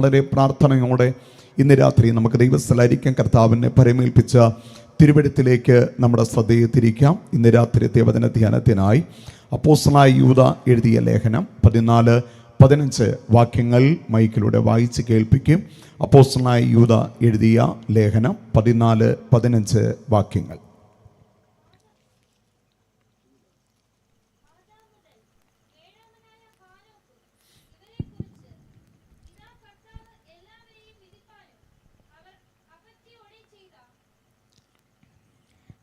വളരെ പ്രാർത്ഥനയോടെ ഇന്ന് രാത്രി നമുക്ക് ദൈവസ്ഥലായിരിക്കാം കർത്താവിനെ പരമേൽപ്പിച്ച തിരുവെഴുത്തിലേക്ക് നമ്മുടെ ശ്രദ്ധയെ തിരിക്കാം. ഇന്ന് രാത്രിയത്തെ വചന ധ്യാനത്തിനായി അപ്പോസ്തലനായ യൂദാ എഴുതിയ ലേഖനം 14-15 വാക്യങ്ങൾ മൈക്കിലൂടെ വായിച്ച് കേൾപ്പിക്കും. അപ്പോസ്തലനായ യൂദാ എഴുതിയ ലേഖനം 14-15 വാക്യങ്ങൾ.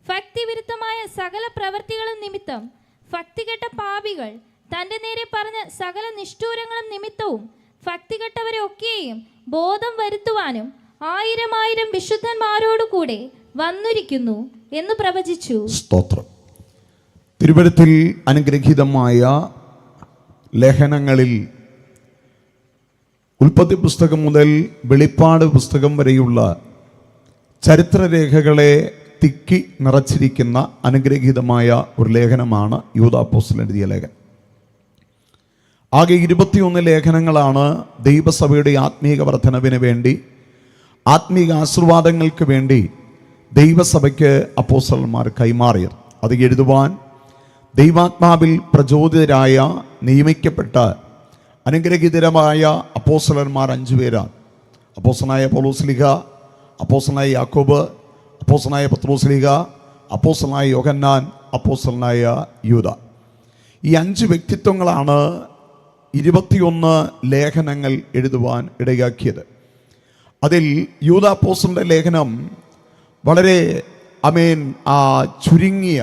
ഭക്തിവിരുദ്ധമായ സകല പ്രവൃത്തികളും നിമിത്തം ഭക്തികെട്ട പാപികൾ തന്റെ നേരെ പറഞ്ഞ സകല നിഷ്ഠൂരങ്ങളും നിമിത്തവും ഭക്തികെട്ടവരെ ഒക്കെയും ബോധം വരുത്തുവാനും 1000 വിശുദ്ധന്മാരോടുകൂടെ വന്നിരിക്കുന്നു എന്ന് പ്രവചിച്ചു. സ്തോത്രം. തിരുവെഴുത്തിൽ അനുഗ്രഹീതമായ ലേഖനങ്ങളിൽ ഉൽപ്പത്തി പുസ്തകം മുതൽ വെളിപ്പാട് പുസ്തകം വരെയുള്ള ചരിത്രരേഖകളെ തിക്കി നിറച്ചിരിക്കുന്ന അനുഗ്രഹീതമായ ഒരു ലേഖനമാണ് യൂദാ അപ്പോസ്തലൻ എഴുതിയ ലേഖനം. ആകെ 21 ലേഖനങ്ങളാണ് ദൈവസഭയുടെ ആത്മീക വർധനവിന് വേണ്ടി, ആത്മീക ആശീർവാദങ്ങൾക്ക് വേണ്ടി ദൈവസഭയ്ക്ക് അപ്പോസ്തലന്മാർ കൈമാറിയത്. അത് എഴുതുവാൻ ദൈവാത്മാവിൽ പ്രചോദിതരായ നിയമിക്കപ്പെട്ട അനുഗ്രഹീതരമായ അപ്പോസ്തലന്മാർ 5 പേരാണ്. അപ്പോസ്തലനായ പൗലോസ്ലീഹ, അപ്പോസ്തലനായ യാക്കോബ്, അപ്പോസ്തലനായ പത്രോസ്ലീഹ, അപ്പോസ്തലനായ യോഹന്നാൻ, അപ്പോസ്തലനായ യൂദാ. ഈ 5 വ്യക്തിത്വങ്ങളാണ് 21 ലേഖനങ്ങൾ എഴുതുവാൻ ഇടയാക്കിയത്. അതിൽ യൂദാ അപ്പോസ്തലന്റെ ലേഖനം വളരെ ചുരുങ്ങിയ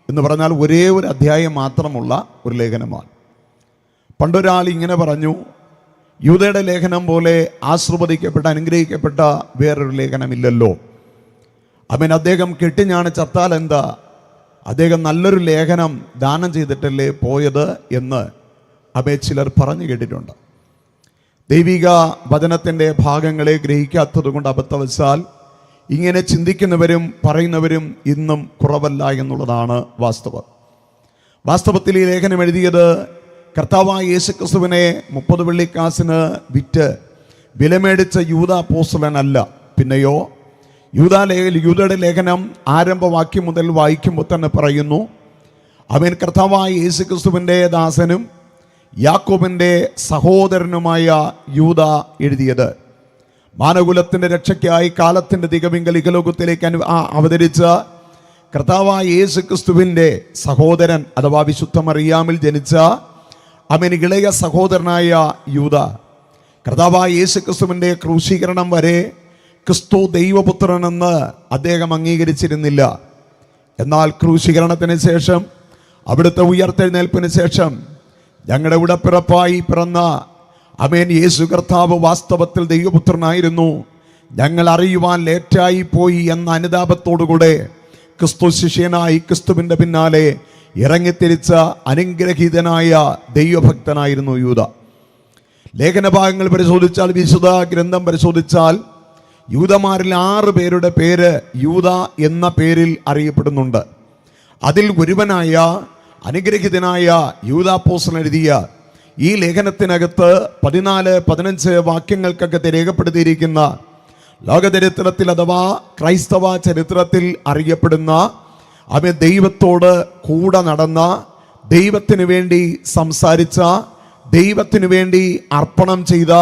എന്ന് പറഞ്ഞാൽ ഒരേ ഒരു അധ്യായം മാത്രമുള്ള ഒരു ലേഖനമാണ്. പണ്ടൊരാൾ ഇങ്ങനെ പറഞ്ഞു, യൂദയുടെ ലേഖനം പോലെ ആശീർവദിക്കപ്പെട്ട അനുഗ്രഹിക്കപ്പെട്ട വേറൊരു ലേഖനമില്ലല്ലോ. അദ്ദേഹം കെട്ടിഞ്ഞാണ് ചത്താൽ എന്താ, അദ്ദേഹം നല്ലൊരു ലേഖനം ദാനം ചെയ്തിട്ടല്ലേ പോയത് എന്ന് ചിലർ പറഞ്ഞു കേട്ടിട്ടുണ്ട്. ദൈവിക വചനത്തിൻ്റെ ഭാഗങ്ങളെ ഗ്രഹിക്കാത്തത് കൊണ്ട് അബദ്ധവശാൽ ഇങ്ങനെ ചിന്തിക്കുന്നവരും പറയുന്നവരും ഇന്നും കുറവല്ല എന്നുള്ളതാണ് വാസ്തവം. വാസ്തവത്തിൽ ഈ ലേഖനം എഴുതിയത് കർത്താവായ യേശുക്രിസ്തുവിനെ 30 വെള്ളിക്കാശിന് വിറ്റ് വിലമേടിച്ച യൂദാ അപ്പോസ്തലനല്ല. പിന്നെയോ യൂദയുടെ ലേഖനം ആരംഭവാക്യം മുതൽ വായിക്കുമ്പോൾ തന്നെ പറയുന്നു, അവൻ കർത്താവായ യേശുക്രിസ്തുവിൻ്റെ ദാസനും യാക്കോബിൻ്റെ സഹോദരനുമായ യൂദാ എഴുതിയത്. മാനകുലത്തിൻ്റെ രക്ഷയ്ക്കായി കാലത്തിൻ്റെ തികവിങ്കൽ ഇഹലോകത്തിലേക്ക് അവതരിച്ച കർത്താവായ യേശുക്രിസ്തുവിൻ്റെ സഹോദരൻ അഥവാ വിശുദ്ധ മറിയാമിൽ ജനിച്ച ഇളയ സഹോദരനായ യൂദാ. കർത്താവായ യേശുക്രിസ്തുവിൻ്റെ ക്രൂശീകരണം വരെ ക്രിസ്തു ദൈവപുത്രനെന്ന് അദ്ദേഹം അംഗീകരിച്ചിരുന്നില്ല. എന്നാൽ ക്രൂശീകരണത്തിന് ശേഷം, അവിടുത്തെ ഉയർത്തെഴുന്നേൽപ്പിന് ശേഷം ഞങ്ങളുടെ ഉടപ്പിറപ്പായി പിറന്ന യേശു കർത്താവ് വാസ്തവത്തിൽ ദൈവപുത്രനായിരുന്നു, ഞങ്ങൾ അറിയുവാൻ ലേറ്റായി പോയി എന്ന അനുതാപത്തോടുകൂടെ ക്രിസ്തു ശിഷ്യനായി ക്രിസ്തുവിൻ്റെ പിന്നാലെ ഇറങ്ങിത്തിരിച്ച അനുഗ്രഹീതനായ ദൈവഭക്തനായിരുന്നു യൂദാ. ലേഖനഭാഗങ്ങൾ പരിശോധിച്ചാൽ, വിശുദ്ധ ഗ്രന്ഥം പരിശോധിച്ചാൽ യൂദമാരിൽ 6 പേരുടെ പേര് യൂദാ എന്ന പേരിൽ അറിയപ്പെടുന്നുണ്ട്. അതിൽ ഒരുവനായ അനുഗ്രഹീതനായ യൂദാ അപ്പോസ്തലൻ എഴുതിയ ഈ ലേഖനത്തിനകത്ത് 14-15 വാക്യങ്ങൾക്കകത്ത് രേഖപ്പെടുത്തിയിരിക്കുന്ന ലോകചരിത്രത്തിൽ അഥവാ ക്രൈസ്തവ ചരിത്രത്തിൽ അറിയപ്പെടുന്ന ദൈവത്തോട് കൂടെ നടന്ന, ദൈവത്തിനു വേണ്ടി സംസാരിച്ച, ദൈവത്തിനു വേണ്ടി അർപ്പണം ചെയ്ത,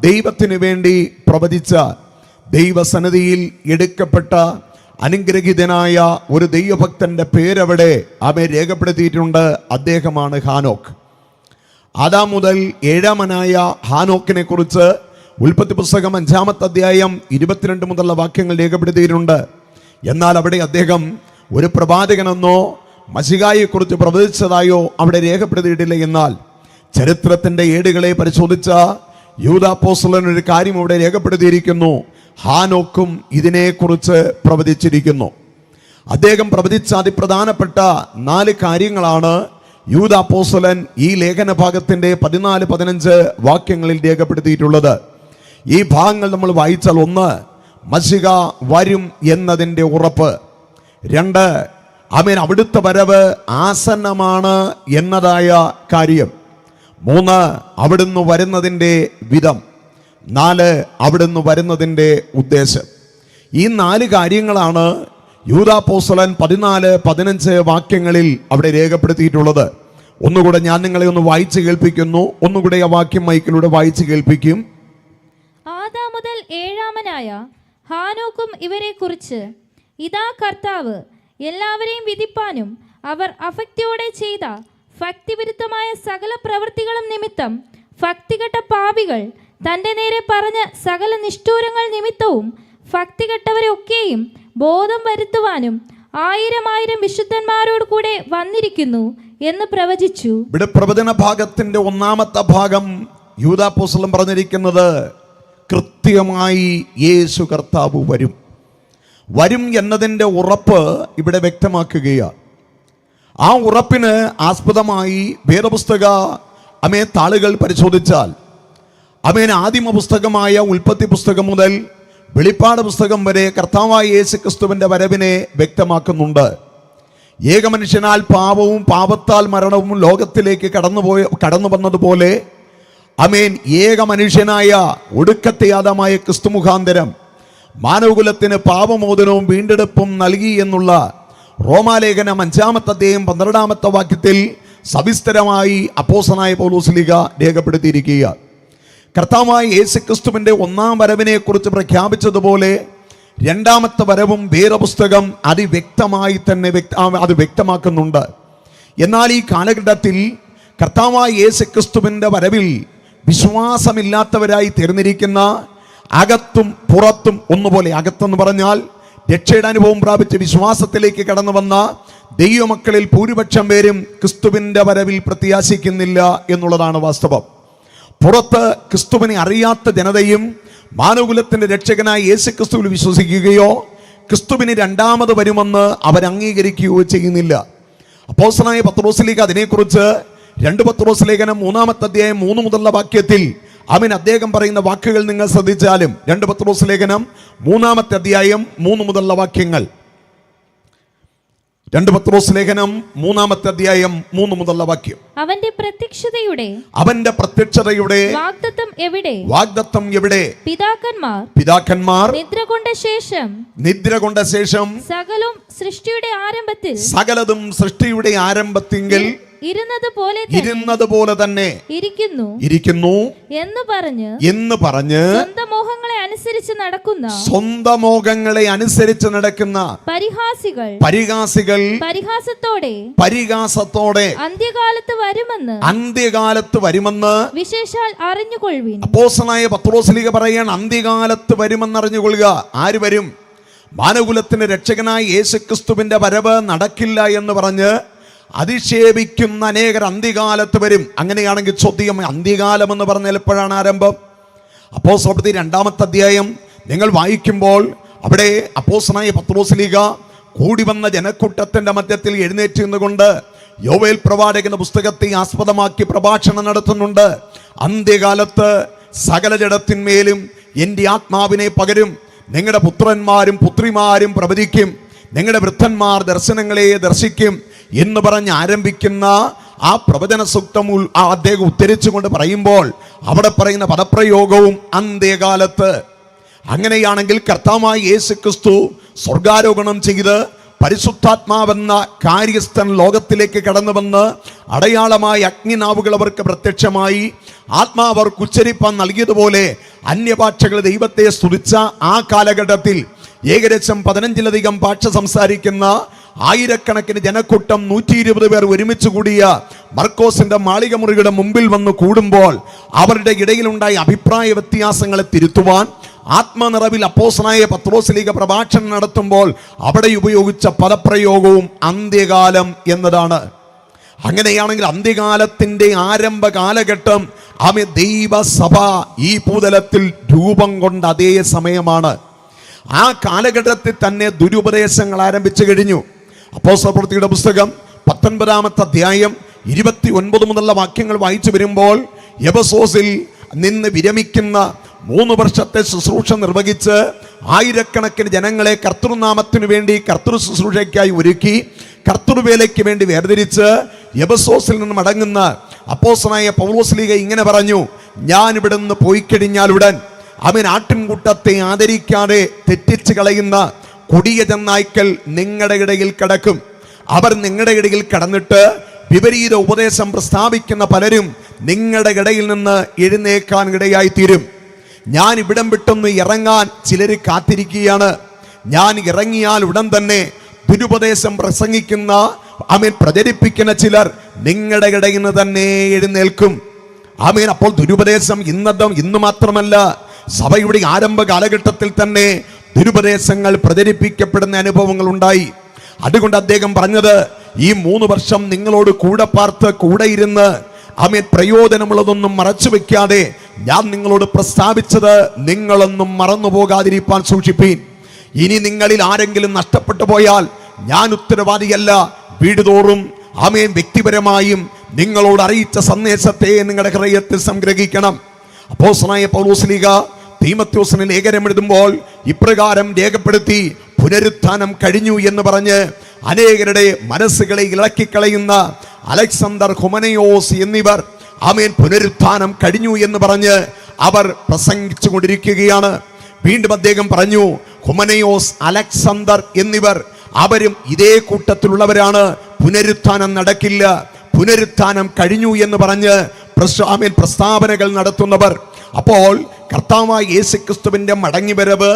ദൈവത്തിനു വേണ്ടി പ്രവചിച്ച, ദൈവസന്നിധിയിൽ എടുക്കപ്പെട്ട അനുഗ്രഹീതനായ ഒരു ദൈവഭക്തന്റെ പേരവിടെ രേഖപ്പെടുത്തിയിട്ടുണ്ട്. അദ്ദേഹമാണ് ഹാനോക്ക്. ആദാം മുതൽ 7-മനായ ഹാനോക്കിനെ കുറിച്ച് ഉൽപ്പത്തി പുസ്തകം 5-ാമത്തെ അധ്യായം 22 മുതലുള്ള വാക്യങ്ങൾ രേഖപ്പെടുത്തിയിട്ടുണ്ട്. എന്നാൽ അവിടെ അദ്ദേഹം ഒരു പ്രവാചകനെന്നോ മശിഹായെക്കുറിച്ച് പ്രവചിച്ചതായോ അവിടെ രേഖപ്പെടുത്തിയിട്ടില്ല. എന്നാൽ ചരിത്രത്തിൻ്റെ ഏടുകളെ പരിശോധിച്ച യൂദാ അപ്പോസ്തലൻ ഒരു കാര്യം അവിടെ രേഖപ്പെടുത്തിയിരിക്കുന്നു, ഹാനോക്കും ഇതിനെക്കുറിച്ച് പ്രവചിച്ചിരിക്കുന്നു. അദ്ദേഹം പ്രവചിച്ച അതിപ്രധാനപ്പെട്ട 4 കാര്യങ്ങളാണ് യൂദാ അപ്പോസ്തലൻ ഈ ലേഖന ഭാഗത്തിൻ്റെ 14-15 വാക്യങ്ങളിൽ രേഖപ്പെടുത്തിയിട്ടുള്ളത്. ഈ ഭാഗങ്ങൾ നമ്മൾ വായിച്ചാൽ, 1, മശിഹ വരും എന്നതിൻ്റെ ഉറപ്പ്. 2, അവിടുത്തെ വരവ് ആസന്നമാണ് എന്നതായ കാര്യം. 3, അവിടുന്ന് വരുന്നതിൻ്റെ വിധം. 4 അവിടുന്ന് വരുന്നതിൻ്റെ ഉദ്ദേശം. ഈ 4 കാര്യങ്ങളാണ് യൂദാപ്പോസ്തലൻ 14-15 വാക്യങ്ങളിൽ അവിടെ രേഖപ്പെടുത്തിയിട്ടുള്ളത്. ഒന്നുകൂടെ ഞാൻ നിങ്ങളെ ഒന്ന് വായിച്ചു കേൾപ്പിക്കുന്നു. ഒന്നുകൂടെ ആ വാക്യം മൈക്കിലൂടെ വായിച്ചു കേൾപ്പിക്കും. ആദാം മുതൽ 7-ാമനായ ഹാനോക്കും ഇവരെ കുറിച്ച്, ഇതാ കർത്താവ് എല്ലാവരെയും വിധിപ്പാനും അവർ അഭക്തിയോടെ ചെയ്ത ഭക്തിവിരുദ്ധമായ സകല പ്രവൃത്തികളും നിമിത്തം ഭക്തികെട്ട പാപികൾ തൻ്റെ നേരെ പറഞ്ഞ സകല നിഷ്ഠൂരങ്ങൾ നിമിത്തവും ഭക്തികെട്ടവരെ ഒക്കെയും ബോധം വരുത്തുവാനും 1000 വിശുദ്ധന്മാരോട് കൂടെ വന്നിരിക്കുന്നു എന്ന് പ്രവചിച്ചു. ഇവിടെ പ്രവചന ഭാഗത്തിന്റെ 1-ാമത്തെ ഭാഗം യൂദാപ്പോസ്തലൻ പറഞ്ഞിരിക്കുന്നത് കൃത്യമായി യേശു കർത്താവ് വരും എന്നതിൻ്റെ ഉറപ്പ് ഇവിടെ വ്യക്തമാക്കുകയാണ്. ആ ഉറപ്പിന് ആസ്പദമായി വേദപുസ്തക താളുകൾ പരിശോധിച്ചാൽ ആദിമ പുസ്തകമായ ഉൽപ്പത്തി പുസ്തകം മുതൽ വെളിപ്പാട് പുസ്തകം വരെ കർത്താവായ യേശു ക്രിസ്തുവിൻ്റെ വരവിനെ വ്യക്തമാക്കുന്നുണ്ട്. ഏകമനുഷ്യനാൽ പാപവും പാപത്താൽ മരണവും ലോകത്തിലേക്ക് കടന്നു വന്നതുപോലെ ഏക മനുഷ്യനായ ഒടുക്കത്തെ ആദമായ ക്രിസ്തു മുഖാന്തരം മാനവകുലത്തിന് പാപമോചനവും വീണ്ടെടുപ്പും നൽകി എന്നുള്ള റോമാലേഖനം 5-ാമത്തെ അധ്യായം 12-ാമത്തെ വാക്യത്തിൽ സവിസ്തരമായി അപ്പോസ്തലനായ പൗലോസ് രേഖപ്പെടുത്തിയിരിക്കുക. കർത്താവായ യേശു ക്രിസ്തുവിൻ്റെ 1-ാം വരവിനെ കുറിച്ച് പ്രഖ്യാപിച്ചതുപോലെ 2-ാമത്തെ വരവും വേദപുസ്തകം അതിവ്യക്തമായി തന്നെ അത് വ്യക്തമാക്കുന്നുണ്ട്. എന്നാൽ ഈ കാലഘട്ടത്തിൽ കർത്താവായ യേശു ക്രിസ്തുവിൻ്റെ വരവിൽ വിശ്വാസമില്ലാത്തവരായി തീർന്നിരിക്കുന്ന, അകത്തും പുറത്തും ഒന്നുപോലെ, അകത്തെന്ന് പറഞ്ഞാൽ രക്ഷയുടെ അനുഭവം പ്രാപിച്ച് വിശ്വാസത്തിലേക്ക് കടന്നു വന്ന ദൈവമക്കളിൽ ഭൂരിപക്ഷം പേരും ക്രിസ്തുവിൻ്റെ വരവിൽ പ്രത്യാശിക്കുന്നില്ല എന്നുള്ളതാണ് വാസ്തവം. പുറത്ത് ക്രിസ്തുവിനെ അറിയാത്ത ജനതയും മാനവകുലത്തിന്റെ രക്ഷകനായ യേശു ക്രിസ്തുവിൽ വിശ്വസിക്കുകയോ ക്രിസ്തുവിന് 2ാമത് വരുമെന്ന് അവർ അംഗീകരിക്കുകയോ ചെയ്യുന്നില്ല. അപ്പോസ്തലനായ പത്രോസ് അതിനെക്കുറിച്ച് 2 പത്രോസ് ലേഖനം 3-ാമത്തെ അധ്യായം 3 മുതലുള്ള വാക്യത്തിൽ അദ്ദേഹം പറയുന്ന വാക്കുകൾ നിങ്ങൾ ശ്രദ്ധിച്ചാലും 2 പത്രോസ് ലേഖനം 3-ാമത്തെ അധ്യായം 3 മുതലുള്ള വാക്യങ്ങൾ, 2 പത്രോസ് ലേഖനം 3-ാമത്തെ അധ്യായം 3 മുതലുള്ള വാക്യം. അവന്റെ പ്രത്യക്ഷതയുടെ വാഗ്ദത്തം എവിടെ? പിതാക്കന്മാർ നിദ്ര കൊണ്ട ശേഷം സകലതും സൃഷ്ടിയുടെ ആരംഭത്തിങ്കിൽ ഇരുന്നതുപോലെ തന്നെ ഇരിക്കുന്നു എന്ന് പറഞ്ഞ് സ്വന്തം മോഹങ്ങളെ അനുസരിച്ച് നടക്കുന്ന പരിഹാസികൾ പരിഹാസത്തോടെ അന്ത്യകാലത്ത് വരുമെന്ന് വിശേഷാൽ അറിഞ്ഞുകൊള്ളുവിൻ. അപ്പോസ്തലനായ പത്രോസ് പറയാണ്, അന്ത്യകാലത്ത് വരുമെന്ന് അറിഞ്ഞുകൊള്ളുക. ആര് വരും? മാനവകുലത്തിന്റെ രക്ഷകനായ യേശുക്രിസ്തുവിന്റെ വരവ് നടക്കില്ല എന്ന് പറഞ്ഞ് അധിക്ഷേപിക്കുന്ന അനേകർ അന്ത്യകാലത്ത് വരും. അങ്ങനെയാണെങ്കിൽ ചോദ്യം, അന്ത്യകാലം എന്ന് പറഞ്ഞാൽ എപ്പോഴാണ് ആരംഭം? അപ്പോസ്തലപ്രവൃത്തി 2-ാമത്തെ അധ്യായം നിങ്ങൾ വായിക്കുമ്പോൾ അവിടെ അപ്പോസ്തലനായ പത്രോസ് കൂടി വന്ന ജനക്കൂട്ടത്തിന്റെ മധ്യത്തിൽ എഴുന്നേറ്റ് നിന്നുകൊണ്ട് യോവേൽ പ്രവാചകന്റെ പുസ്തകത്തെ ആസ്പദമാക്കി പ്രഭാഷണം നടത്തുന്നുണ്ട്. അന്ത്യകാലത്ത് സകല ജഡത്തിന്മേലും എൻ്റെ ആത്മാവിനെ പകരും, നിങ്ങളുടെ പുത്രന്മാരും പുത്രിമാരും പ്രവചിക്കും, നിങ്ങളുടെ വൃദ്ധന്മാർ ദർശനങ്ങളെ ദർശിക്കും എന്ന് പറഞ്ഞ് ആരംഭിക്കുന്ന ആ പ്രവചന സൂക്തം അദ്ദേഹം ഉദ്ധരിച്ചുകൊണ്ട് പറയുമ്പോൾ അവിടെ പറയുന്ന പദപ്രയോഗവും അന്ത്യകാലത്ത്. അങ്ങനെയാണെങ്കിൽ കർത്താവായ യേശു ക്രിസ്തു സ്വർഗാരോഹണം ചെയ്ത് പരിശുദ്ധാത്മാവെന്ന കാര്യസ്ഥൻ ലോകത്തിലേക്ക് കടന്നു വന്ന് അടയാളമായി അഗ്നിനാവുകൾ അവർക്ക് പ്രത്യക്ഷമായി ആത്മാവ് അവർക്ക് ഉച്ചരിപ്പാൻ നൽകിയതുപോലെ അന്യഭാഷകൾ ദൈവത്തെ സ്തുതിച്ച ആ കാലഘട്ടത്തിൽ ഏകദേശം 15-ലധികം ഭാഷ സംസാരിക്കുന്ന ആയിരക്കണക്കിന് ജനക്കൂട്ടം 120 പേർ ഒരുമിച്ച് കൂടിയ മർക്കോസിന്റെ മാളിക മുറിയുടെ മുമ്പിൽ വന്ന് കൂടുമ്പോൾ അവരുടെ ഇടയിലുണ്ടായ അഭിപ്രായ വ്യത്യാസങ്ങളെ തിരുത്തുവാൻ ആത്മനിറവിൽ അപ്പോസ്തലനായ പത്രോസ് പ്രഭാഷണം നടത്തുമ്പോൾ അവിടെ ഉപയോഗിച്ച പദപ്രയോഗവും അന്ത്യകാലം എന്നതാണ്. അങ്ങനെയാണെങ്കിൽ അന്ത്യകാലത്തിന്റെ ആരംഭ കാലഘട്ടം ദൈവസഭ ഈ ഭൂതലത്തിൽ രൂപം കൊണ്ട അതേ സമയമാണ്. ആ കാലഘട്ടത്തിൽ തന്നെ ദുരുപദേശങ്ങൾ ആരംഭിച്ചു കഴിഞ്ഞു. അപ്പോസ്തലപ്രവൃത്തിയുടെ പുസ്തകം 19-ാമത്തെ അധ്യായം 29 മുതലുള്ള വാക്യങ്ങൾ വായിച്ചു വരുമ്പോൾ എഫെസോസിൽ നിന്ന് വിരമിക്കുന്ന 3 വർഷത്തെ ശുശ്രൂഷ നിർവഹിച്ച് ആയിരക്കണക്കിന് ജനങ്ങളെ കർത്തൃനാമത്തിനു വേണ്ടി കർത്തൃ ശുശ്രൂഷയ്ക്കായി ഒരുക്കി കർത്തൃവേലയ്ക്ക് വേണ്ടി വേർതിരിച്ച് എഫെസോസിൽ നിന്ന് മടങ്ങുന്ന അപ്പോസ്തലനായ പൗലോസ് ഇങ്ങനെ പറഞ്ഞു, ഞാൻ ഇവിടുന്ന് പോയി കഴിഞ്ഞാലുടൻ ആട്ടിൻകൂട്ടത്തെ ആദരിക്കാതെ തെറ്റിച്ച് കളയുന്ന കൊടിയ ചെന്നായ്ക്കൾ നിങ്ങളുടെ ഇടയിൽ കിടക്കും. അവർ നിങ്ങളുടെ ഇടയിൽ കിടന്നിട്ട് വിപരീത ഉപദേശം പ്രസ്താവിക്കുന്ന പലരും നിങ്ങളുടെ ഇടയിൽ നിന്ന് എഴുന്നേക്കാൻ ഇടയായി തീരും. ഞാൻ ഇവിടം വിട്ടൊന്ന് ഇറങ്ങാൻ ചിലർ കാത്തിരിക്കുകയാണ്. ഞാൻ ഇറങ്ങിയാൽ ഉടൻ തന്നെ ദുരുപദേശം പ്രസംഗിക്കുന്ന പ്രചരിപ്പിക്കുന്ന ചിലർ നിങ്ങളുടെ ഇടയിൽ നിന്ന് തന്നെ എഴുന്നേൽക്കും. അപ്പോൾ ദുരുപദേശം ഇന്ന് മാത്രമല്ല, സഭയുടെ ആരംഭ കാലഘട്ടത്തിൽ തന്നെ ദുരുപദേശങ്ങൾ പ്രചരിപ്പിക്കപ്പെടുന്ന അനുഭവങ്ങൾ ഉണ്ടായി. അതുകൊണ്ട് അദ്ദേഹം പറഞ്ഞത്, ഈ 3 വർഷം നിങ്ങളോട് കൂടെ പാർത്ത് കൂടെ ഇരുന്ന് പ്രയോജനമുള്ളതൊന്നും മറച്ചു വെക്കാതെ ഞാൻ നിങ്ങളോട് പ്രസ്താവിച്ചത് നിങ്ങളൊന്നും മറന്നു പോകാതിരിക്കാൻ സൂക്ഷിപ്പീൻ. ഇനി നിങ്ങളിൽ ആരെങ്കിലും നഷ്ടപ്പെട്ടു പോയാൽ ഞാൻ ഉത്തരവാദിയല്ല. വീടുതോറും വ്യക്തിപരമായും നിങ്ങളോട് അറിയിച്ച സന്ദേശത്തെ നിങ്ങളുടെ ഹൃദയത്തിൽ സംഗ്രഹിക്കണം. അപ്പോസ്തലനായ പൗലോസ്ലീഹ തീമോഥെയോസിന് ലേഖനം എഴുതുമ്പോൾ ഇപ്രകാരം രേഖപ്പെടുത്തി, പുനരുത്ഥാനം കഴിഞ്ഞു എന്ന് പറഞ്ഞ് അനേകരുടെ മനസ്സുകളെ ഇളക്കിക്കളയുന്ന അലക്സാണ്ടർ ഹുമനയോസ് എന്നിവർ പുനരുത്ഥാനം കഴിഞ്ഞു എന്ന് പറഞ്ഞ് അവർ പ്രസംഗിച്ചു കൊണ്ടിരിക്കുകയാണ്. വീണ്ടും അദ്ദേഹം പറഞ്ഞു, ഹുമനയോസ്, അലക്സാണ്ടർ എന്നിവർ അവരും ഇതേ കൂട്ടത്തിലുള്ളവരാണ്. പുനരുത്ഥാനം നടക്കില്ല, പുനരുത്ഥാനം കഴിഞ്ഞു എന്ന് പറഞ്ഞ് പ്രസ്താവനകൾ നടത്തുന്നവർ. അപ്പോൾ കർത്താവായ യേശുക്രിസ്തുവിന്റെ മടങ്ങിവരവ്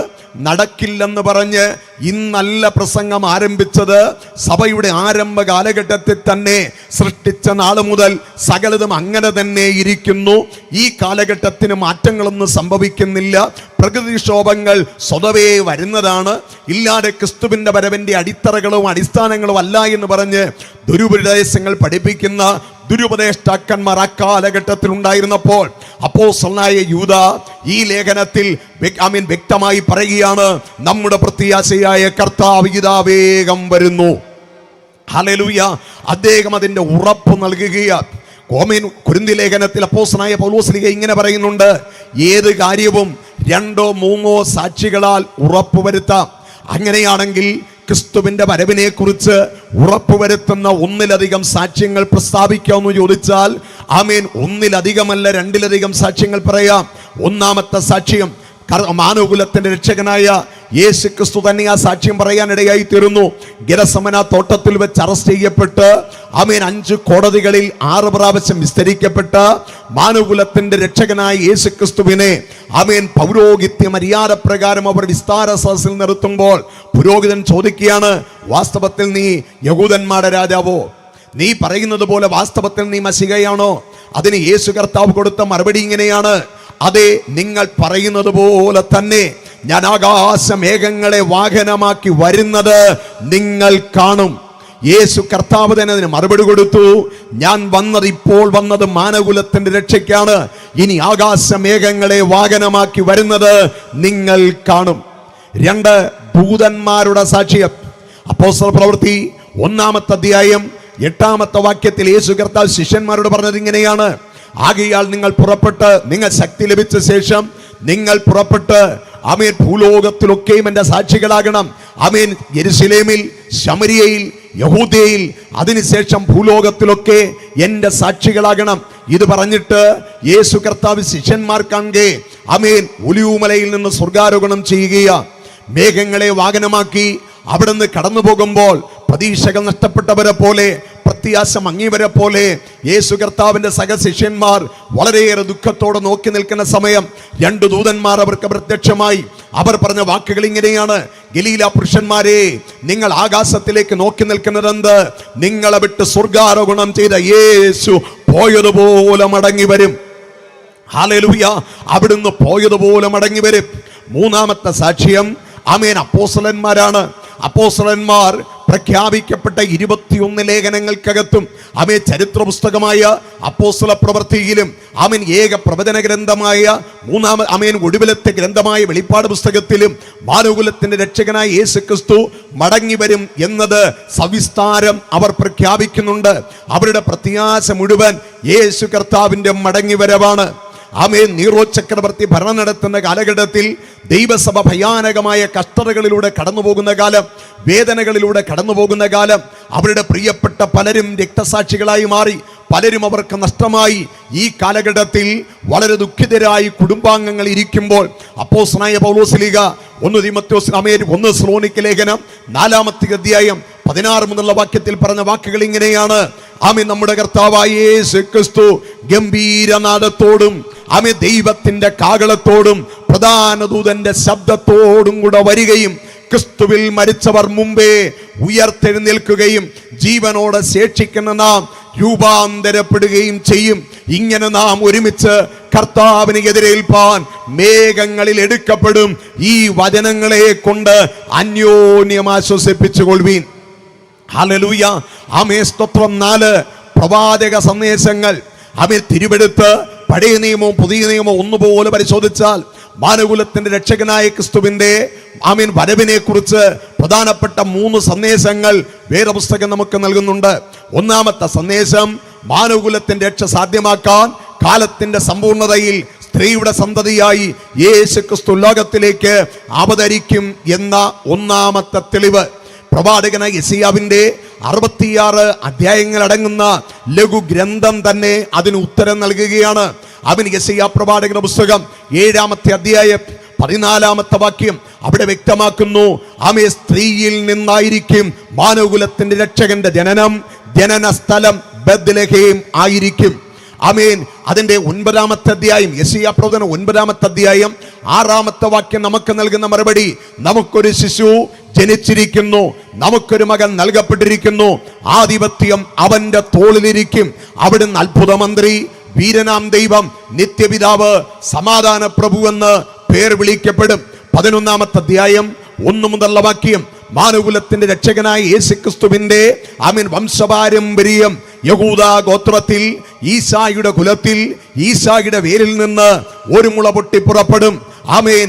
നടക്കില്ലെന്ന് പറഞ്ഞ് ഇന്നല്ല പ്രസംഗം ആരംഭിച്ചത്. സഭയുടെ ആരംഭ കാലഘട്ടത്തിൽ തന്നെ സൃഷ്ടിച്ച നാള് മുതൽ സകലതും അങ്ങനെ തന്നെ ഇരിക്കുന്നു. ഈ കാലഘട്ടത്തിന് മാറ്റങ്ങളൊന്നും സംഭവിക്കുന്നില്ല. പ്രകൃതിക്ഷോഭങ്ങൾ സ്വതവേ വരുന്നതാണ്. ഇല്ലാതെ ക്രിസ്തുവിന്റെ വരവിന്റെ അടിത്തറകളും അടിസ്ഥാനങ്ങളും അല്ല എന്ന് പറഞ്ഞ് ദുരുപദേശങ്ങൾ പഠിപ്പിക്കുന്ന ദുരുപദേഷ്ടാക്കന്മാർ അക്കാലഘട്ടത്തിൽ ഉണ്ടായിരുന്നപ്പോൾ അപ്പോസ്തലനായ യൂദ ഈ ലേഖനത്തിൽ വ്യക്തമായി പറയുകയാണ്, നമ്മുടെ പ്രത്യാശയായ കർത്താവ് ഇതാ വേഗം വരുന്നു. ഹല്ലേലൂയ. അദ്ദേഹം അതിന്റെ ഉറപ്പ് നൽകുകയാണ്. കൊരിന്തി ലേഖനത്തിൽ അപ്പോസ്തലനായ പൗലോസ് ഇങ്ങനെ പറയുന്നുണ്ട്, ഏത് കാര്യവും 2 or 3 സാക്ഷികളാൽ ഉറപ്പുവരുത്താം. അങ്ങനെയാണെങ്കിൽ ക്രിസ്തുവിന്റെ വരവിനെ കുറിച്ച് ഉറപ്പുവരുത്തുന്ന 1-ലധികം സാക്ഷ്യങ്ങൾ പ്രസ്താവിക്കാമെന്ന് ചോദിച്ചാൽ ഒന്നിലധികമല്ല, 2-ലധികം സാക്ഷ്യങ്ങൾ പറയാം. ഒന്നാമത്തെ സാക്ഷ്യം മാനവകുലത്തിന്റെ രക്ഷകനായ യേശു ക്രിസ്തു തന്നെ ആ സാക്ഷ്യം പറയാനിടയായി തീർന്നു. ഗെരസമന തോട്ടത്തിൽ വെച്ച് അറസ്റ്റ് ചെയ്യപ്പെട്ട് 5 കോടതികളിൽ 6 പ്രാവശ്യം വിസ്തരിക്കപ്പെട്ട മാനവകുലത്തിന്റെ രക്ഷകനായ യേശു ക്രിസ്തുവിനെ പൗരോഹിത്യ മര്യാദ പ്രകാരം അവർ വിസ്താര സദസ്സിൽ നിർത്തുമ്പോൾ പുരോഹിതൻ ചോദിക്കുകയാണ്, വാസ്തവത്തിൽ നീ യഹൂദന്മാരുടെ രാജാവോ? നീ പറയുന്നത് പോലെ വാസ്തവത്തിൽ നീ മശിഹയാണോ? അതിന് യേശു കർത്താവ് കൊടുത്ത മറുപടി ഇങ്ങനെയാണ്, അതെ, നിങ്ങൾ പറയുന്നത് പോലെ തന്നെ ഞാൻ ആകാശമേഘങ്ങളെ വാഹനമാക്കി വരുന്നത് നിങ്ങൾ കാണും. യേശു കർത്താവ് തന്നെ അതിന് മറുപടി കൊടുത്തു, ഞാൻ ഇപ്പോൾ വന്നത് മാനവകുലത്തിന്റെ രക്ഷയ്ക്കാണ്. ഇനി ആകാശമേഘങ്ങളെ വാഹനമാക്കി വരുന്നത് നിങ്ങൾ കാണും. 2 ദൂതന്മാരുടെ സാക്ഷ്യം. അപ്പോസ്തല പ്രവൃത്തി 1-ാമത്തെ അധ്യായം 8-ാമത്തെ വാക്യത്തിൽ യേശു കർത്താവ് ശിഷ്യന്മാരോട് പറഞ്ഞത് ഇങ്ങനെയാണ്, ആകയാൽ നിങ്ങൾ പുറപ്പെട്ട്, നിങ്ങൾ ശക്തി ലഭിച്ച ശേഷം നിങ്ങൾ പുറപ്പെട്ട് ഭൂലോകത്തിലൊക്കെയും എന്റെ സാക്ഷികളാകണം. യെരുശലേമിൽ, ശമരിയയിൽ, യഹൂദയിൽ, അതിനുശേഷം ഭൂലോകത്തിലൊക്കെ എന്റെ സാക്ഷികളാകണം. ഇത് പറഞ്ഞിട്ട് യേശു കർത്താവ് ശിഷ്യന്മാർക്കാകെ ഒലിവുമലയിൽ നിന്ന് സ്വർഗാരോഹണം ചെയ്യുകയാണ്. മേഘങ്ങളെ വാഹനമാക്കി അവിടുന്ന് കടന്നു പോകുമ്പോൾ പ്രതീക്ഷകൾ നഷ്ടപ്പെട്ടവരെ പോലെ, പ്രത്യാശ മങ്ങിയവരെ പോലെ യേശു കർത്താവിന്റെ സഹശിഷ്യന്മാർ വളരെയേറെ ദുഃഖത്തോടെ നോക്കി നിൽക്കുന്ന സമയം 2 ദൂതന്മാർ അവർക്ക് പ്രത്യക്ഷമായി. അവർ പറഞ്ഞ വാക്കുകൾ ഇങ്ങനെയാണ്, ഗലീല പുരുഷന്മാരെ, നിങ്ങൾ ആകാശത്തിലേക്ക് നോക്കി നിൽക്കുന്നതെന്ത്? നിങ്ങളെ വിട്ട് സ്വർഗാരോഹണം ചെയ്ത യേശു പോയതുപോലെ മടങ്ങി വരും. ഹല്ലേലൂയ. അവിടുന്ന് പോയതുപോലെ മടങ്ങി വരും. 3-ാമത്തെ സാക്ഷ്യം അപ്പോസ്തലന്മാരാണ്. അപ്പോസ്തലന്മാർ പ്രഖ്യാപിക്കപ്പെട്ട 21 ലേഖനങ്ങൾക്കകത്തും ചരിത്ര പുസ്തകമായ അപ്പോസ്തല പ്രവൃത്തിയിലും ഏക പ്രവചന ഗ്രന്ഥമായ ഒടുവിലത്തെ ഗ്രന്ഥമായ വെളിപ്പാട് പുസ്തകത്തിലും മാനവകുലത്തിന്റെ രക്ഷകനായ യേശു ക്രിസ്തു മടങ്ങി വരും എന്നത് സവിസ്താരം അവർ പ്രഖ്യാപിക്കുന്നുണ്ട്. അവരുടെ പ്രത്യാശ മുഴുവൻ യേശു കർത്താവിന്റെ മടങ്ങി വരവാണ്. നീറോ ചക്രവർത്തി ഭരണം നടത്തുന്ന കാലഘട്ടത്തിൽ ദൈവസഭ ഭയാനകമായ കഷ്ടതകളിലൂടെ കടന്നു പോകുന്ന കാലം, വേദനകളിലൂടെ കടന്നു പോകുന്ന കാലം. അവരുടെ പ്രിയപ്പെട്ട പലരും രക്തസാക്ഷികളായി മാറി. പലരും അവർക്ക് നഷ്ടമായി. ഈ കാലഘട്ടത്തിൽ വളരെ ദുഃഖിതരായി കുടുംബാംഗങ്ങൾ ഇരിക്കുമ്പോൾ അപ്പോസ്തലനായ പൗലോസ്ലീഹ 1 തെസ്സലോനിക്ക ലേഖനം 4-ാമത്തെ അധ്യായം 16 മുതലുള്ള വാക്യത്തിൽ പറഞ്ഞ വാക്കുകൾ ഇങ്ങനെയാണ്. ആമേൻ. നമ്മുടെ കർത്താവായ യേശുക്രിസ്തു ഗംഭീരനാദത്തോടും ആമേൻ ദൈവത്തിന്റെ കാഹളത്തോടും പ്രധാന ദൂതന്റെ ശബ്ദത്തോടും കൂടെ വരികയും ക്രിസ്തുവിൽ മരിച്ചവർ മുമ്പേ ഉയർത്തെഴുന്നേൽക്കുകയും ജീവനോടെ ശേഷിക്കുന്ന നാം രൂപാന്തരപ്പെടുകയും ചെയ്യും. ഇങ്ങനെ നാം ഒരുമിച്ച് കർത്താവിനെ എതിരേൽപ്പാൻ മേഘങ്ങളിൽ എടുക്കപ്പെടും. ഈ വചനങ്ങളെ കൊണ്ട് അന്യോന്യം ആശ്വസിപ്പിച്ചുകൊള്ളുവീൻ. ഹല്ലേലൂയ. ആമേൻ. സ്തോത്രം. 4 പ്രവാചക സന്ദേശങ്ങൾ. ആമേൻ. തിരുവെടുത്ത് പഴയ നിയമവും പുതിയ നിയമവും ഒന്നുപോലെ പരിശോധിച്ചാൽ മാനവകുലത്തിന്റെ രക്ഷകനായ ക്രിസ്തുവിന്റെ ആമേൻ വരവിനെ കുറിച്ച് പ്രധാനപ്പെട്ട 3 സന്ദേശങ്ങൾ വേദപുസ്തകം നമുക്ക് നൽകുന്നുണ്ട്. ഒന്നാമത്തെ സന്ദേശം മാനവകുലത്തിന്റെ രക്ഷ സാധ്യമാക്കാൻ കാലത്തിന്റെ സമ്പൂർണതയിൽ സ്ത്രീയുടെ സന്തതിയായി യേശു ക്രിസ്തു ലോകത്തിലേക്ക് അവതരിക്കും എന്ന ഒന്നാമത്തെ തെളിവ്. പ്രവാചകനായ യെശയ്യാവിന്റെ 66 അധ്യായങ്ങൾ അടങ്ങുന്ന ലഘു ഗ്രന്ഥം തന്നെ അതിന് ഉത്തരം നൽകുകയാണ്. അവൻ യെശയ്യാ പ്രവാചകന്റെ പുസ്തകം 7-ാമത്തെ അധ്യായം 14-ാമത്തെ വാക്യം അവിടെ വ്യക്തമാക്കുന്നു. ആമേ സ്ത്രീയിൽ നിന്നായിരിക്കും മാനവകുലത്തിന്റെ രക്ഷകന്റെ ജനനം. ജനന സ്ഥലം ബത്ലഹേം ആയിരിക്കും. ആമേൻ. അതിന്റെ 9-ാമത്തെ അധ്യായം യെശയ്യാ പ്രവചനം 9-ാമത്തെ അധ്യായം 6-ാമത്തെ വാക്യം നമുക്ക് നൽകുന്ന മറുപടി, നമുക്കൊരു ശിശു ജനിച്ചിരിക്കുന്നു, നമുക്കൊരു മകൻ നൽകപ്പെട്ടിരിക്കുന്നു, ആധിപത്യം അവന്റെ തോളിലിരിക്കും. അവിടുന്ന് അത്ഭുതമന്ത്രി, വീരനാം ദൈവം, നിത്യപിതാവ്, സമാധാന പ്രഭു എന്ന് പേർ വിളിക്കപ്പെടും. 11-ാമത്തെ അധ്യായം 1 മുതലുള്ള വാക്യം മാനവകുലത്തിന്റെ രക്ഷകനായ യേശുക്രിസ്തുവിന്റെ ആമേൻ വംശപാരമ്പര്യം യഹൂദാ ഗോത്രത്തിൽ ഈശായുടെ കുലത്തിൽ ഈശായുടെ വേരിൽ നിന്ന് ഒരു മുള പൊട്ടി പുറപ്പെടും. ആമേൻ.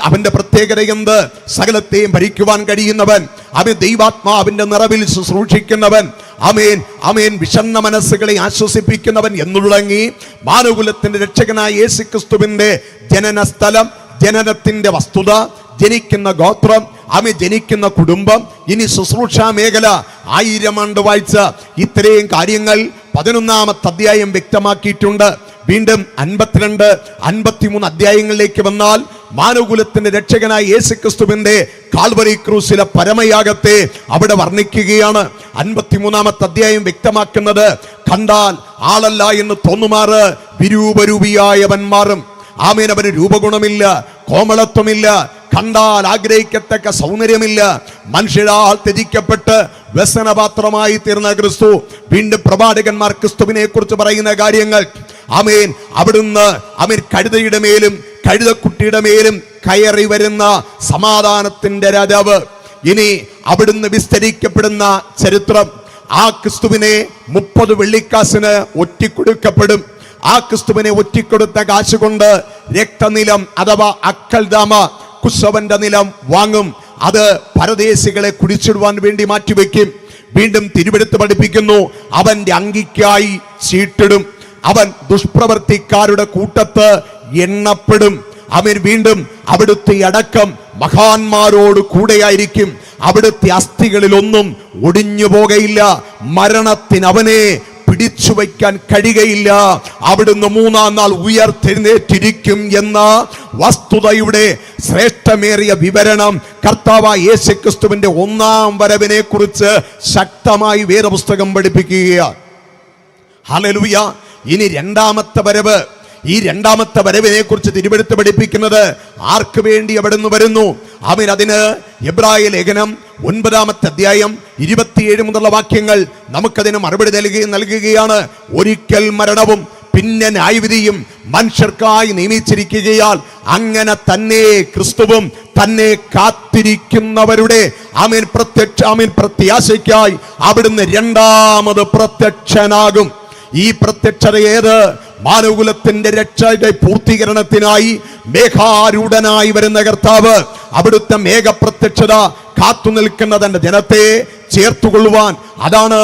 അവന്റെ പ്രത്യേകത എന്ത്? സകലത്തെയും ഭരിക്കുവാൻ കഴിയുന്നവൻ. അവൻ ദൈവാത്മാവിന്റെ നിറവിൽ ശുശ്രൂഷിക്കുന്നവൻ. ആമേൻ. ആമേൻ. വിഷണ്ണ മനസ്സുകളെ ആശ്വസിപ്പിക്കുന്നവൻ എന്നു തുടങ്ങി മാനവകുലത്തിന്റെ രക്ഷകനായ യേശുക്രിസ്തുവിന്റെ ജനന സ്ഥലം, ജനനത്തിന്റെ വസ്തുത, ജനിക്കുന്ന ഗോത്രം, ആമേ ജനിക്കുന്ന കുടുംബം, ഇനി ശുശ്രൂഷാ മേഖല, 1000 ആണ്ട് വാഴ്ച, ഇത്രയും കാര്യങ്ങൾ 11-ാമത്തെ അധ്യായം വ്യക്തമാക്കിയിട്ടുണ്ട്. വീണ്ടും 52, 53 അധ്യായങ്ങളിലേക്ക് വന്നാൽ മാനവകുലത്തിന്റെ രക്ഷകനായ യേശുക്രിസ്തുവിന്റെ കാൽവരി ക്രൂശിലെ പരമയാഗത്തെ അവിടെ വർണ്ണിക്കുകയാണ്. 53-ാമത്തെ അധ്യായം വ്യക്തമാക്കുന്നത്, കണ്ടാൽ ആളല്ല എന്ന് തോന്നുമാറ് വിരൂപരൂപിയായവൻ മാറും. ആമേൻ. അവന് രൂപഗുണമില്ല, കോമളത്വമില്ല, കണ്ടാൽ ആഗ്രഹിക്കത്തക്ക സൗന്ദര്യമില്ല. മനുഷ്യരാൽ ത്യജിക്കപ്പെട്ട് വ്യസനപാത്രമായി തീർന്ന ക്രിസ്തു. വീണ്ടും പ്രവാചകന്മാർ ക്രിസ്തുവിനെ കുറിച്ച് പറയുന്ന കാര്യങ്ങൾ, ആമേൻ, അവിടുന്ന് ആമേൻ കഴുതയുടെ മേലും കഴുതക്കുട്ടിയുടെ മേലും കയറി വരുന്ന സമാധാനത്തിന്റെ രാജാവ്. ഇനി അവിടുന്ന് വിസ്തരിക്കപ്പെടുന്ന ചരിത്രം, ആ ക്രിസ്തുവിനെ 30 വെള്ളിക്കാശിന് ഒറ്റിക്കൊടുക്കപ്പെടും. ആ ക്രിസ്തുവിനെ ഒറ്റിക്കൊടുത്ത കാശ് കൊണ്ട് രക്തനിലം അഥവാ അക്കൽദാമ, കുശവന്റെ നിലം വാങ്ങും. അത് പരദേശികളെ കുടിച്ചിടുവാൻ വേണ്ടി മാറ്റിവെക്കും. വീണ്ടും തിരുവെടുത്ത് പഠിപ്പിക്കുന്നു, അവന്റെ അങ്കിക്കായി ചീട്ടിടും. അവൻ ദുഷ്പ്രവർത്തിക്കാരുടെ കൂട്ടത്ത് എണ്ണപ്പെടും. അവൻ വീണ്ടും അവിടുത്തെ അടക്കം മഹാന്മാരോട് കൂടെയായിരിക്കും. അവിടുത്തെ അസ്ഥികളിലൊന്നും ഒടിഞ്ഞു പോകയില്ല. മരണത്തിന് അവനെ പിടിച്ചു വയ്ക്കാൻ കഴിയുകയില്ല. അവിടുന്ന് 3-ാം നാൾ ഉയർത്തെഴുന്നേറ്റിരിക്കും എന്ന വസ്തുതയുടെ ശ്രേഷ്ഠമേറിയ വിവരണം കർത്താവായ യേശുക്രിസ്തുവിന്റെ 1-ാം വരവിനെ കുറിച്ച് ശക്തമായി വേദപുസ്തകം പഠിപ്പിക്കുകയാണ്. ഹല്ലേലൂയ. ഇനി 2-ാമത്തെ വരവ്. ഈ 2-ാമത്തെ വരവിനെ കുറിച്ച് തിരുവെടുത്ത് പഠിപ്പിക്കുന്നത് ആർക്ക് വേണ്ടി അവിടുന്ന് വരുന്നു? അവൻ അതിന് എബ്രായ ലേഖനം 9-ാമത്തെ അധ്യായം 27 മുതലുള്ള വാക്യങ്ങൾ നമുക്കതിന് മറുപടി നൽകുകയാണ്. ഒരിക്കൽ മരണവും പിന്നെ ന്യായവിധിയും മനുഷ്യർക്കായി നിയമിച്ചിരിക്കുകയാൽ അങ്ങനെ തന്നെ ക്രിസ്തുവും തന്നെ കാത്തിരിക്കുന്നവരുടെ ആമേൻ പ്രത്യാശയ്ക്കായി അവിടുന്ന് 2ാമത് പ്രത്യക്ഷനാകും. ഈ പ്രത്യക്ഷത ഏത്? മാനവകുലത്തിന്റെ രക്ഷയുടെ പൂർത്തീകരണത്തിനായി മേഘാരൂഢനായി വരുന്ന കർത്താവ്. അവിടുത്തെ മേഘപ്രത്യക്ഷത കാത്തു നിൽക്കുന്ന തന്റെ ജനത്തെ ചേർത്തുകൊള്ളുവാൻ. അതാണ്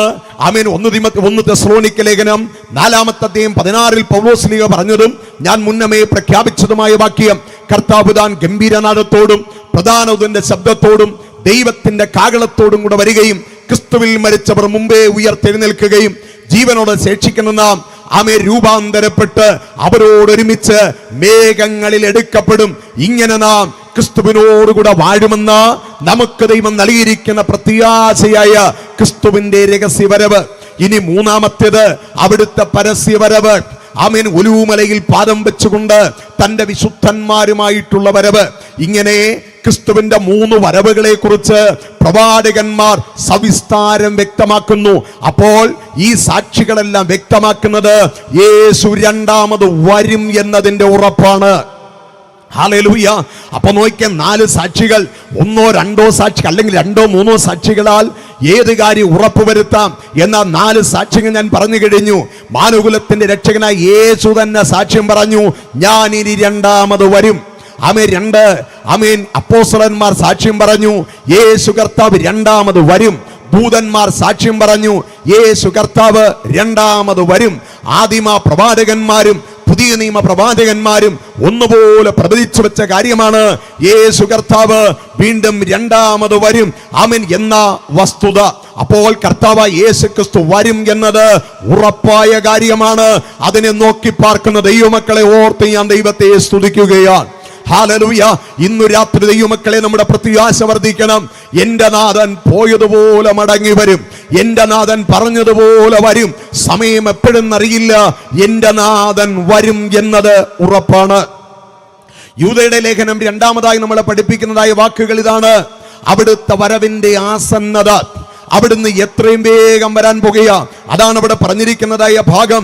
ആമേൻ 1 തെസ്സലോനിക്ക ലേഖനം 4-ാമത്തെ അധ്യായം 16-ൽ പൗലോസ്ലീഹ പറഞ്ഞതും ഞാൻ മുന്നമേ പ്രഖ്യാപിച്ചതുമായ വാക്യം, കർത്താവ് താൻ ഗംഭീരനാദത്തോടും പ്രധാനദൂതന്റെ ശബ്ദത്തോടും ദൈവത്തിന്റെ കാഹളത്തോടും കൂടെ വരികയും ക്രിസ്തുവിൽ മരിച്ചവർ മുമ്പേ ഉയർത്തെഴുന്നേൽക്കുകയും ജീവനോടെ ശേഷിക്കുന്ന നാം രൂപാന്തരപ്പെട്ട് അവരോടൊരുമിച്ച് മേഘങ്ങളിൽ എടുക്കപ്പെടും. ഇങ്ങനെ നാം ക്രിസ്തുവിനോടുകൂടെ വാഴുമെന്ന് നമുക്ക് ദൈവം നൽകിയിരിക്കുന്ന പ്രത്യാശയായ ക്രിസ്തുവിന്റെ രഹസ്യവരവ്. ഇനി മൂന്നാമത്തേത് അവിടുത്തെ പരസ്യവരവ്. ഒലിവുമലയിൽ പാദം വെച്ചുകൊണ്ട് തന്റെ വിശുദ്ധന്മാരുമായിട്ടുള്ള വരവ്. ഇങ്ങനെ ക്രിസ്തുവിന്റെ 3 വരവുകളെ കുറിച്ച് പ്രവാചകന്മാർ സവിസ്താരം വ്യക്തമാക്കുന്നു. അപ്പോൾ ഈ സാക്ഷികളെല്ലാം വ്യക്തമാക്കുന്നത് യേശു രണ്ടാമത് വരും എന്നതിന്റെ ഉറപ്പാണ്. ഹല്ലേലൂയ. അപ്പൊ നോക്കിയ 4 സാക്ഷികൾ, 1 2 സാക്ഷി അല്ലെങ്കിൽ 2 3 സാക്ഷികളാൽ ഏത് കാര്യം ഉറപ്പുവരുത്താം എന്ന 4 സാക്ഷ്യങ്ങൾ ഞാൻ പറഞ്ഞു കഴിഞ്ഞു. മാനവകുലത്തിന്റെ രക്ഷകനായ യേശു തന്നെ സാക്ഷ്യം പറഞ്ഞു, ഞാൻ ഇനി രണ്ടാമത് വരും. 2 അപ്പോസ്തലന്മാർ സാക്ഷ്യം പറഞ്ഞു, യേശു കർത്താവ് രണ്ടാമത് വരും. ദൂതന്മാർ സാക്ഷ്യം പറഞ്ഞു, യേശു കർത്താവ് രണ്ടാമത് വരും. ആദിമ പ്രവാചകന്മാരും പുതിയ നിയമ പ്രവാചകന്മാരും ഒന്നുപോലെ പ്രവചിച്ചു വെച്ച കാര്യമാണ്, യേശു കർത്താവ് വീണ്ടും രണ്ടാമത് വരും. എന്ന വസ്തുത. അപ്പോൾ കർത്താവ് യേശു ക്രിസ്തു വരും എന്നത് ഉറപ്പായ കാര്യമാണ്. അതിനെ നോക്കി പാർക്കുന്ന ദൈവമക്കളെ ഓർത്ത് ഞാൻ ദൈവത്തെ സ്തുതിക്കുകയാണ്. ഹല്ലേലൂയ. ഇന്നു രാത്രി ദൈവമക്കളെ നമ്മുടെ പ്രത്യാശ വർദ്ധിക്കണം. എന്റെ നാഥൻ പോയതുപോലെ മടങ്ങി വരും. എന്റെ നാഥൻ പറഞ്ഞതുപോലെ വരും. സമയം എപ്പോഴെന്നറിയില്ല, എന്റെ നാഥൻ വരും എന്നത് ഉറപ്പാണ്. യൂദയുടെ ലേഖനം 2-ാമതായി നമ്മളെ പഠിപ്പിക്കുന്നതായ വാക്കുകൾ ഇതാണ്: അവിടുത്തെ വരവിന്റെ ആസന്നത. അവിടുന്ന് എത്രയും വേഗം വരാൻ പോകുക. അതാണ് ഇവിടെ പറഞ്ഞിരിക്കുന്നതായ ഭാഗം.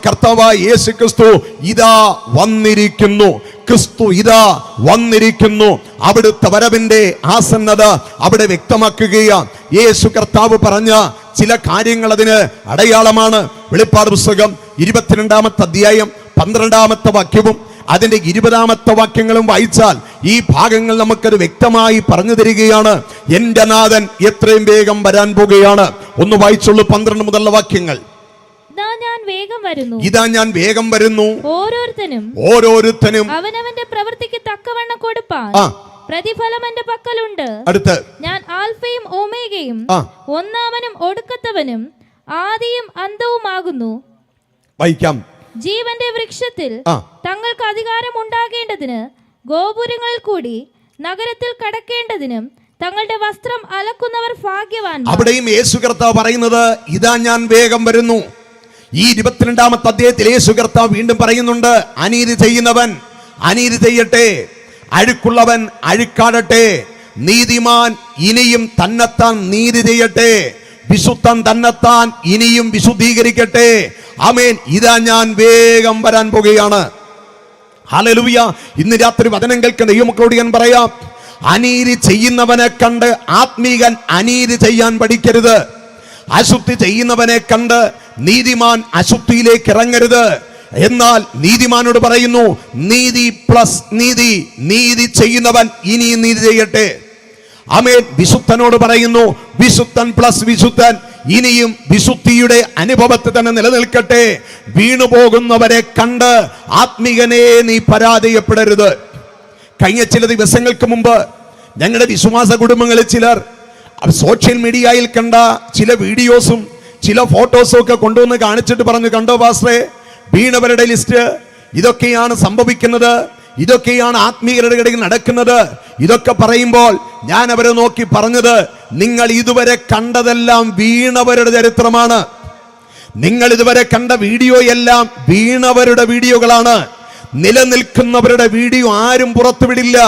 കർത്താവായ യേശു ക്രിസ്തു ഇതാ വന്നിരിക്കുന്നു. ക്രിസ്തു ഇതാ വന്നിരിക്കുന്നു. അവിടുത്തെ വരവിന്റെ ആസന്നത അവിടെ വ്യക്തമാക്കുകയാണ്. യേശു കർത്താവ് പറഞ്ഞ ചില കാര്യങ്ങൾ അതിന് അടയാളമാണ്. വെളിപ്പാട് പുസ്തകം 22-ാമത്തെ അധ്യായം 12-ാമത്തെ വാക്യവും അതിന്റെ 20-ാമത്തെ വാക്യങ്ങളും വായിച്ചാൽ ഈ ഭാഗങ്ങൾ നമുക്കത് വ്യക്തമായി പറഞ്ഞു തരികയാണ്. എന്റെ നാഥൻ എത്രയും വേഗം വരാൻ പോകുകയാണ്. ഒന്ന് വായിച്ചുള്ളൂ 12 മുതലുള്ള വാക്യങ്ങൾ. ഇതാ ഞാൻ വേഗം വരുന്നു. ഓരോരുത്തനും അവനവന്റെ പ്രവൃത്തിക്ക് തക്കവണ്ണം കൊടുപ്പാൻ പ്രതിഫലം എന്റെ പക്കലുണ്ട്. അടുത്ത്, ഞാൻ ആൽഫയും ഓമേഗയും ഒന്നാമനും ഒടുക്കത്തവനും ആദിയും അന്തവുമാകുന്നു. വായിക്കാം. ജീവന്റെ വൃക്ഷത്തിൽ തങ്ങൾക്ക് അധികാരം ഉണ്ടാകേണ്ടതിന് ഗോപുരങ്ങളിൽ കൂടി നഗരത്തിൽ കടക്കേണ്ടതിനും തങ്ങളുടെ വസ്ത്രം അലക്കുന്നവർ ഭാഗ്യവാന്മാർ. അവിടെയും യേശു കർത്താവ് പറയുന്നത് ഇതാ ഞാൻ വേഗം വരുന്നു. ഈ 22-ാമത്തെ അധ്യായത്തിൽ യേശു കർത്താവ് വീണ്ടും പറയുന്നുണ്ട്, അനീതി ചെയ്യുന്നവൻ അനീതി ചെയ്യട്ടെ, അഴുക്കുള്ളവൻ അഴുക്കാടട്ടെ, നീതിമാൻ ഇനിയും തന്നെത്താൻ നീതി ചെയ്യട്ടെ, വിശുദ്ധൻ തന്നെത്താൻ ഇനിയും വിശുദ്ധീകരിക്കട്ടെ. ഇതാ ഞാൻ വേഗം വരാൻ പോകുകയാണ്. ഹല്ലേലൂയ. ഇന്ന് രാത്രി വചനം കേൾക്കുന്ന ദൈവമക്കളോട് ഞാൻ പറയാം, അനീതി ചെയ്യുന്നവനെ കണ്ട് ആത്മീകൻ അനീതി ചെയ്യാൻ പഠിക്കരുത്. അശുദ്ധി ചെയ്യുന്നവനെ കണ്ട് നീതിമാൻ അശുദ്ധിയിലേക്ക് ഇറങ്ങരുത്. എന്നാൽ നീതിമാനോട് പറയുന്നു, നീതി പ്ലസ് നീതി, നീതി ചെയ്യുന്നവൻ ഇനിയും നീതി ചെയ്യട്ടെ. വിശുദ്ധനോട് പറയുന്നു, വിശുദ്ധൻ പ്ലസ് വിശുദ്ധൻ ഇനിയും വിശുദ്ധിയുടെ അനുഭവത്തിൽ തന്നെ നിലനിൽക്കട്ടെ. വീണുപോകുന്നവരെ കണ്ട് ആത്മീകനെ നീ പരാജയപ്പെടരുത്. കഴിഞ്ഞ ചില ദിവസങ്ങൾക്ക് മുമ്പ് ഞങ്ങളുടെ വിശ്വാസ കുടുംബങ്ങളിൽ ചിലർ സോഷ്യൽ മീഡിയയിൽ കണ്ട ചില വീഡിയോസും ചില ഫോട്ടോസും ഒക്കെ കൊണ്ടുവന്ന് കാണിച്ചിട്ട് പറഞ്ഞു, കണ്ടോ പാസ്റ്ററെ, വീണവരുടെ ലിസ്റ്റ്, ഇതൊക്കെയാണ് സംഭവിക്കുന്നത്, ഇതൊക്കെയാണ് ആത്മീയരുടെ ഇടയിൽ നടക്കുന്നത്. ഇതൊക്കെ പറയുമ്പോൾ ഞാൻ അവരെ നോക്കി പറഞ്ഞത്, നിങ്ങൾ ഇതുവരെ കണ്ടതെല്ലാം വീണവരുടെ ചരിത്രമാണ്. നിങ്ങൾ ഇതുവരെ കണ്ട വീഡിയോ എല്ലാം വീണവരുടെ വീഡിയോകളാണ്. നിലനിൽക്കുന്നവരുടെ വീഡിയോ ആരും പുറത്തുവിടില്ല.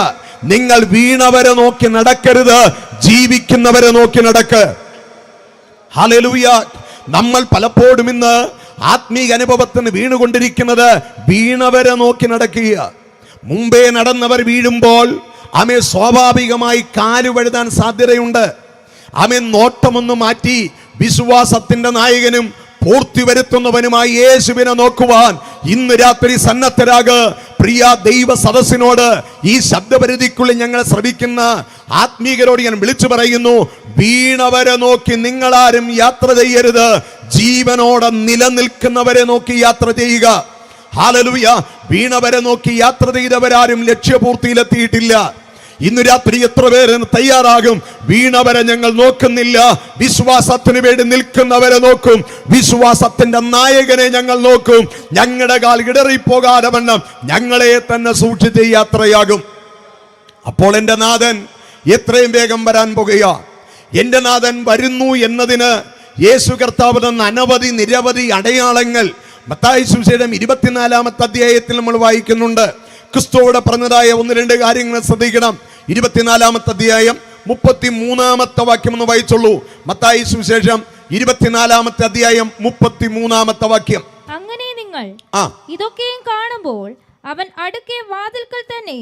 നിങ്ങൾ വീണവരെ നോക്കി നടക്കരുത്, ജീവിക്കുന്നവരെ നോക്കി നടക്ക്. ഹല്ലേലൂയ. നമ്മൾ പലപ്പോഴും ഇന്ന് ആത്മീയ അനുഭവത്തിന് വീണുകൊണ്ടിരിക്കുന്നത് വീണവരെ നോക്കി നടക്കുക. മുമ്പേ നടന്നവർ വീഴുമ്പോൾ സ്വാഭാവികമായി കാലുവഴുതാൻ സാധ്യതയുണ്ട്. നോട്ടമൊന്ന് മാറ്റി വിശ്വാസത്തിന്റെ നായകനും പൂർത്തി വരുത്തുന്നവനുമായി യേശുവിനെ നോക്കുവാൻ ഇന്ന് രാത്രി സന്നദ്ധരാക്. പ്രിയ ദൈവ സദസ്സിനോട്, ഈ ശബ്ദപരിധിക്കുള്ളിൽ ഞങ്ങൾ ശ്രമിക്കുന്ന ആത്മീകരോട് ഞാൻ വിളിച്ചു പറയുന്നു, വീണവരെ നോക്കി നിങ്ങളാരും യാത്ര ചെയ്യരുത്. ജീവനോടെ നിലനിൽക്കുന്നവരെ നോക്കി യാത്ര ചെയ്യുക. ഹല്ലേലൂയ. വീണവരെ നോക്കി യാത്ര ചെയ്തവരാരും ലക്ഷ്യപൂർത്തിയിലെത്തിയിട്ടില്ല. ഇന്ന് രാത്രി എത്ര പേര് തയ്യാറാകും? വീണവരെ ഞങ്ങൾ നോക്കുന്നില്ല, വിശ്വാസത്തിന് വേണ്ടി നിൽക്കുന്നവരെ നോക്കും, വിശ്വാസത്തിന്റെ നായകനെ ഞങ്ങൾ നോക്കും. ഞങ്ങളുടെ കാൽ ഇടറിപ്പോകാതെ വണ്ണം ഞങ്ങളെ തന്നെ സൂക്ഷിച്ച് യാത്രയാകും. അപ്പോൾ എൻ്റെ നാഥൻ എത്രയും വേഗം വരാൻ പോകുക. എൻ്റെ നാഥൻ വരുന്നു എന്നതിന് യേശു കർത്താവ് തന്ന അനവധി നിരവധി അടയാളങ്ങൾ മത്തായി സുവിശേഷം 24-ാമത്തെ അധ്യായത്തിൽ നമ്മൾ വായിക്കുന്നുണ്ട്. ക്രിസ്തുവോട് പറഞ്ഞതായ 1-2 കാര്യങ്ങൾ ശ്രദ്ധിക്കണം. 24-ാമത്തെ അധ്യായം 33-ാമത്തെ വാക്യം ഒന്ന് വായിച്ചുള്ളൂ. മത്തായി സുവിശേഷം 24-ാമത്തെ അധ്യായം 33-ാമത്തെ വാക്യം. അങ്ങനെ നിങ്ങൾ ഇതൊക്കെയും കാണുമ്പോൾ അവൻ അടുക്കെ വാതിൽക്കൽ തന്നെ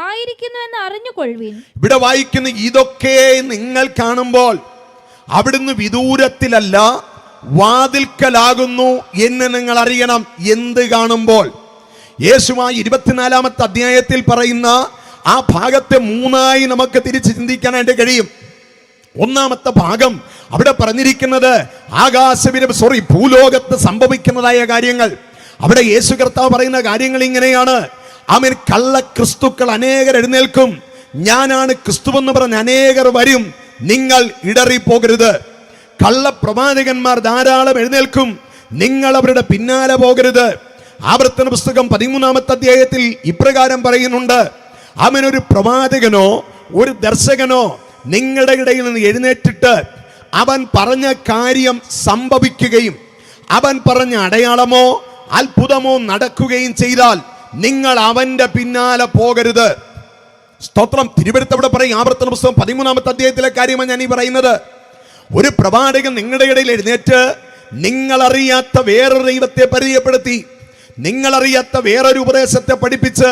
ആയിരിക്കുന്നു എന്ന് അറിഞ്ഞുകൊള്ളുവിൻ. ഇവിടെ വായിക്കുന്ന ഇതൊക്കെ നിങ്ങൾ കാണുമ്പോൾ അവിടുന്ന് വിദൂരത്തിലല്ല, വാതിൽക്കലാകുന്നു എന്ന് നിങ്ങൾ അറിയണം. എന്ത് കാണുമ്പോൾ? യേശുമായി 24-ാമത്തെ അധ്യായത്തിൽ പറയുന്ന ആ ഭാഗത്തെ 3ആയി നമുക്ക് തിരിച്ച് ചിന്തിക്കാനായിട്ട് കഴിയും. ഒന്നാമത്തെ ഭാഗം അവിടെ പറഞ്ഞിരിക്കുന്നത് ഭൂലോകത്ത് സംഭവിക്കുന്നതായ കാര്യങ്ങൾ. അവിടെ യേശു കർത്താവ് പറയുന്ന കാര്യങ്ങൾ ഇങ്ങനെയാണ്. ആമേൻ. കള്ള ക്രിസ്തുക്കൾ അനേകർ എഴുന്നേൽക്കും, ഞാനാണ് ക്രിസ്തുവെന്ന് പറഞ്ഞ് അനേകർ വരും, നിങ്ങൾ ഇടറിപ്പോകരുത്. കള്ളപ്രവാചകന്മാർ ധാരാളം എഴുന്നേൽക്കും, നിങ്ങൾ അവരുടെ പിന്നാലെ പോകരുത്. ആവർത്തന പുസ്തകം 13-ാമത്തെ അധ്യായത്തിൽ ഇപ്രകാരം പറയുന്നുണ്ട്. അവൻ ഒരു പ്രവാചകനോ ഒരു ദർശകനോ നിങ്ങളുടെ ഇടയിൽ നിന്ന് എഴുന്നേറ്റിട്ട് അവൻ പറഞ്ഞ കാര്യം സംഭവിക്കുകയും അവൻ പറഞ്ഞ അടയാളമോ അത്ഭുതമോ നടക്കുകയും ചെയ്താൽ നിങ്ങൾ അവന്റെ പിന്നാലെ പോകരുത്. സ്തോത്രം. തിരുവെടുത്തവിടെ പറയും. ആവർത്തന പുസ്തകം 13-ാമത്തെ അധ്യായത്തിലെ കാര്യമാണ് ഞാൻ ഈ പറയുന്നത്. ഒരു പ്രവാചകൻ നിങ്ങളുടെ ഇടയിൽ എഴുന്നേറ്റ് നിങ്ങളറിയാത്ത വേറൊരു ദൈവത്തെ പരിചയപ്പെടുത്തി, നിങ്ങളറിയാത്ത വേറൊരു ഉപദേശത്തെ പഠിപ്പിച്ച്,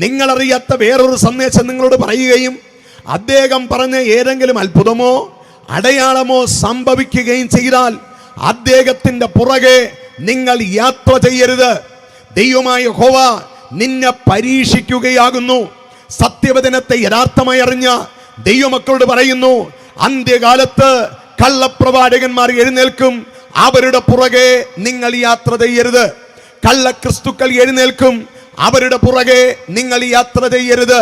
നിങ്ങളറിയാത്ത വേറൊരു സന്ദേശം നിങ്ങളോട് പറയുകയും അദ്ദേഹം പറഞ്ഞ ഏതെങ്കിലും അത്ഭുതമോ അടയാളമോ സംഭവിക്കുകയും ചെയ്താൽ അദ്ദേഹത്തിന്റെ പുറകെ നിങ്ങൾ യാത്ര ചെയ്യരുത്. ദൈവമായ യഹോവ നിന്നെ പരീക്ഷിക്കുകയാകുന്നു. സത്യവചനത്തെ യഥാർത്ഥമായി അറിഞ്ഞ ദൈവമക്കളോട് പറയുന്നു, അന്ത്യകാലത്ത് കള്ളപ്രവാചകന്മാർ എഴുന്നേൽക്കും, അവരുടെ പുറകെ നിങ്ങൾ യാത്ര ചെയ്യരുത്. കള്ളക്രിസ്തുക്കൾ എഴുന്നേൽക്കും, അവരുടെ പുറകെ നിങ്ങൾ യാത്ര ചെയ്യരുത്.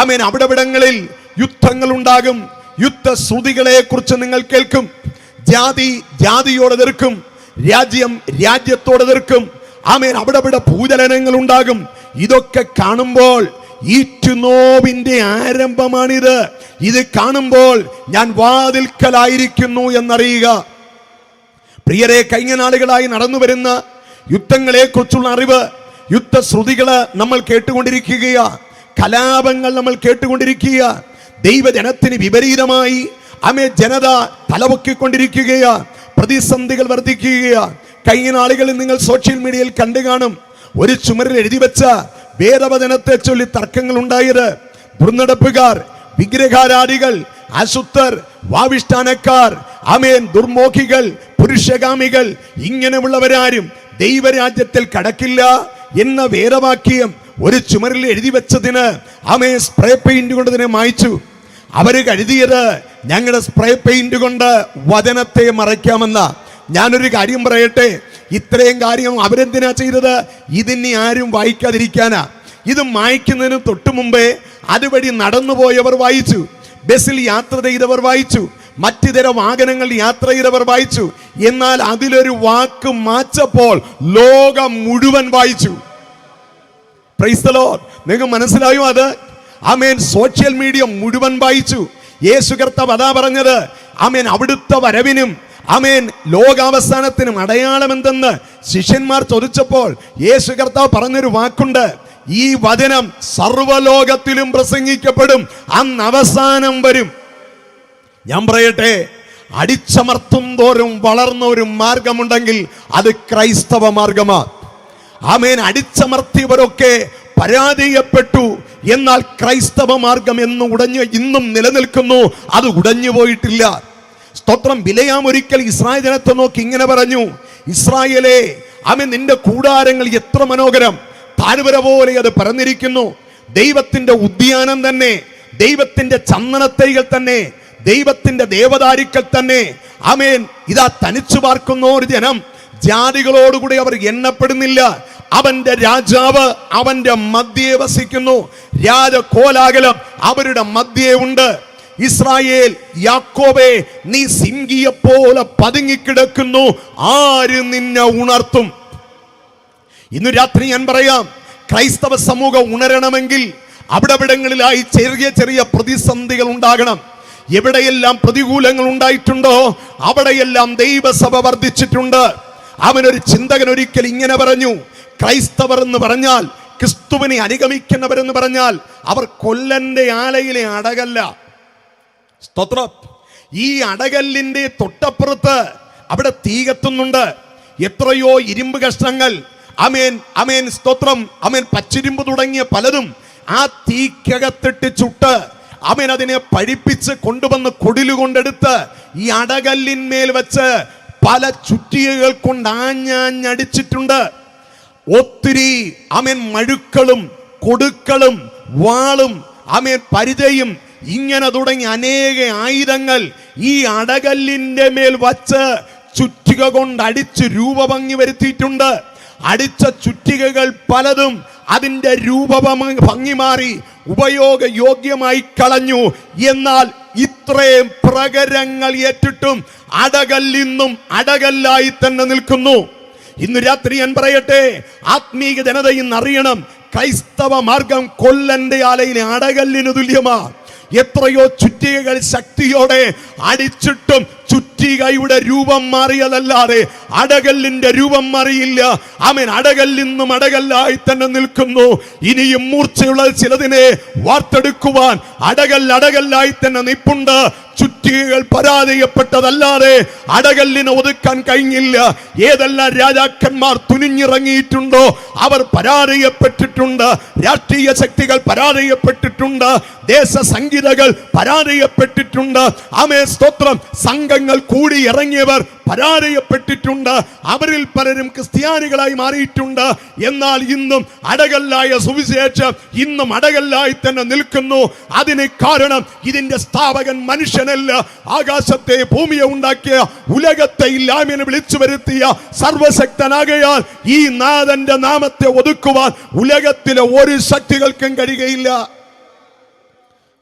ആമേൻ. അവിടവിടങ്ങളിൽ യുദ്ധങ്ങൾ ഉണ്ടാകും, യുദ്ധശ്രുതികളെ കുറിച്ച് നിങ്ങൾ കേൾക്കും. ജാതി ജാതിയോട് എതിർക്കും, രാജ്യം രാജ്യത്തോട് എതിർക്കും. ആമേൻ. അവിടവിടെ ഭൂചലനങ്ങൾ ഉണ്ടാകും. ഇതൊക്കെ കാണുമ്പോൾ ഈറ്റുനോവിന്റെ ആരംഭമാണിത്. ഇത് കാണുമ്പോൾ ഞാൻ വാതിൽക്കലായിരിക്കുന്നു എന്നറിയുക. പ്രിയരെ, കഴിഞ്ഞ നാളുകളായി നടന്നു വരുന്ന യുദ്ധങ്ങളെ കുറിച്ചുള്ള അറിവ്, യുദ്ധശ്രുതികള് നമ്മൾ കേട്ടുകൊണ്ടിരിക്കുക, കലാപങ്ങൾ നമ്മൾ കേട്ടുകൊണ്ടിരിക്കുക. ദൈവജനത്തിന് വിപരീതമായി ജനത തലപൊക്കിക്കൊണ്ടിരിക്കുക, പ്രതിസന്ധികൾ വർദ്ധിക്കുക. കഴിഞ്ഞ നാളുകളിൽ നിങ്ങൾ സോഷ്യൽ മീഡിയയിൽ കണ്ടു കാണും, ഒരു ചുമരിൽ എഴുതി വെച്ച വേദവചനത്തെ ചൊല്ലി തർക്കങ്ങൾ ഉണ്ടായത്. ദുർനടപ്പുകാർ, വിഗ്രഹാരാധികൾ, അശുദ്ധർ, വാവിഷ്ഠാനക്കാർ, ദുർമോഹികൾ, പുരുഷകാമികൾ, ഇങ്ങനെയുള്ളവരാരും ദൈവരാജ്യത്തിൽ കടക്കില്ല എന്ന വേദവാക്യം ഒരു ചുമരിൽ എഴുതി വെച്ചതിന് സ്പ്രേ പെയിന്റ് കൊണ്ട് ഇതിനെ മായ്ച്ചു. അവര് കരുതിയത് ഞങ്ങളുടെ സ്പ്രേ പെയിന്റ് കൊണ്ട് വചനത്തെ മറയ്ക്കാമെന്ന. ഞാനൊരു കാര്യം പറയട്ടെ, ഇത്രയും കാര്യം അവരെന്തിനാ ചെയ്തത്? ഇതിനെ ആരും വായിക്കാതിരിക്കാനാ. ഇത് മായ്ക്കുന്നതിന് തൊട്ടു മുമ്പേ അതുവഴി നടന്നുപോയവർ വായിച്ചു, ബസ്സിൽ യാത്ര ചെയ്തവർ വായിച്ചു, മറ്റിതര വാഹനങ്ങൾ യാത്ര ചെയ്തവർ വായിച്ചു. എന്നാൽ അതിലൊരു വാക്ക് മാച്ചപ്പോൾ ലോകം മുഴുവൻ വായിച്ചു. Praise the Lord. നിങ്ങൾക്ക് മനസ്സിലായോ അത്? സോഷ്യൽ മീഡിയ മുഴുവൻ വായിച്ചു. യേശു കർത്താവ് അതാ പറഞ്ഞത്. അവിടുത്തെ വരവിനും ലോകാവസാനത്തിനും അടയാളം എന്തെന്ന് ശിഷ്യന്മാർ ചോദിച്ചപ്പോൾ യേശു കർത്താവ് പറഞ്ഞൊരു വാക്കുണ്ട്, ഈ വചനം സർവ്വലോകത്തിലും പ്രസംഗിക്കപ്പെടും, അന്ന് അവസാനം വരും. ഞാൻ പറയട്ടെ, അടിച്ചമർത്തും തോറും വളർന്ന ഒരു മാർഗമുണ്ടെങ്കിൽ അത് ക്രൈസ്തവ മാർഗമാണ്. അടിച്ചമർത്തിയവരൊക്കെ പരാജയപ്പെട്ടു, എന്നാൽ ക്രൈസ്തവ മാർഗം ഇന്നും നിലനിൽക്കുന്നു, അത് ഉടഞ്ഞു പോയിട്ടില്ല. സ്തോത്രം. ബിലയാം ഒരിക്കൽ ഇസ്രായേൽ ജനത്തെ നോക്കി ഇങ്ങനെ പറഞ്ഞു, ഇസ്രായേലേ, നിന്റെ കൂടാരങ്ങൾ എത്ര മനോഹരം, താഴ്വര പോലെ അത് പരന്നിരിക്കുന്നു. ദൈവത്തിന്റെ ഉദ്യാനം തന്നെ, ദൈവത്തിന്റെ ചന്ദനത്തൈകൾ തന്നെ, ദൈവത്തിന്റെ ദേവദാരുക്കൾ തന്നെ. ഇതാ തനിച്ചു പാർക്കുന്ന ഒരു ജനം, ജാതികളോടുകൂടി അവർ എണ്ണപ്പെടുന്നില്ല. അവന്റെ രാജാവ് അവന്റെ മധ്യേ വസിക്കുന്നു. രാജകോലാഹലം അവരുടെ മധ്യേ ഉണ്ട്. ഇസ്രായേൽ, യാക്കോബേ, നീ സിംഹിയെപ്പോലെ പതുങ്ങിക്കിടക്കുന്നു, ആര് നിന്നെ ഉണർത്തും? ഇന്ന് രാത്രി ഞാൻ പറയാം, ക്രൈസ്തവ സമൂഹം ഉണരണമെങ്കിൽ അവിടങ്ങളിലായി ചെറിയ ചെറിയ പ്രതിസന്ധികൾ ഉണ്ടാകണം. എവിടെയെല്ലാം പ്രതികൂലങ്ങൾ ഉണ്ടായിട്ടുണ്ടോ അവിടെയെല്ലാം ദൈവസഭ വർദ്ധിച്ചിട്ടുണ്ട്. അവനൊരു ചിന്തകൻ ഒരിക്കൽ ഇങ്ങനെ പറഞ്ഞു, ക്രൈസ്തവർ എന്ന് പറഞ്ഞാൽ, ക്രിസ്തുവിനെ അനുഗമിക്കുന്നവരെന്ന് പറഞ്ഞാൽ അവർ കൊല്ലന്റെ ആലയിലെ അടകല്ല. സ്തോത്രം. ഈ അടകല്ലിന്റെ തൊട്ടപ്പുറത്ത് അവിടെ തീ കത്തുന്നുണ്ട്. എത്രയോ ഇരുമ്പ് കഷ്ണങ്ങൾ, അമേൻ അമേൻ സ്തോത്രം, അമേൻ പച്ചിരുമ്പ് തുടങ്ങിയ പലതും ആ തീക്കകത്തിട്ട് ചുട്ട് അവൻ അതിനെ പഴിപ്പിച്ച് കൊണ്ടുവന്ന് കൊടിലുകൊണ്ടെടുത്ത് ഈ അടകല്ലിന്മേൽ വെച്ച് പല ചുറ്റികകൾ കൊണ്ട് ആഞ്ഞടിച്ചിട്ടുണ്ട്. ഒത്തിരി അമേൻ മഴുക്കളും കൊടുക്കളും വാളും അമേൻ പരിചയും ഇങ്ങനെ തുടങ്ങി അനേക ആയുധങ്ങൾ ഈ അടകല്ലിന്റെ മേൽ വച്ച് ചുറ്റിക കൊണ്ട് അടിച്ച് രൂപഭംഗി വരുത്തിയിട്ടുണ്ട്. അടിച്ച ചുറ്റികകൾ പലതും അതിന്റെ രൂപഭംഗി മാറി ഉപയോഗയോഗ്യമായി കളഞ്ഞു. എന്നാൽ ഇത്രയും പ്രകരങ്ങൾ ഏറ്റിട്ടും അടകല്ലിന്നും അടകല്ലായി തന്നെ നിൽക്കുന്നു. ഇന്ന് രാത്രി ഞാൻ പറയട്ടെ, ആത്മീക ജനത ഇന്ന് അറിയണം, ക്രൈസ്തവ മാർഗം കൊല്ലന്റെ ആലയിലെ അടകല്ലിന് തുല്യമാണ്. എത്രയോ ചുറ്റികകൾ ശക്തിയോടെ അടിച്ചിട്ടും ചുറ്റികയുടെ രൂപം മാറിയതല്ലാതെ അടകല്ലിന്റെ രൂപം മാറിയില്ല. ആമേൻ. അടകല്ലിന്നും അടകല്ലായി തന്നെ നിൽക്കുന്നു. ഇനിയും മൂർച്ചയുള്ള ചിലതിനെ വാർത്തെടുക്കുവാൻ അടകല്ലായി തന്നെ നിപ്പുണ്ട്. ചുറ്റികകൾ പരാജയപ്പെട്ടതല്ലാതെ അടകല്ലിനെ ഒതുക്കാൻ കഴിഞ്ഞില്ല. ഏതെല്ലാം രാജാക്കന്മാർ തുനിഞ്ഞിറങ്ങിയിട്ടുണ്ടോ അവർ പരാജയപ്പെട്ടിട്ടുണ്ട്. രാഷ്ട്രീയ ശക്തികൾ പരാജയപ്പെട്ടിട്ടുണ്ട്. ദേശസംഗീതകൾ പരാജയപ്പെട്ടിട്ടുണ്ട്. ആമേൻ സ്തോത്രം. സംഘങ്ങൾ കൂടി ഇറങ്ങിയവർ പരാജയപ്പെട്ടിട്ടുണ്ട്. അവരിൽ പലരും ക്രിസ്ത്യാനികളായി മാറിയിട്ടുണ്ട്. എന്നാൽ ഇന്നും അടകല്ലായ സുവിശേഷം ഇന്നും അടകല്ലായി തന്നെ നിൽക്കുന്നു. അതിന് കാരണം ഇതിന്റെ സ്ഥാപകൻ മനുഷ്യനല്ല, ആകാശത്തെ ഭൂമിയെ ഉണ്ടാക്കിയ ഉലകത്തെ ഇല്ലായ്മയെ വിളിച്ചു വരുത്തിയ സർവശക്തനാകയാൽ ഈ നാഥന്റെ നാമത്തെ ഒതുക്കുവാൻ ഉലകത്തിലെ ഒരു ശക്തികൾക്കും കഴിയുകയില്ല.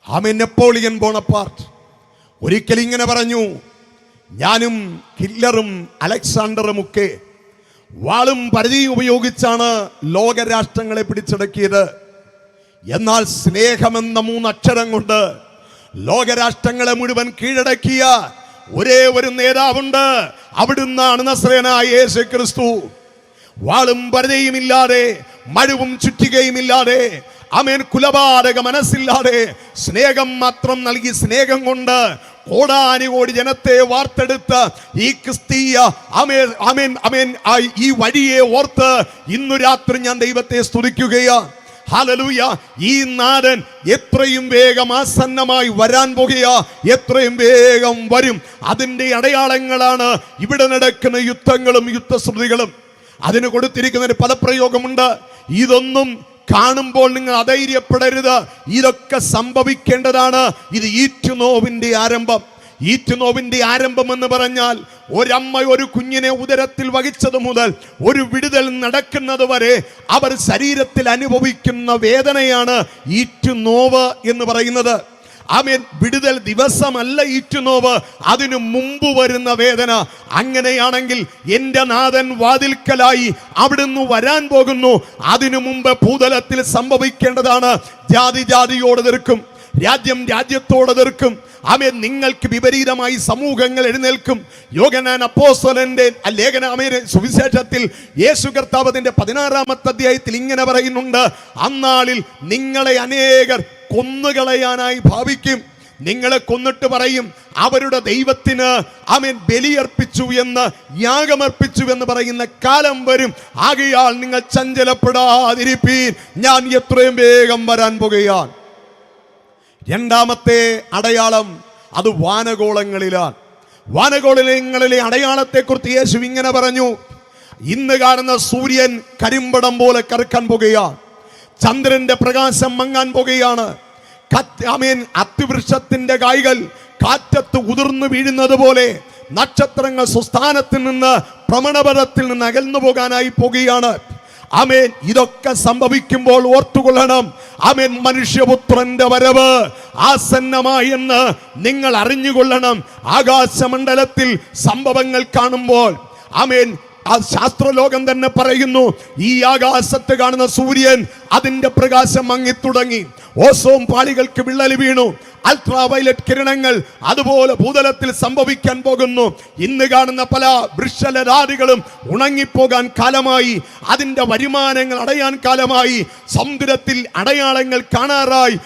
ആമേൻ. നെപ്പോളിയൻ ബോണപ്പാർട്ട് ഒരിക്കൽ ഇങ്ങനെ പറഞ്ഞു, ഞാനും ഹിറ്റ്ലറും അലക്സാണ്ടറും ഒക്കെ വാളും പരിധിയും ഉപയോഗിച്ചാണ് ലോകരാഷ്ട്രങ്ങളെ പിടിച്ചടക്കിയത്. എന്നാൽ സ്നേഹമെന്ന 3 അക്ഷരം കൊണ്ട് ലോകരാഷ്ട്രങ്ങളെ മുഴുവൻ കീഴടക്കിയ ഒരേ ഒരു നേതാവുണ്ട്. അവിടുന്നാണ് നസ്രയനായ യേശു ക്രിസ്തു. വാളും പരിധിയും ഇല്ലാതെ, മഴുവും ചുറ്റികയും ഇല്ലാതെ, ആമേൻ, കുലപാതക മനസ്സില്ലാതെ സ്നേഹം മാത്രം നൽകി സ്നേഹം കൊണ്ട് കോടാനുകോടി ജനത്തെ വാർത്തെടുത്ത് ഈ ക്രിസ്തീയ ഈ വഴിയെ ഓർത്ത് ഇന്നു രാത്രി ഞാൻ ദൈവത്തെ സ്തുതിക്കുകയാണ്. ഹല്ലേലൂയ. ഈ നാഥൻ എത്രയും വേഗം ആസന്നമായി വരാൻ പോകുകയാ. എത്രയും വേഗം വരും. അതിന്റെ അടയാളങ്ങളാണ് ഇവിടെ നടക്കുന്ന യുദ്ധങ്ങളും യുദ്ധശ്രുതികളും. അതിന് കൊടുത്തിരിക്കുന്ന ഒരു പദപ്രയോഗമുണ്ട്. ഇതൊന്നും കാണുമ്പോൾ നിങ്ങൾ അധൈര്യപ്പെടരുത്, ഇതൊക്കെ സംഭവിക്കേണ്ടതാണ്. ഇത് ഈറ്റുനോവിന്റെ ആരംഭം. ഈറ്റുനോവിന്റെ ആരംഭം എന്ന് പറഞ്ഞാൽ ഒരമ്മ ഒരു കുഞ്ഞിനെ ഉദരത്തിൽ വഹിച്ചത് മുതൽ ഒരു വിടുതൽ നടക്കുന്നത് വരെ അവർ ശരീരത്തിൽ അനുഭവിക്കുന്ന വേദനയാണ് ഈറ്റുനോവ് എന്ന് പറയുന്നത്. ആമേൻ. വിടുതൽ ദിവസമല്ല ഈറ്റുനോവ്, അതിനു മുമ്പ് വരുന്ന വേദന. അങ്ങനെയാണെങ്കിൽ എൻ്റെ നാഥൻ വാതിൽക്കലായി അവിടുന്ന് വരാൻ പോകുന്നു. അതിനു മുമ്പ് ഭൂതലത്തിൽ സംഭവിക്കേണ്ടതാണ്. ജാതി ജാതിയോട് എതിർക്കും, രാജ്യം രാജ്യത്തോട് എതിർക്കും. ആമേൻ. നിങ്ങൾക്ക് വിപരീതമായി സമൂഹങ്ങൾ എഴുന്നേൽക്കും. യോഹന്നാൻ അപ്പോസ്തലന്റെ സുവിശേഷത്തിൽ യേശു കർത്താവിന്റെ 16-ാമത്തെ അധ്യായത്തിൽ ഇങ്ങനെ പറയുന്നുണ്ട്, അന്നാളിൽ നിങ്ങളെ അനേകർ കൊന്നുകളയാനായി ഭാവിക്കും. നിങ്ങളെ കൊന്നിട്ട് പറയും അവരുടെ ദൈവത്തിന് ആമേൻ ബലിയർപ്പിച്ചു എന്ന്, യാഗമർപ്പിച്ചു എന്ന് പറയുന്ന കാലം വരും. ആകയാൽ നിങ്ങൾ ചഞ്ചലപ്പെടാതിരിപ്പീൻ, ഞാൻ എത്രയും വേഗം വരാൻ പോകുകയാണ്. രണ്ടാമത്തെ അടയാളം അത് വാനഗോളങ്ങളിലാണ്. വാനഗോളങ്ങളിലെ അടയാളത്തെക്കുറിച്ച് യേശു ഇങ്ങനെ പറഞ്ഞു, ഇന്ന് കാണുന്ന സൂര്യൻ കരിമ്പടം പോലെ കറുക്കാൻ പോകുകയാണ്. ചന്ദ്രന്റെ പ്രകാശം മങ്ങാൻ പോകുകയാണ്. അത്തിവൃക്ഷത്തിന്റെ കായ്കൾ കാറ്റത്ത് ഉതിർന്നു വീഴുന്നത് പോലെ നക്ഷത്രങ്ങൾ സുസ്ഥാനത്തിൽ നിന്ന് ഭ്രമണപഥത്തിൽ നിന്ന് അകന്നു പോകാനായി പോകുകയാണ്. ആമേൻ, ഇതൊക്കെ സംഭവിക്കുമ്പോൾ ഓർത്തുകൊള്ളണം, ആമേൻ, മനുഷ്യപുത്രന്റെ വരവ് ആസന്നമായി എന്ന് നിങ്ങൾ അറിഞ്ഞുകൊള്ളണം. ആകാശമണ്ഡലത്തിൽ സംഭവങ്ങൾ കാണുമ്പോൾ, ആമേൻ, ആ ശാസ്ത്രലോകം തന്നെ പറയുന്നു, ഈ ആകാശത്ത് കാണുന്ന സൂര്യൻ അതിന്റെ പ്രകാശം മങ്ങിത്തുടങ്ങി, ഓസോൺ പാളികൾക്ക് വിള്ളൽ വീണു, അൾട്രാ വയലറ്റ് കിരണങ്ങൾ അതുപോലെ ഭൂതലത്തിൽ സംഭവിക്കാൻ പോകുന്നു. ഇന്ന് കാണുന്ന പല വൃക്ഷലതാദികളും ഉണങ്ങിപ്പോകാൻ കാലമായി, അതിന്റെ വരുമാനങ്ങൾ അടയാൻ കാലമായി, സമുദ്രത്തിൽ അടയാളങ്ങൾ കാണാറായി,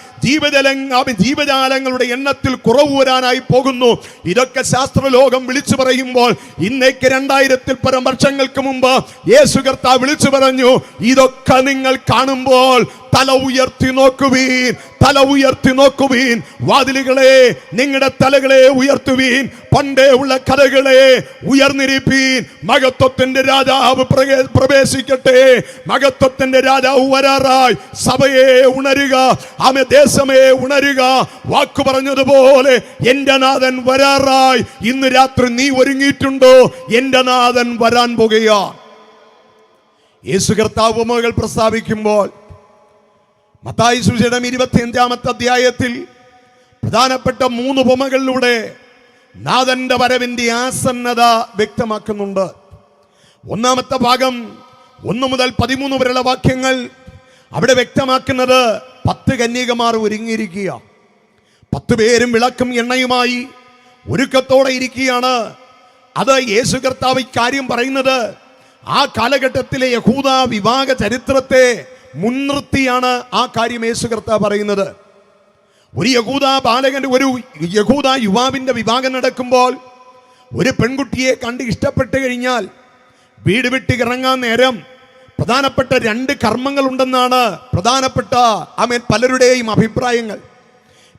ജീവജാലങ്ങളുടെ എണ്ണത്തിൽ കുറവ് വരാനായി പോകുന്നു. ഇതൊക്കെ ശാസ്ത്രലോകം വിളിച്ചു പറയുമ്പോൾ ഇന്നേക്ക് 2000-ൽ പരം വർഷങ്ങൾക്ക് മുമ്പ് യേശു കർത്താവ് വിളിച്ചു പറഞ്ഞു, ഇതൊക്കെ നിങ്ങൾ കാണുമ്പോൾ തല ഉയർത്തി നോക്കുവീൻ, തല ഉയർത്തി നോക്കുവീൻ, വാതിലുകളെ നിങ്ങളുടെ തലകളെ ഉയർത്തുവീൻ, പണ്ടേ ഉള്ള കഥകളെ ഉയർന്നിരിപ്പീൻ, മഹത്വത്തിന്റെ രാജാവ് പ്രവേശിക്കട്ടെ, മഹത്വത്തിന്റെ രാജാവ് വരാറായി, സഭയെ ഉണരുക, ആമേ, ദേശമേ ഉണരുക. വാക്കു പറഞ്ഞതുപോലെ എന്റെ നാഥൻ വരാറായി. ഇന്ന് രാത്രി നീ ഒരുങ്ങിയിട്ടുണ്ടോ? എന്റെ നാഥൻ വരാൻ പോകുകയാണ്. യേശു കർത്താവ് ഉപമകൾ പ്രസ്താവിക്കുമ്പോൾ മത്തായി സുവിശേഷം 25-ാമത്തെ അധ്യായത്തിൽ പ്രധാനപ്പെട്ട 3 ഉപമകളിലൂടെ നാഥന്റെ വരവിന്റെ ആസന്നത വ്യക്തമാക്കുന്നുണ്ട്. ഒന്നാമത്തെ ഭാഗം 1 മുതൽ 13 വരെയുള്ള വാക്യങ്ങൾ അവിടെ വ്യക്തമാക്കുന്നത് 10 കന്യകമാർ ഒരുങ്ങിയിരിക്കുക, 10 പേരും വിളക്കും എണ്ണയുമായി ഒരുക്കത്തോടെ ഇരിക്കുകയാണ്. അത് യേശു കർത്താവ് ഇക്കാര്യം പറയുന്നത് ആ കാലഘട്ടത്തിലെ യഹൂദ വിവാഹ ചരിത്രത്തെ മുൻനിർത്തിയാണ് ആ കാര്യം യേശു കർത്താവ് പറയുന്നത്. ഒരു യഹൂദ ബാലകന്റെ, ഒരു യഹൂദ യുവാവിന്റെ വിവാഹം നടക്കുമ്പോൾ ഒരു പെൺകുട്ടിയെ കണ്ട് ഇഷ്ടപ്പെട്ട് കഴിഞ്ഞാൽ വീട് വിട്ട് ഇറങ്ങാൻ നേരം പ്രധാനപ്പെട്ട 2 കർമ്മങ്ങൾ ഉണ്ടെന്നാണ് പ്രധാനപ്പെട്ട പലരുടെയും അഭിപ്രായങ്ങൾ.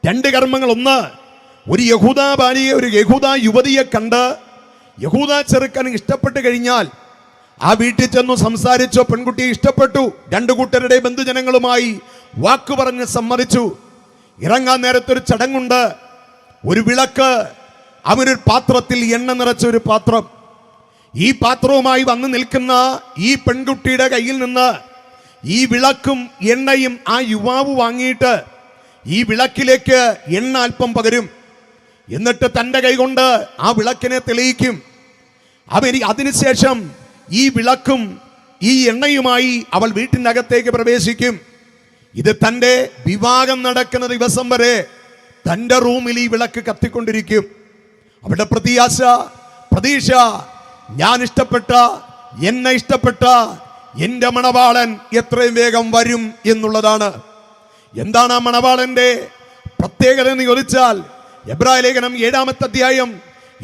2 കർമ്മങ്ങൾ. ഒന്ന്, ഒരു യഹൂദ ബാലിയെ, ഒരു യഹൂദ യുവതിയെ കണ്ട് യഹൂദ ചെറുക്കൻ ഇഷ്ടപ്പെട്ട് കഴിഞ്ഞാൽ ആ വീട്ടിൽ ചെന്നു സംസാരിച്ചോ, പെൺകുട്ടിയെ ഇഷ്ടപ്പെട്ടു, 2 കൂട്ടരുടെ ബന്ധുജനങ്ങളുമായി വാക്കു പറഞ്ഞ് സമ്മതിച്ചു. ഇറങ്ങാൻ നേരത്തൊരു ചടങ്ങുണ്ട്. ഒരു വിളക്ക്, അവനൊരു പാത്രത്തിൽ എണ്ണ നിറച്ച ഒരു പാത്രം, ഈ പാത്രവുമായി വന്ന് നിൽക്കുന്ന ഈ പെൺകുട്ടിയുടെ കയ്യിൽ നിന്ന് ഈ വിളക്കും എണ്ണയും ആ യുവാവ് വാങ്ങിയിട്ട് ഈ വിളക്കിലേക്ക് എണ്ണ അല്പം പകരും. എന്നിട്ട് തൻ്റെ കൈകൊണ്ട് ആ വിളക്കിനെ തെളിയിക്കും. അതിനുശേഷം ഈ വിളക്കും ഈ എണ്ണയുമായി അവൾ വീട്ടിൻ്റെ അകത്തേക്ക് പ്രവേശിക്കും. ഇത് തൻ്റെ വിവാഹം നടക്കുന്ന ദിവസം വരെ തൻ്റെ റൂമിൽ ഈ വിളക്ക് കത്തിക്കൊണ്ടിരിക്കും. അവിടെ പ്രതീക്ഷ, ഞാൻ ഇഷ്ടപ്പെട്ട, എന്നെ ഇഷ്ടപ്പെട്ട എൻ്റെ മണവാളൻ എത്രയും വേഗം വരും എന്നുള്ളതാണ്. എന്താണ് ആ മണവാളന്റെ പ്രത്യേകത എന്ന് ചോദിച്ചാൽ, എബ്രായ ലേഖനം 7-ാമത്തെ അധ്യായം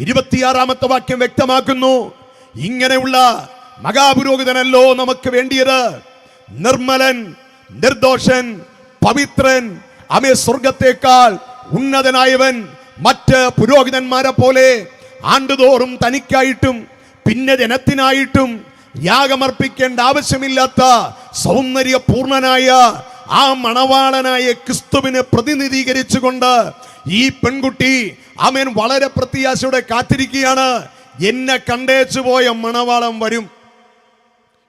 26-ാമത്തെ വാക്യം വ്യക്തമാക്കുന്നു, ഇങ്ങനെയുള്ള മഹാപുരോഹിതനല്ലോ നമുക്ക് വേണ്ടിയത്, നിർമ്മലൻ, നിർദോഷൻ, പവിത്രൻ, സ്വർഗത്തേക്കാൾ ഉന്നതനായവൻ, മറ്റ് പുരോഹിതന്മാരെ പോലെ ആണ്ടുതോറും തനിക്കായിട്ടും പിന്നെ ജനത്തിനായിട്ടും യാഗമർപ്പിക്കേണ്ട ആവശ്യമില്ലാത്ത സൗന്ദര്യപൂർണനായ ആ മണവാളനായ ക്രിസ്തുവിനെ പ്രതിനിധീകരിച്ചുകൊണ്ട് ഈ പെൺകുട്ടി വളരെ പ്രത്യാശയോടെ കാത്തിരിക്കുകയാണ്. എന്നെ കണ്ടേച്ചു പോയ മണവാളൻ വരും.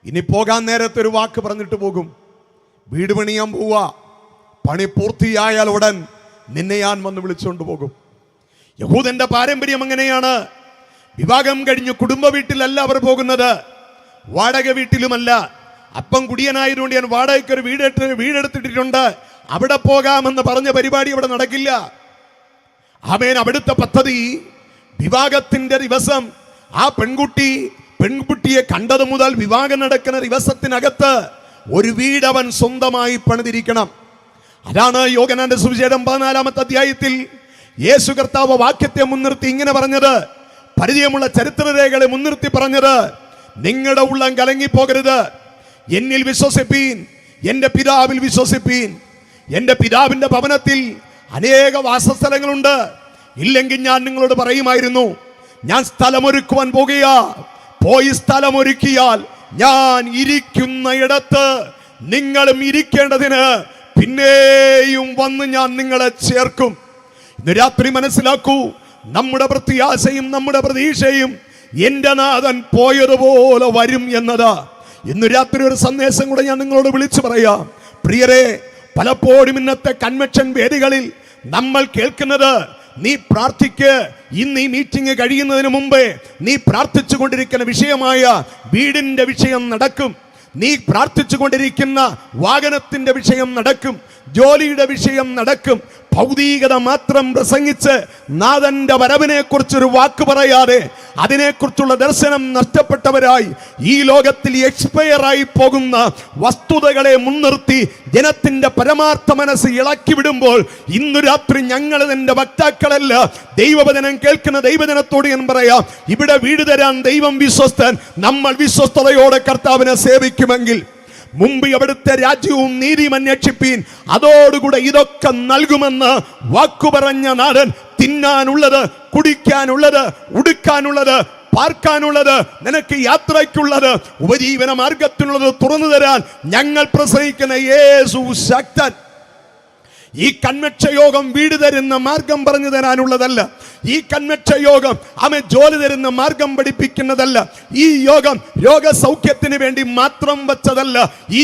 ഇനി പോകാൻ നേരത്തെ ഒരു വാക്ക് പറഞ്ഞിട്ട് പോകും, വീട് പണിയാൻ പോവുക, പണി പൂർത്തിയായാൽ ഉടൻ നിന്നെ ഞാൻ വന്ന് വിളിച്ചുകൊണ്ട് പോകും. യഹൂദന്റെ പാരമ്പര്യം അങ്ങനെയാണ്. വിവാഹം കഴിഞ്ഞ് കുടുംബ വീട്ടിലല്ല അവർ പോകുന്നത്, വാടക വീട്ടിലുമല്ല. അപ്പം കുടിയനായതുകൊണ്ട് ഞാൻ വാടകയ്ക്ക് ഒരു വീടെടുത്തിട്ടുണ്ട്, അവിടെ പോകാമെന്ന് പറഞ്ഞ പരിപാടി അവിടെ നടക്കില്ല. അവിടുത്തെ പദ്ധതി വിവാഹത്തിന്റെ ദിവസം ആ പെൺകുട്ടിയെ കണ്ടത് മുതൽ വിവാഹം നടക്കുന്ന ദിവസത്തിനകത്ത് ഒരു വീട് അവൻ സ്വന്തമായി പണിതിരിക്കണം. അതാണ് യോഹന്നാന്റെ സുവിശേഷം 14-ാമത്തെ അധ്യായത്തിൽ യേശു കർത്താവ് വാക്യത്തെ മുൻനിർത്തി ഇങ്ങനെ പറഞ്ഞത്, പരിചയമുള്ള ചരിത്രരേഖകളെ മുൻനിർത്തി പറഞ്ഞത്, നിങ്ങളുടെ ഉള്ളം കലങ്ങിപ്പോകരുത്, എന്നിൽ വിശ്വസിപ്പീൻ, എന്റെ പിതാവിൽ വിശ്വസിപ്പീൻ. എന്റെ പിതാവിന്റെ ഭവനത്തിൽ അനേക വാസസ്ഥലങ്ങളുണ്ട്, ഇല്ലെങ്കിൽ ഞാൻ നിങ്ങളോട് പറയുമായിരുന്നു. ഞാൻ സ്ഥലമൊരുക്കുവാൻ പോകുക, പോയി സ്ഥലമൊരുക്കിയാൽ ഞാൻ ഇരിക്കുന്ന ഇടത്ത് നിങ്ങളും ഇരിക്കേണ്ടതിന് പിന്നെയും വന്ന് ഞാൻ നിങ്ങളെ ചേർക്കും. ഇന്ന് രാത്രി മനസ്സിലാക്കൂ, നമ്മുടെ പ്രത്യാശയും നമ്മുടെ പ്രതീക്ഷയും എന്റെ നാഥൻ പോയതുപോലെ വരും എന്നത്. ഇന്ന് രാത്രി ഒരു സന്ദേശം കൂടെ ഞാൻ നിങ്ങളോട് വിളിച്ചു പറയാം. പ്രിയരെ, പലപ്പോഴും ഇന്നത്തെ കൺവെൻഷൻ വേദികളിൽ നമ്മൾ കേൾക്കുന്നത്, നീ പ്രാർത്ഥിക്ക്, ഇന്ന് ഈ മീറ്റിംഗ് കഴിയുന്നതിന് മുമ്പേ നീ പ്രാർത്ഥിച്ചു കൊണ്ടിരിക്കുന്ന വിഷയമായ വീടിന്റെ വിഷയം നടക്കും, നീ പ്രാർത്ഥിച്ചു കൊണ്ടിരിക്കുന്ന വാഹനത്തിന്റെ വിഷയം നടക്കും, ജോലിയുടെ വിഷയം നടക്കും. ഭൗതികത മാത്രം പ്രസംഗിച്ച് നാഥന്റെ വരവിനെ കുറിച്ചൊരു വാക്ക് പറയാതെ അതിനെക്കുറിച്ചുള്ള ദർശനം നഷ്ടപ്പെട്ടവരായി ഈ ലോകത്തിൽ എക്സ്പയറായി പോകുന്ന വസ്തുതകളെ മുൻനിർത്തി ജനത്തിന്റെ പരമാർത്ഥ മനസ്സ് ഇളക്കി വിടുമ്പോൾ ഇന്നു രാത്രി ഞങ്ങൾ ഇതിന്റെ വക്താക്കളല്ല. ദൈവവചനം കേൾക്കുന്ന ദൈവജനത്തോട് ഞാൻ പറയാം, ഇവിടെ വീട് തരാൻ ദൈവം വിശ്വസ്തൻ. നമ്മൾ വിശ്വസ്തയോടെ കർത്താവിനെ സേവിക്കുമെങ്കിൽ മുമ്പ് അവിടുത്തെ രാജ്യവും നീതിയും അന്വേഷിപ്പീൻ, അതോടുകൂടെ ഇതൊക്കെ നൽകുമെന്ന് വാക്കുപറഞ്ഞ നാടൻ. തിന്നാനുള്ളത്, കുടിക്കാനുള്ളത്, ഉടുക്കാനുള്ളത്, പാർക്കാനുള്ളത്, നിനക്ക് യാത്രയ്ക്കുള്ളത്, ഉപജീവന മാർഗത്തിനുള്ളത് തുറന്നു തരാൻ ഞങ്ങൾ പ്രസംഗിക്കുന്ന യേശു ശക്തൻ. ഈ കൺവെൻഷൻ യോഗം വീട് തരുന്ന മാർഗം പറഞ്ഞു തരാനുള്ളതല്ല. ഈ കൺവെൻഷൻ യോഗം ജോലി തരുന്ന മാർഗം പഠിപ്പിക്കുന്നതല്ല. ഈ യോഗം രോഗസൗഖ്യത്തിന് വേണ്ടി മാത്രം വെച്ചതല്ല. ഈ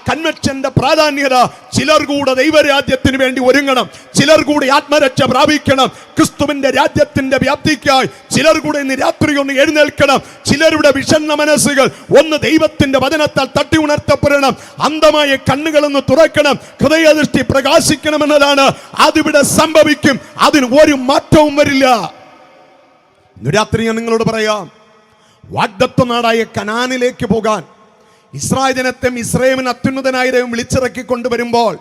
കൺവെൻഷന്റെ പ്രാധാന്യത, ചിലർ കൂടെ ദൈവരാജ്യത്തിന് വേണ്ടി ഒരുങ്ങണം, ചിലർ കൂടി ആത്മരക്ഷ പ്രാപിക്കണം, ക്രിസ്തുവിന്റെ രാജ്യത്തിന്റെ വ്യാപ്തിക്കായി ചിലർ കൂടെ ഇന്ന് രാത്രി ഒന്ന് എഴുന്നേൽക്കണം. ചിലരുടെ വിഷണ്ണ മനസ്സുകൾ ഒന്ന് ദൈവത്തിന്റെ വചനത്താൽ തട്ടി ഉണർത്തപ്പെടണം. അന്ധമായ കണ്ണുകളൊന്ന് തുറക്കണം, ഹൃദയദൃഷ്ടി പ്രകാശിക്കണമെന്നതാണ്. അതിവിടെ സംഭവിക്കും, അതിന് ഒരു മാറ്റവും വരില്ല. ഇന്ന് രാത്രി ഞാൻ നിങ്ങളോട് പറയാം, വാഗ്ദത്ത നാടായ കനാനിലേക്ക് പോകാൻ ഇസ്രായേൽ ജനത്തെ മിസ്രയീമിന് അത്യുന്നതനായ ദൈവം വിളിച്ചിറക്കി കൊണ്ടുവരുമ്പോൾ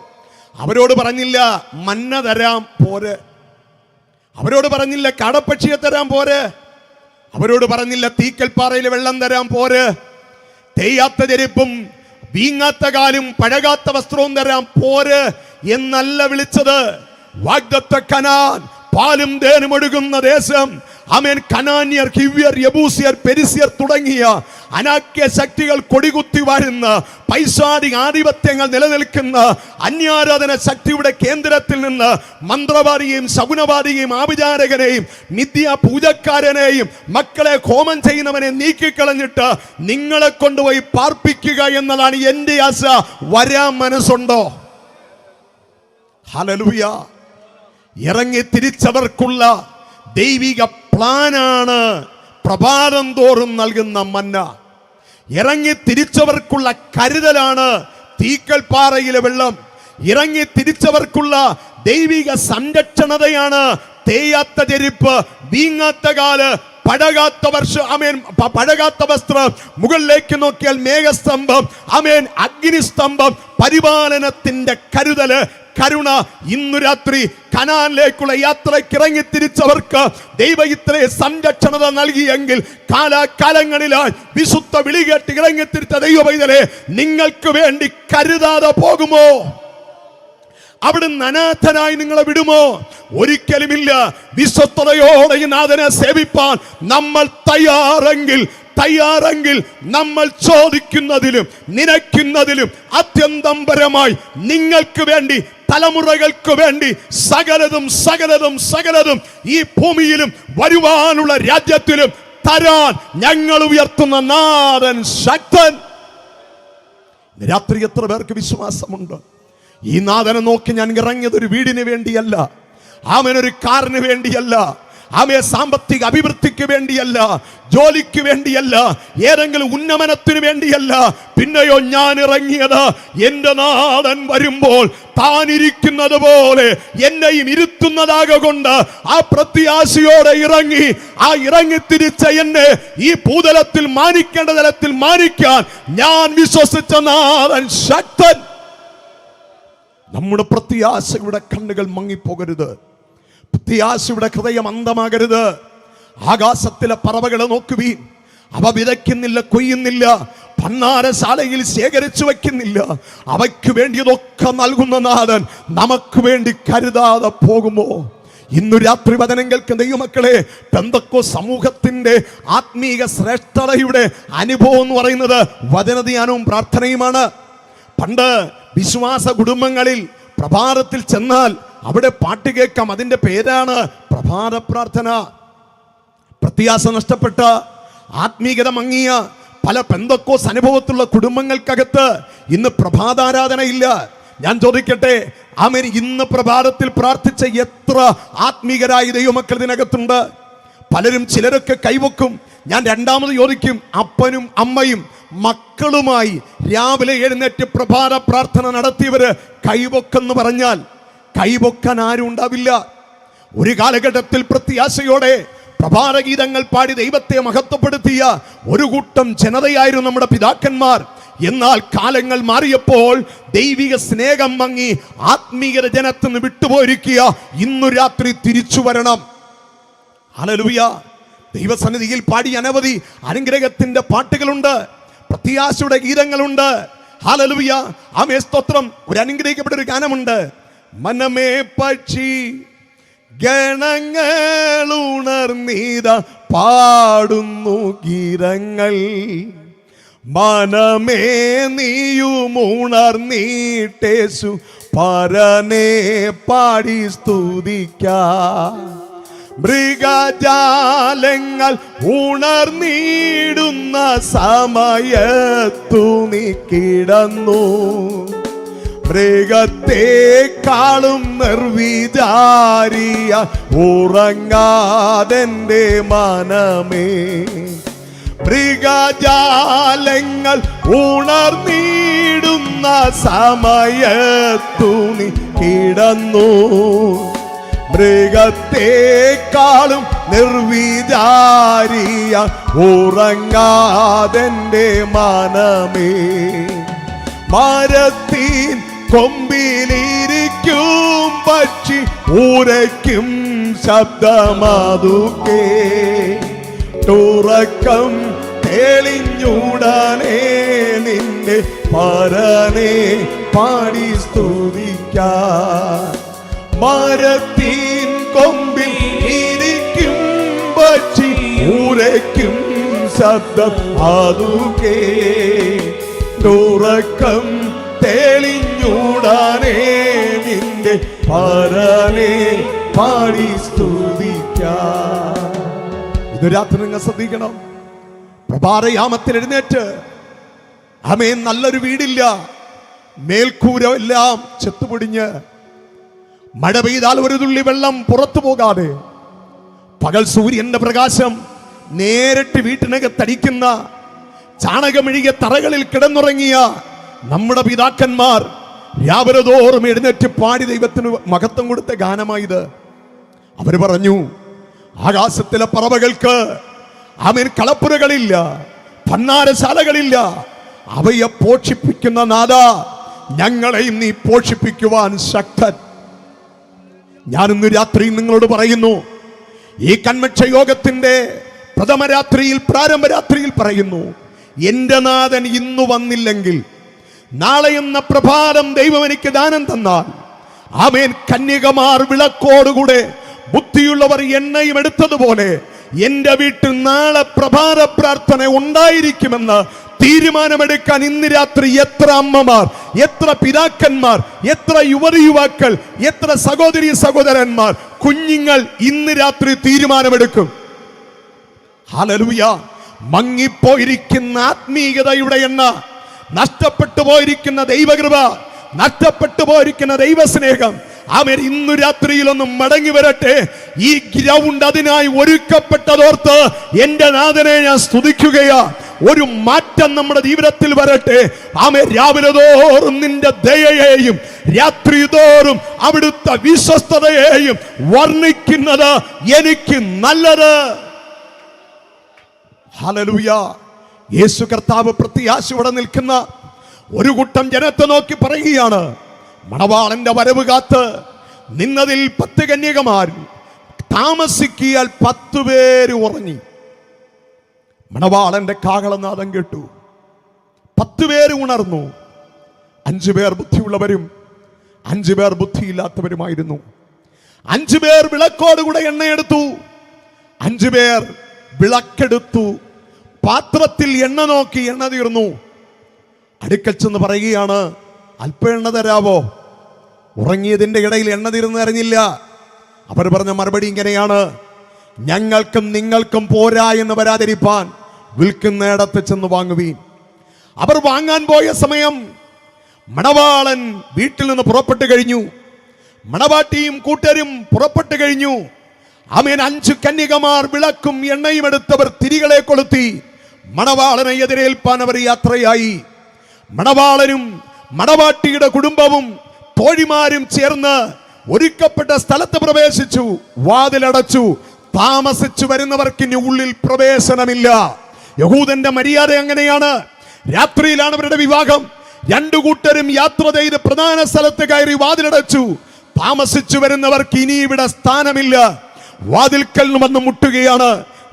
അവരോട് പറഞ്ഞില്ല മന്ന തരാം പോരെ, അവരോട് പറഞ്ഞില്ല കാടപ്പക്ഷിയെ തരാൻ പോരെ, അവരോട് പറഞ്ഞില്ല തീക്കൽപ്പാറയിലെ വെള്ളം തരാൻ പോരെ, തേയാത്ത ചെരുപ്പും വീങ്ങാത്ത കാലും പഴകാത്ത വസ്ത്രവും തരാൻ പോരെ എന്നല്ല വിളിച്ചത്. വാഗ്ദത്ത കനാൻ, പാലും തേനും ഒഴുകുന്ന ദേശം. ആമേൻ. കനാന്യർ, ഹിവ്യർ, യെബൂസ്യർ, പെരിസ്യർ തുടങ്ങിയ അനാക്യ ശക്തികൾ കൊടികുത്തി വരുന്ന പൈശാചിക ആധിപത്യങ്ങൾ നിലനിൽക്കുന്ന അന്യാരാധന ശക്തിയുടെ കേന്ദ്രത്തിൽ നിന്ന് മന്ത്രവാദിയെയും ശകുനവാദിയെയും ആഭിചാരകനെയും നിത്യ പൂജക്കാരനെയും മക്കളെ ഹോമം ചെയ്യുന്നവനെ നീക്കിക്കളഞ്ഞിട്ട് നിങ്ങളെ കൊണ്ടുപോയി പാർപ്പിക്കുക എന്നതാണ് എൻ്റെ ആശ. വരാൻ മനസ്സുണ്ടോ? ഹല്ലേലൂയ. ഇറങ്ങി തിരിച്ചവർക്കുള്ള ദൈവിക പ്ലാനാണ് പ്രഭാതം തോറും നൽകുന്ന മന്ന. ഇറങ്ങി തിരിച്ചവർക്കുള്ള കരുതലാണ് തീക്കൽപ്പാറയിലെ വെള്ളം. ഇറങ്ങി തിരിച്ചവർക്കുള്ള ദൈവിക സംരക്ഷണതയാണ് തേയാത്ത ചെരുപ്പ്, വീങ്ങാത്ത കാല്, പഴകാത്ത പഴകാത്ത വസ്ത്രം, മുകളിലേക്ക് നോക്കിയാൽ മേഘസ്തംഭം, അഗ്നിസ്തംഭം, പരിപാലനത്തിന്റെ കരുതല്, കരുണ. ഇന്നു രാത്രി കനാനിലേക്കുള്ള യാത്രയ്ക്ക് ഇറങ്ങി തിരിച്ചവർക്ക് ദൈവം ഇത്രയും സംരക്ഷണത നൽകിയെങ്കിൽ കാലാകാലങ്ങളിലായി വിശുദ്ധ വിളികേട്ട് ഇറങ്ങി തിരിച്ച ദൈവ പൈതലേ, നിങ്ങൾക്ക് വേണ്ടി കരുതാതെ പോകുമോ? അവിടുന്ന് അനാഥനായി നിങ്ങളെ വിടുമോ? ഒരിക്കലുമില്ല. വിശ്വസ്തയോടെ ഈ നാഥനെ സേവിപ്പാൻ നമ്മൾ തയ്യാറെങ്കിൽ നമ്മൾ ചോദിക്കുന്നതിലും നിനയ്ക്കുന്നതിലും അത്യന്തം പരമായി നിങ്ങൾക്ക് വേണ്ടി, തലമുറകൾക്ക് വേണ്ടി സകലതും ഈ ഭൂമിയിലും വരുവാനുള്ള രാജ്യത്തിലും തരാൻ ഞങ്ങൾ ഉയർത്തുന്ന നാഥൻ ശക്തൻ. രാത്രി എത്ര പേർക്ക് വിശ്വാസമുണ്ട്? ഈ നാഥനെ നോക്കി ഞാൻ ഇറങ്ങിയത് ഒരു വീടിന് വേണ്ടിയല്ല, ഒരു കാറിന് വേണ്ടിയല്ല, സാമ്പത്തിക അഭിവൃദ്ധിക്ക് വേണ്ടിയല്ല, ജോലിക്ക് വേണ്ടിയല്ല, ഏതെങ്കിലും ഉന്നമനത്തിന് വേണ്ടിയല്ല. പിന്നെയോ ഞാൻ ഇറങ്ങിയത് എന്റെ നാഥൻ വരുമ്പോൾ താനിരിക്കുന്നത് പോലെ എന്നെയും ഇരുത്തുന്നതാകൊണ്ട് ആ പ്രത്യാശയോടെ ഇറങ്ങി തിരിച്ച എന്നെ ഈ ഭൂതലത്തിൽ മാനിക്കേണ്ട തലത്തിൽ മാനിക്കാൻ ഞാൻ വിശ്വസിച്ച നാഥൻ ശക്തൻ. നമ്മുടെ പ്രത്യാശയുടെ കണ്ണുകൾ മങ്ങിപ്പോകരുത്, പ്രത്യാശയുടെ ഹൃദയം അന്ധമാകരുത്. ആകാശത്തിലെ പറവകളെ നോക്കുവീൻ, അവ വിതയ്ക്കുന്നില്ല, കൊയ്യുന്നില്ല, ഭണ്ഡാരശാലയിൽ ശേഖരിച്ചു വയ്ക്കുന്നില്ല. അവയ്ക്ക് വേണ്ടിയതൊക്കെ നൽകുന്ന നാഥൻ നമുക്ക് വേണ്ടി കരുതാതെ പോകുമോ? ഇന്നു രാത്രി വചനം കേൾക്കുന്ന ദൈവമക്കളെ, പെന്തക്കോസ്ത് സമൂഹത്തിന്റെ ആത്മീക ശ്രേഷ്ഠതയുടെ അനുഭവം എന്ന് പറയുന്നത് വചനധ്യാനവും പ്രാർത്ഥനയുമാണ്. പണ്ട് വിശ്വാസ കുടുംബങ്ങളിൽ പ്രഭാതത്തിൽ ചെന്നാൽ അവിടെ പാട്ട് കേൾക്കാം. അതിന്റെ പേരാണ് പ്രഭാത പ്രാർത്ഥന. പ്രത്യാശ നഷ്ടപ്പെട്ട, ആത്മീകത മങ്ങിയ, പല പെന്തക്കോസ് അനുഭവത്തിലുള്ള കുടുംബങ്ങൾക്കകത്ത് ഇന്ന് പ്രഭാതാരാധന ഇല്ല. ഞാൻ ചോദിക്കട്ടെ, ആമേൻ, ഇന്ന് പ്രഭാതത്തിൽ പ്രാർത്ഥിച്ച എത്ര ആത്മീകരായ ദൈവമക്കൾ ഇതിനകത്തുണ്ട്? ചിലരൊക്കെ കൈവക്കും. ഞാൻ രണ്ടാമത് ചോദിക്കും, അപ്പനും അമ്മയും മക്കളുമായി രാവിലെ എഴുന്നേറ്റ് പ്രഭാത പ്രാർത്ഥന നടത്തിയവര് കൈവക്കെന്ന് പറഞ്ഞാൽ കൈവക്കാൻ ആരും ഉണ്ടാവില്ല. ഒരു കാലഘട്ടത്തിൽ പ്രത്യാശയോടെ പ്രഭാതഗീതങ്ങൾ പാടി ദൈവത്തെ മഹത്വപ്പെടുത്തിയ ഒരു കൂട്ടം ജനതയായിരുന്നു നമ്മുടെ പിതാക്കന്മാർ. എന്നാൽ കാലങ്ങൾ മാറിയപ്പോൾ ദൈവിക സ്നേഹം മങ്ങി ആത്മീയ ജനത്തിൽ നിന്ന് വിട്ടുപോയിരിക്കുക. ഇന്നു രാത്രി തിരിച്ചു വരണം. ഹല്ലേലൂയ. ദൈവസന്നിധിയിൽ പാടി അനവധി അനുഗ്രഹത്തിന്റെ പാട്ടുകളുണ്ട്, പ്രത്യാശയുടെ ഗീതങ്ങളുണ്ട്. ഹല്ലേലൂയ. ആമേൻ, സ്തോത്രം. ഒരു അനുഗ്രഹിക്കപ്പെട്ട ഒരു ഗാനമുണ്ട്. മനമേ പക്ഷി ഗണങ്ങൾ ഉണർന്നീത പാടുന്നു ഗീതങ്ങൾ, മനമേ നീയും ഉണർന്നീട്ടേശു പരനെ പാടി സ്തുതിക്കാം. മൃഗജാലങ്ങൾ ഉണർന്നിടുന്ന സമയത്തു നീ കിടന്നു, മൃഗത്തെക്കാളും നിർവിചാരിയ ഉറങ്ങാതെന്റെ മനമേ. മൃഗജാലങ്ങൾ ഉണർന്നിടുന്ന സമയത്തു നീ കിടന്നു, മൃഗത്തെക്കാളും നിർവിചാരിയ ഉറങ്ങാതെന്റെ മനമേ. മരത്തിൻ കൊമ്പിലിരിക്കും പക്ഷി ഉരയ്ക്കും ശബ്ദമതുക്കേ, ഉറക്കം തെളിഞ്ഞുടനെ നിന്റെ പരനെ പാടി സ്തുതിക്കാം. മരത്തിൻ കൊമ്പിൽ ഇരിക്കും പക്ഷി ഉരയ്ക്കും ശബ്ദം അതുകേ, ഉറക്കം തെളിഞ്ഞുടനെ നിന്റെ പരനെ പാടി സ്തുതിക്കാം. ഇന്ന് രാത്രി നിങ്ങൾ ശ്രദ്ധിക്കണം. പ്രഭാതയാമത്തിൽ എഴുന്നേറ്റ്, ആമേൻ, നല്ലൊരു വീടില്ല, മേൽക്കൂര എല്ലാം ചെത്തുപൊടിഞ്ഞ്, മഴ പെയ്താൽ ഒരു തുള്ളി വെള്ളം പുറത്തു പോകാതെ, പകൽ സൂര്യന്റെ പ്രകാശം നേരിട്ട് വീട്ടിനകത്തടിക്കുന്ന ചാണകമെഴുകിയ തറകളിൽ കിടന്നുറങ്ങിയ നമ്മുടെ പിതാക്കന്മാർ രാവിലെ തോറും എഴുന്നേറ്റ് പാടി ദൈവത്തിന് മഹത്വം കൊടുത്ത ഗാനമായത്. അവർ പറഞ്ഞു, ആകാശത്തിലെ പറവകൾക്ക് ആമേൻ കളപ്പുരകളില്ല, ഭണ്ഡാരശാലകളില്ല, അവയെ പോഷിപ്പിക്കുന്ന നാഥാ, ഞങ്ങളെയും നീ പോഷിപ്പിക്കുവാൻ ശക്തൻ. ഞാനിന്ന് രാത്രി നിങ്ങളോട് പറയുന്നു, ഈ കൺവെൻഷ യോഗത്തിന്റെ പ്രഥമ രാത്രിയിൽ, പ്രാരംഭ രാത്രിയിൽ പറയുന്നു, എന്റെ നാഥൻ ഇന്നു വന്നില്ലെങ്കിൽ നാളെ എന്ന പ്രഭാതം ദൈവം എനിക്ക് ദാനം തന്നാൽ, ആമേൻ, കന്യകമാർ വിളക്കോടുകൂടെ ബുദ്ധിയുള്ളവർ എണ്ണയും എടുത്തതുപോലെ എന്റെ വീട്ടിൽ നാളെ പ്രഭാത പ്രാർത്ഥന ഉണ്ടായിരിക്കുമെന്ന് തീരുമാനമെടുക്കാൻ ഇന്ന് രാത്രി എത്ര അമ്മമാർ, എത്ര പിതാക്കന്മാർ, എത്ര യുവതിയുവാക്കൾ, എത്ര സഹോദരി സഹോദരന്മാർ, കുഞ്ഞുങ്ങൾ ഇന്ന് രാത്രി തീരുമാനമെടുക്കും. ഹല്ലേലൂയ. മങ്ങിപ്പോയിരിക്കുന്ന ആത്മീയതയുടെ എണ്ണ, നഷ്ടപ്പെട്ടു പോയിരിക്കുന്ന ദൈവകൃപ, നഷ്ടപ്പെട്ടു പോയിരിക്കുന്ന ദൈവസ്നേഹം, ആമേൻ, ഇന്നു രാത്രിയിലൊന്നും മടങ്ങി വരട്ടെ. ഈ ഗ്രൗണ്ട് അതിനായി ഒരുക്കപ്പെട്ടതോർത്ത് എന്റെ നാഥനെ ഞാൻ സ്തുതിക്കുകയാ. ഒരു മാറ്റം നമ്മുടെ ജീവിതത്തിൽ വരട്ടെ. ആമേൻ, രാവിലെ തോറും നിന്റെ ദയയെയും രാത്രി തോറും അവിടുത്തെ വിശ്വസ്തതയെയും വർണ്ണിക്കുന്നത് എനിക്ക് നല്ലത്. ഹല്ലേലൂയ. യേശു കർത്താവ് പ്രത്യാശയോടെ നിൽക്കുന്ന ഒരു കൂട്ടം ജനത്തെ നോക്കി പറയുകയാണ്, മണവാളന്റെ വരവ് കാത്ത് നിന്നതിൽ 10 കന്യകമാർ താമസിക്കിയാൽ 10 പേര് ഉറങ്ങി. മണവാളന്റെ കാഹളനാദം കേട്ടു, 10 പേര് ഉണർന്നു. 5 പേർ ബുദ്ധിയുള്ളവരും 5 പേർ ബുദ്ധിയില്ലാത്തവരുമായിരുന്നു. 5 പേർ വിളക്കോടുകൂടെ എണ്ണയെടുത്തു, 5 പേർ വിളക്കെടുത്തു, പാത്രത്തിൽ എണ്ണ നോക്കി എണ്ണ തീർന്നു. അടുക്കൽ ചെന്ന് പറയുകയാണ്, അല്പം എണ്ണ തരാവോ? ഉറങ്ങിയതിന്റെ ഇടയിൽ എണ്ണ തീർന്നു അറിഞ്ഞില്ല. അവർ പറഞ്ഞ മറുപടി ഇങ്ങനെയാണ്, ഞങ്ങൾക്കും നിങ്ങൾക്കും പോരാ എന്ന് വരാതിരിപ്പാൻ വിൽക്കുന്നിടത്ത് ചെന്ന് വാങ്ങുവീൻ. അവർ വാങ്ങാൻ പോയ സമയം മണവാളൻ വീട്ടിൽ നിന്ന് പുറപ്പെട്ടു കഴിഞ്ഞു. മണവാട്ടിയും കൂട്ടരും പുറപ്പെട്ടു കഴിഞ്ഞു. ആമേൻ. 5 കന്യകമാർ വിളക്കും എണ്ണയും എടുത്തവർ തിരികളെ കൊളുത്തി മണവാളനെ എതിരേൽപ്പാൻ അവർ യാത്രയായി. മണവാളനും മണവാട്ടിയുടെ കുടുംബവും തോഴിമാരും ചേർന്ന് ഒരുക്കപ്പെട്ട സ്ഥലത്ത് പ്രവേശിച്ചു. വാതിലടച്ചു. താമസിച്ചു വരുന്നവർക്ക് ഇനി ഉള്ളിൽ പ്രവേശനമില്ല. യഹൂദന്റെ മര്യാദ അങ്ങനെയാണ്. രാത്രിയിലാണ് അവരുടെ വിവാഹം. 2 കൂട്ടരും യാത്ര ചെയ്ത് പ്രധാന സ്ഥലത്ത് കയറി വാതിലടച്ചു. താമസിച്ചു വരുന്നവർക്ക് ഇനി ഇവിടെ സ്ഥാനമില്ല. വാതിൽക്കൽ വന്ന് മുട്ടുകയാണ്.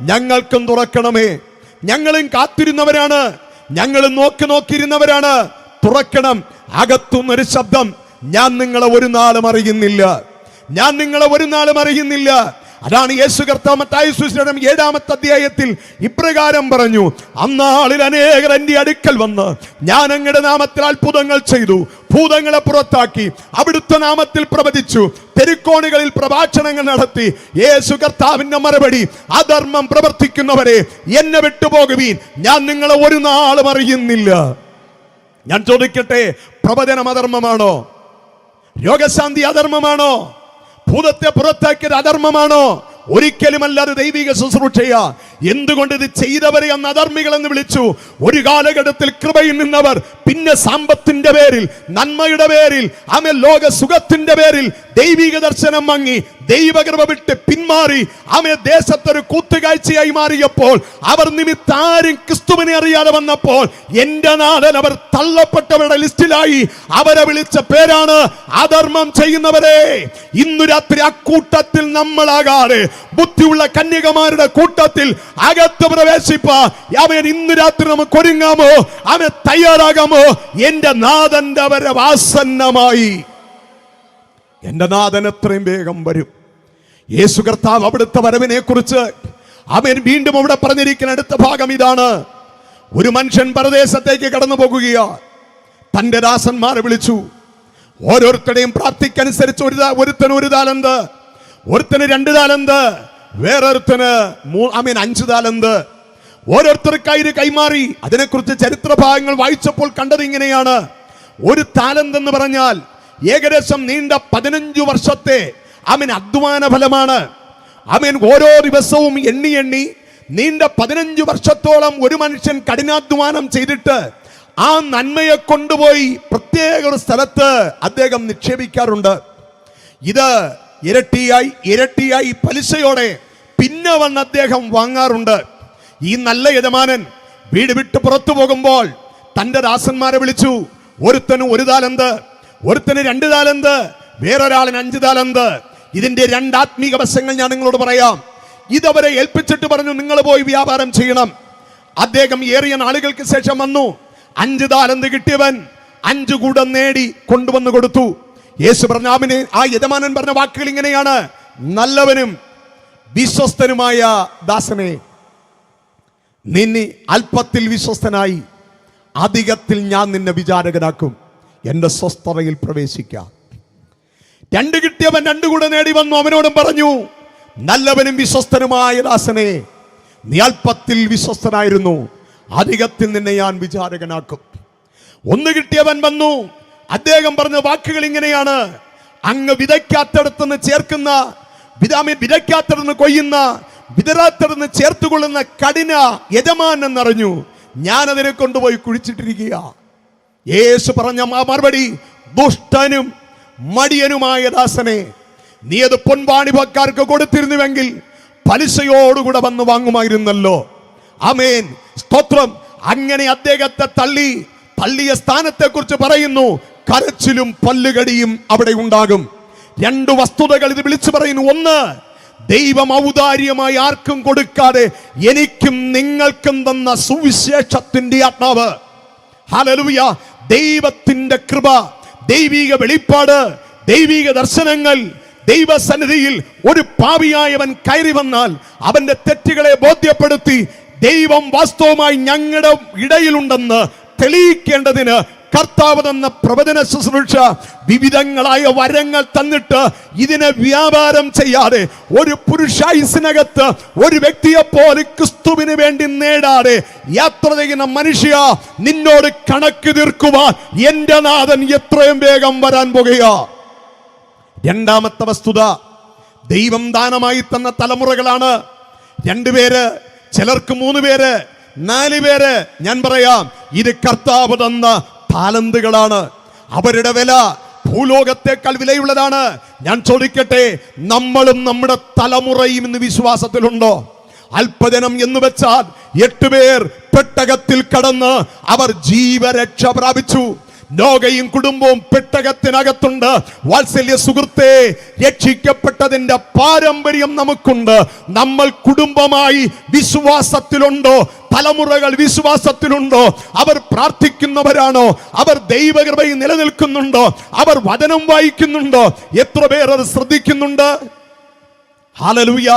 ഞങ്ങൾക്കും തുറക്കണമേ, ഞങ്ങളും കാത്തിരുന്നവരാണ്, ഞങ്ങളും നോക്കിയിരുന്നവരാണ്, തുറക്കണം. അകത്തുനിന്നൊരു ശബ്ദം, ഞാൻ നിങ്ങളെ ഒരു നാളും അറിയുന്നില്ല, ഞാൻ നിങ്ങളെ ഒരു നാളും അറിയുന്നില്ല. അതാണ് യേശു കർത്താവ് മത്തായി സുവിശേഷം 7-ാമത്തെ അധ്യായത്തിൽ ഇപ്രകാരം പറഞ്ഞു, അന്നാളിൽ അനേകർ എന്റെ അടുക്കൽ വന്ന് ഞാൻ അങ്ങയുടെ നാമത്തിൽ അത്ഭുതങ്ങൾ ചെയ്തു, ഭൂതങ്ങളെ പുറത്താക്കി, അവിടുത്തെ നാമത്തിൽ പ്രവചിച്ചു, തെരുക്കോണുകളിൽ പ്രഭാഷണങ്ങൾ നടത്തി. യേശു കർത്താവിന്റെ മറുപടി, അധർമ്മം പ്രവർത്തിക്കുന്നവരെ എന്നെ വിട്ടുപോകുവീൻ, ഞാൻ നിങ്ങളെ ഒരു നാളും അറിയുന്നില്ല. ഞാൻ ചോദിക്കട്ടെ, പ്രവചനം അധർമ്മമാണോ? രോഗശാന്തി അധർമ്മമാണോ? ഭൂതത്തെ പുറത്താക്കിയത് അധർമ്മമാണോ? ഒരിക്കലുമല്ല. അത് ദൈവിക ശുശ്രൂഷയാ. എന്തുകൊണ്ട് ഇത് ചെയ്തവരെ അന്ന് അധർമ്മികൾ എന്ന് വിളിച്ചു? ഒരു കാലഘട്ടത്തിൽ കൃപയിൽ നിന്നവർ പിന്നെ സമ്പത്തിന്റെ പേരിൽ, നന്മയുടെ പേരിൽ, ആമേൻ, ലോക സുഖത്തിന്റെ പേരിൽ ദൈവിക ദർശനം മങ്ങി ദൈവകൃപ വിട്ട് പിന്മാറി ആമേൻ ദേശത്തൊരു കൂത്തുകാഴ്ചയായി മാറിയപ്പോൾ, അവർ നിമിത്തം ആരും ക്രിസ്തുവിനെ അറിയാതെ വന്നപ്പോൾ എന്റെ നാഥൻ അവർ തള്ളപ്പെട്ടവരുടെ ലിസ്റ്റിലായി. അവരെ വിളിച്ച പേരാണ് അധർമ്മം ചെയ്യുന്നവരെ. ഇന്നു രാത്രി അക്കൂട്ടത്തിൽ നമ്മളാകാതെ ബുദ്ധിയുള്ള കന്യകമാരുടെ കൂട്ടത്തിൽ അകത്ത് പ്രവേശിപ്പാൻ അവൻ ഇന്ന് രാത്രി നമുക്ക് ഒരുങ്ങാമോ? അവൻ തയ്യാറാകാമോ? എന്റെ നാഥന്റെ വരവ് ആസന്നമായി. എന്റെ നാഥൻ എത്രയും വേഗം വരും. യേശു കർത്താവ് അവിടുത്തെ വരവിനെ കുറിച്ച് അവൻ വീണ്ടും അവിടെ പറഞ്ഞിരിക്കുന്ന അടുത്ത ഭാഗം ഇതാണ്. ഒരു മനുഷ്യൻ പരദേശത്തേക്ക് കടന്നു പോകുകയാ. തന്റെ ദാസന്മാരെ വിളിച്ചു. ഓരോരുത്തരുടെയും പ്രാപ്തിക്കനുസരിച്ച് ഒരുത്തന് 1 താലന്ത്, ഒരുത്തന് 2 താലന്ത്, വേറൊരുത്തന് 5 താലന്ത്. ഓരോരുത്തർക്കായി കൈമാറി. അതിനെക്കുറിച്ച് ചരിത്ര ഭാഗങ്ങൾ വായിച്ചപ്പോൾ കണ്ടത് ഇങ്ങനെയാണ്. 1 താലന്ത് എന്ന് പറഞ്ഞാൽ ഏകദേശം നീണ്ട 15 വർഷത്തെ അധ്വാന ഫലമാണ്. ഓരോ ദിവസവും എണ്ണി നീണ്ട 15 വർഷത്തോളം ഒരു മനുഷ്യൻ കഠിനാധ്വാനം ചെയ്തിട്ട് ആ നന്മയെ കൊണ്ടുപോയി പ്രത്യേക ഒരു സ്ഥലത്ത് അദ്ദേഹം നിക്ഷേപിക്കാറുണ്ട്. ഇത് ഇരട്ടിയായി പലിശയോടെ പിന്നെ വന്ന് അദ്ദേഹം വാങ്ങാറുണ്ട്. ഈ നല്ല യജമാനൻ വീട് വിട്ട് പുറത്തു പോകുമ്പോൾ തന്റെ ദാസന്മാരെ വിളിച്ചു. ഒരുത്തന് 1 താലന്ത്, ഒരുത്തന് 2 താലന്ത്, വേറൊരാളിന് 5 താലന്ത്. ഇതിന്റെ 2 ആത്മീക വശങ്ങൾ ഞാൻ നിങ്ങളോട് പറയാം. ഇതവരെ ഏൽപ്പിച്ചിട്ട് പറഞ്ഞു, നിങ്ങൾ പോയി വ്യാപാരം ചെയ്യണം. അദ്ദേഹം ഏറിയ നാളുകൾക്ക് ശേഷം വന്നു. 5 താലന്ത് കിട്ടിയവൻ 5 കൂടം നേടി കൊണ്ടുവന്ന് കൊടുത്തു. യേശു പറഞ്ഞ ആ യജമാനൻ പറഞ്ഞ വാക്കുകൾ ഇങ്ങനെയാണ്: നല്ലവനും വിശ്വസ്തനുമായ ദാസനെ, നിന്നെ അല്പത്തിൽ വിശ്വസ്തനായി അധികത്തിൽ ഞാൻ നിന്നെ വിചാരകനാക്കും. എന്റെ സ്വസ്ഥതയിൽ പ്രവേശിക്കാം. 2 കിട്ടിയവൻ 2 കൂടെ നേടി വന്നു. അവനോടും പറഞ്ഞു, നല്ലവനും വിശ്വസ്തനുമായ ദാസനെ, നീ അല്പത്തിൽ വിശ്വസ്തനായിരുന്നു, അധികത്തിൽ നിന്നെ ഞാൻ വിചാരകനാക്കും. 1 കിട്ടിയവൻ വന്നു. അദ്ദേഹം പറഞ്ഞ വാക്കുകൾ ഇങ്ങനെയാണ്: അങ്ങ് വിതയ്ക്കാത്തടത്തുനിന്ന് ചേർക്കുന്ന, വിതയ്ക്കാത്തടത്തുനിന്ന് കൊയ്യുന്ന, വിതരാത്തടത്തുനിന്ന് ചേർത്തുകൊള്ളുന്ന കഠിന യജമാൻ എന്നറിഞ്ഞു. ഞാൻ അതിനെ കൊണ്ടുപോയി കുഴിച്ചിട്ടിരിക്കുക. യേശു പറഞ്ഞ മറുപടി: ദുഷ്ടനും മടിയനുമായ ദാസനെ, നീ അത് പൊൻവാണിഭക്കാർക്ക് കൊടുത്തിരുന്നുവെങ്കിൽ പലിശയോടുകൂടെ വന്ന് വാങ്ങുമായിരുന്നല്ലോ. ആമേൻ, സ്തോത്രം. അങ്ങനെ അദ്ദേഹത്തെ തള്ളിയ സ്ഥാനത്തെ കുറിച്ച് പറയുന്നു. കരച്ചിലും പല്ലുകടിയും അവിടെ ഉണ്ടാകും. 2 വസ്തുതകൾ ഇത് വിളിച്ചു പറയുന്നു. 1, ദൈവം ഔദാര്യമായി ആർക്കും കൊടുക്കാതെ എനിക്കും നിങ്ങൾക്കും തന്ന സുവിശേഷത്തിന്റെ ആത്മാവ്. ഹല്ലേലൂയ. ദൈവത്തിന്റെ കൃപ, ദൈവിക വെളിപ്പാട്, ദൈവിക ദർശനങ്ങൾ. ദൈവസന്നിധിയിൽ ഒരു പാപിയായവൻ കയറി വന്നാൽ അവന്റെ തെറ്റുകളെ ബോധ്യപ്പെടുത്തി ദൈവം വാസ്തവമായി ഞങ്ങളുടെ ഇടയിലുണ്ടെന്ന് തെളിയിക്കേണ്ടതിന് കർത്താവ് തന്ന പ്രവചന ശുശ്രൂഷ, വിവിധങ്ങളായ വരങ്ങൾ തന്നിട്ട് ഇതിനെ വ്യാപാരം ചെയ്യാതെ, ഒരു പുരുഷായുസിനകത്ത് ഒരു വ്യക്തിയെ പോലെ ക്രിസ്തുവിന് വേണ്ടി നേടാതെ യാത്ര ചെയ്യുന്ന മനുഷ്യ, നിന്നോട് കണക്ക് തീർക്കുവാൻ എന്റെ നാഥൻ എത്രയും വേഗം വരാൻ പോകുക. രണ്ടാമത്തെ വസ്തുത, ദൈവം ദാനമായി തന്ന തലമുറകളാണ്. 2 പേര്, ചിലർക്ക് 3 പേര്, 4 പേര്. ഞാൻ പറയാം, ഇത് കർത്താവ് തന്ന താലന്തുകളാണ്. അവരുടെ വില ഭൂലോകത്തേക്കാൾ വിലയുള്ളതാണ്. ഞാൻ ചോദിക്കട്ടെ, നമ്മളും നമ്മുടെ തലമുറയും ഇന്ന് വിശ്വാസത്തിലുണ്ടോ? അല്പജനം എന്ന് വെച്ചാൽ 8 പേർ പെട്ടകത്തിൽ കടന്ന് അവർ ജീവരക്ഷ പ്രാപിച്ചു. നോഗയും കുടുംബവും പെട്ടകത്തിനകത്തുണ്ട്. വാത്സല്യ സുഹൃത്തെ, രക്ഷിക്കപ്പെട്ടതിന്റെ പാരമ്പര്യം നമുക്കുണ്ട്. നമ്മൾ കുടുംബമായി വിശ്വാസത്തിലുണ്ടോ? തലമുറകൾ വിശ്വാസത്തിലുണ്ടോ? അവർ പ്രാർത്ഥിക്കുന്നവരാണോ? അവർ ദൈവകൃപയിൽ നിലനിൽക്കുന്നുണ്ടോ? അവർ വചനം വായിക്കുന്നുണ്ടോ? എത്ര പേർ അത് ശ്രദ്ധിക്കുന്നുണ്ട്? ഹല്ലേലൂയ.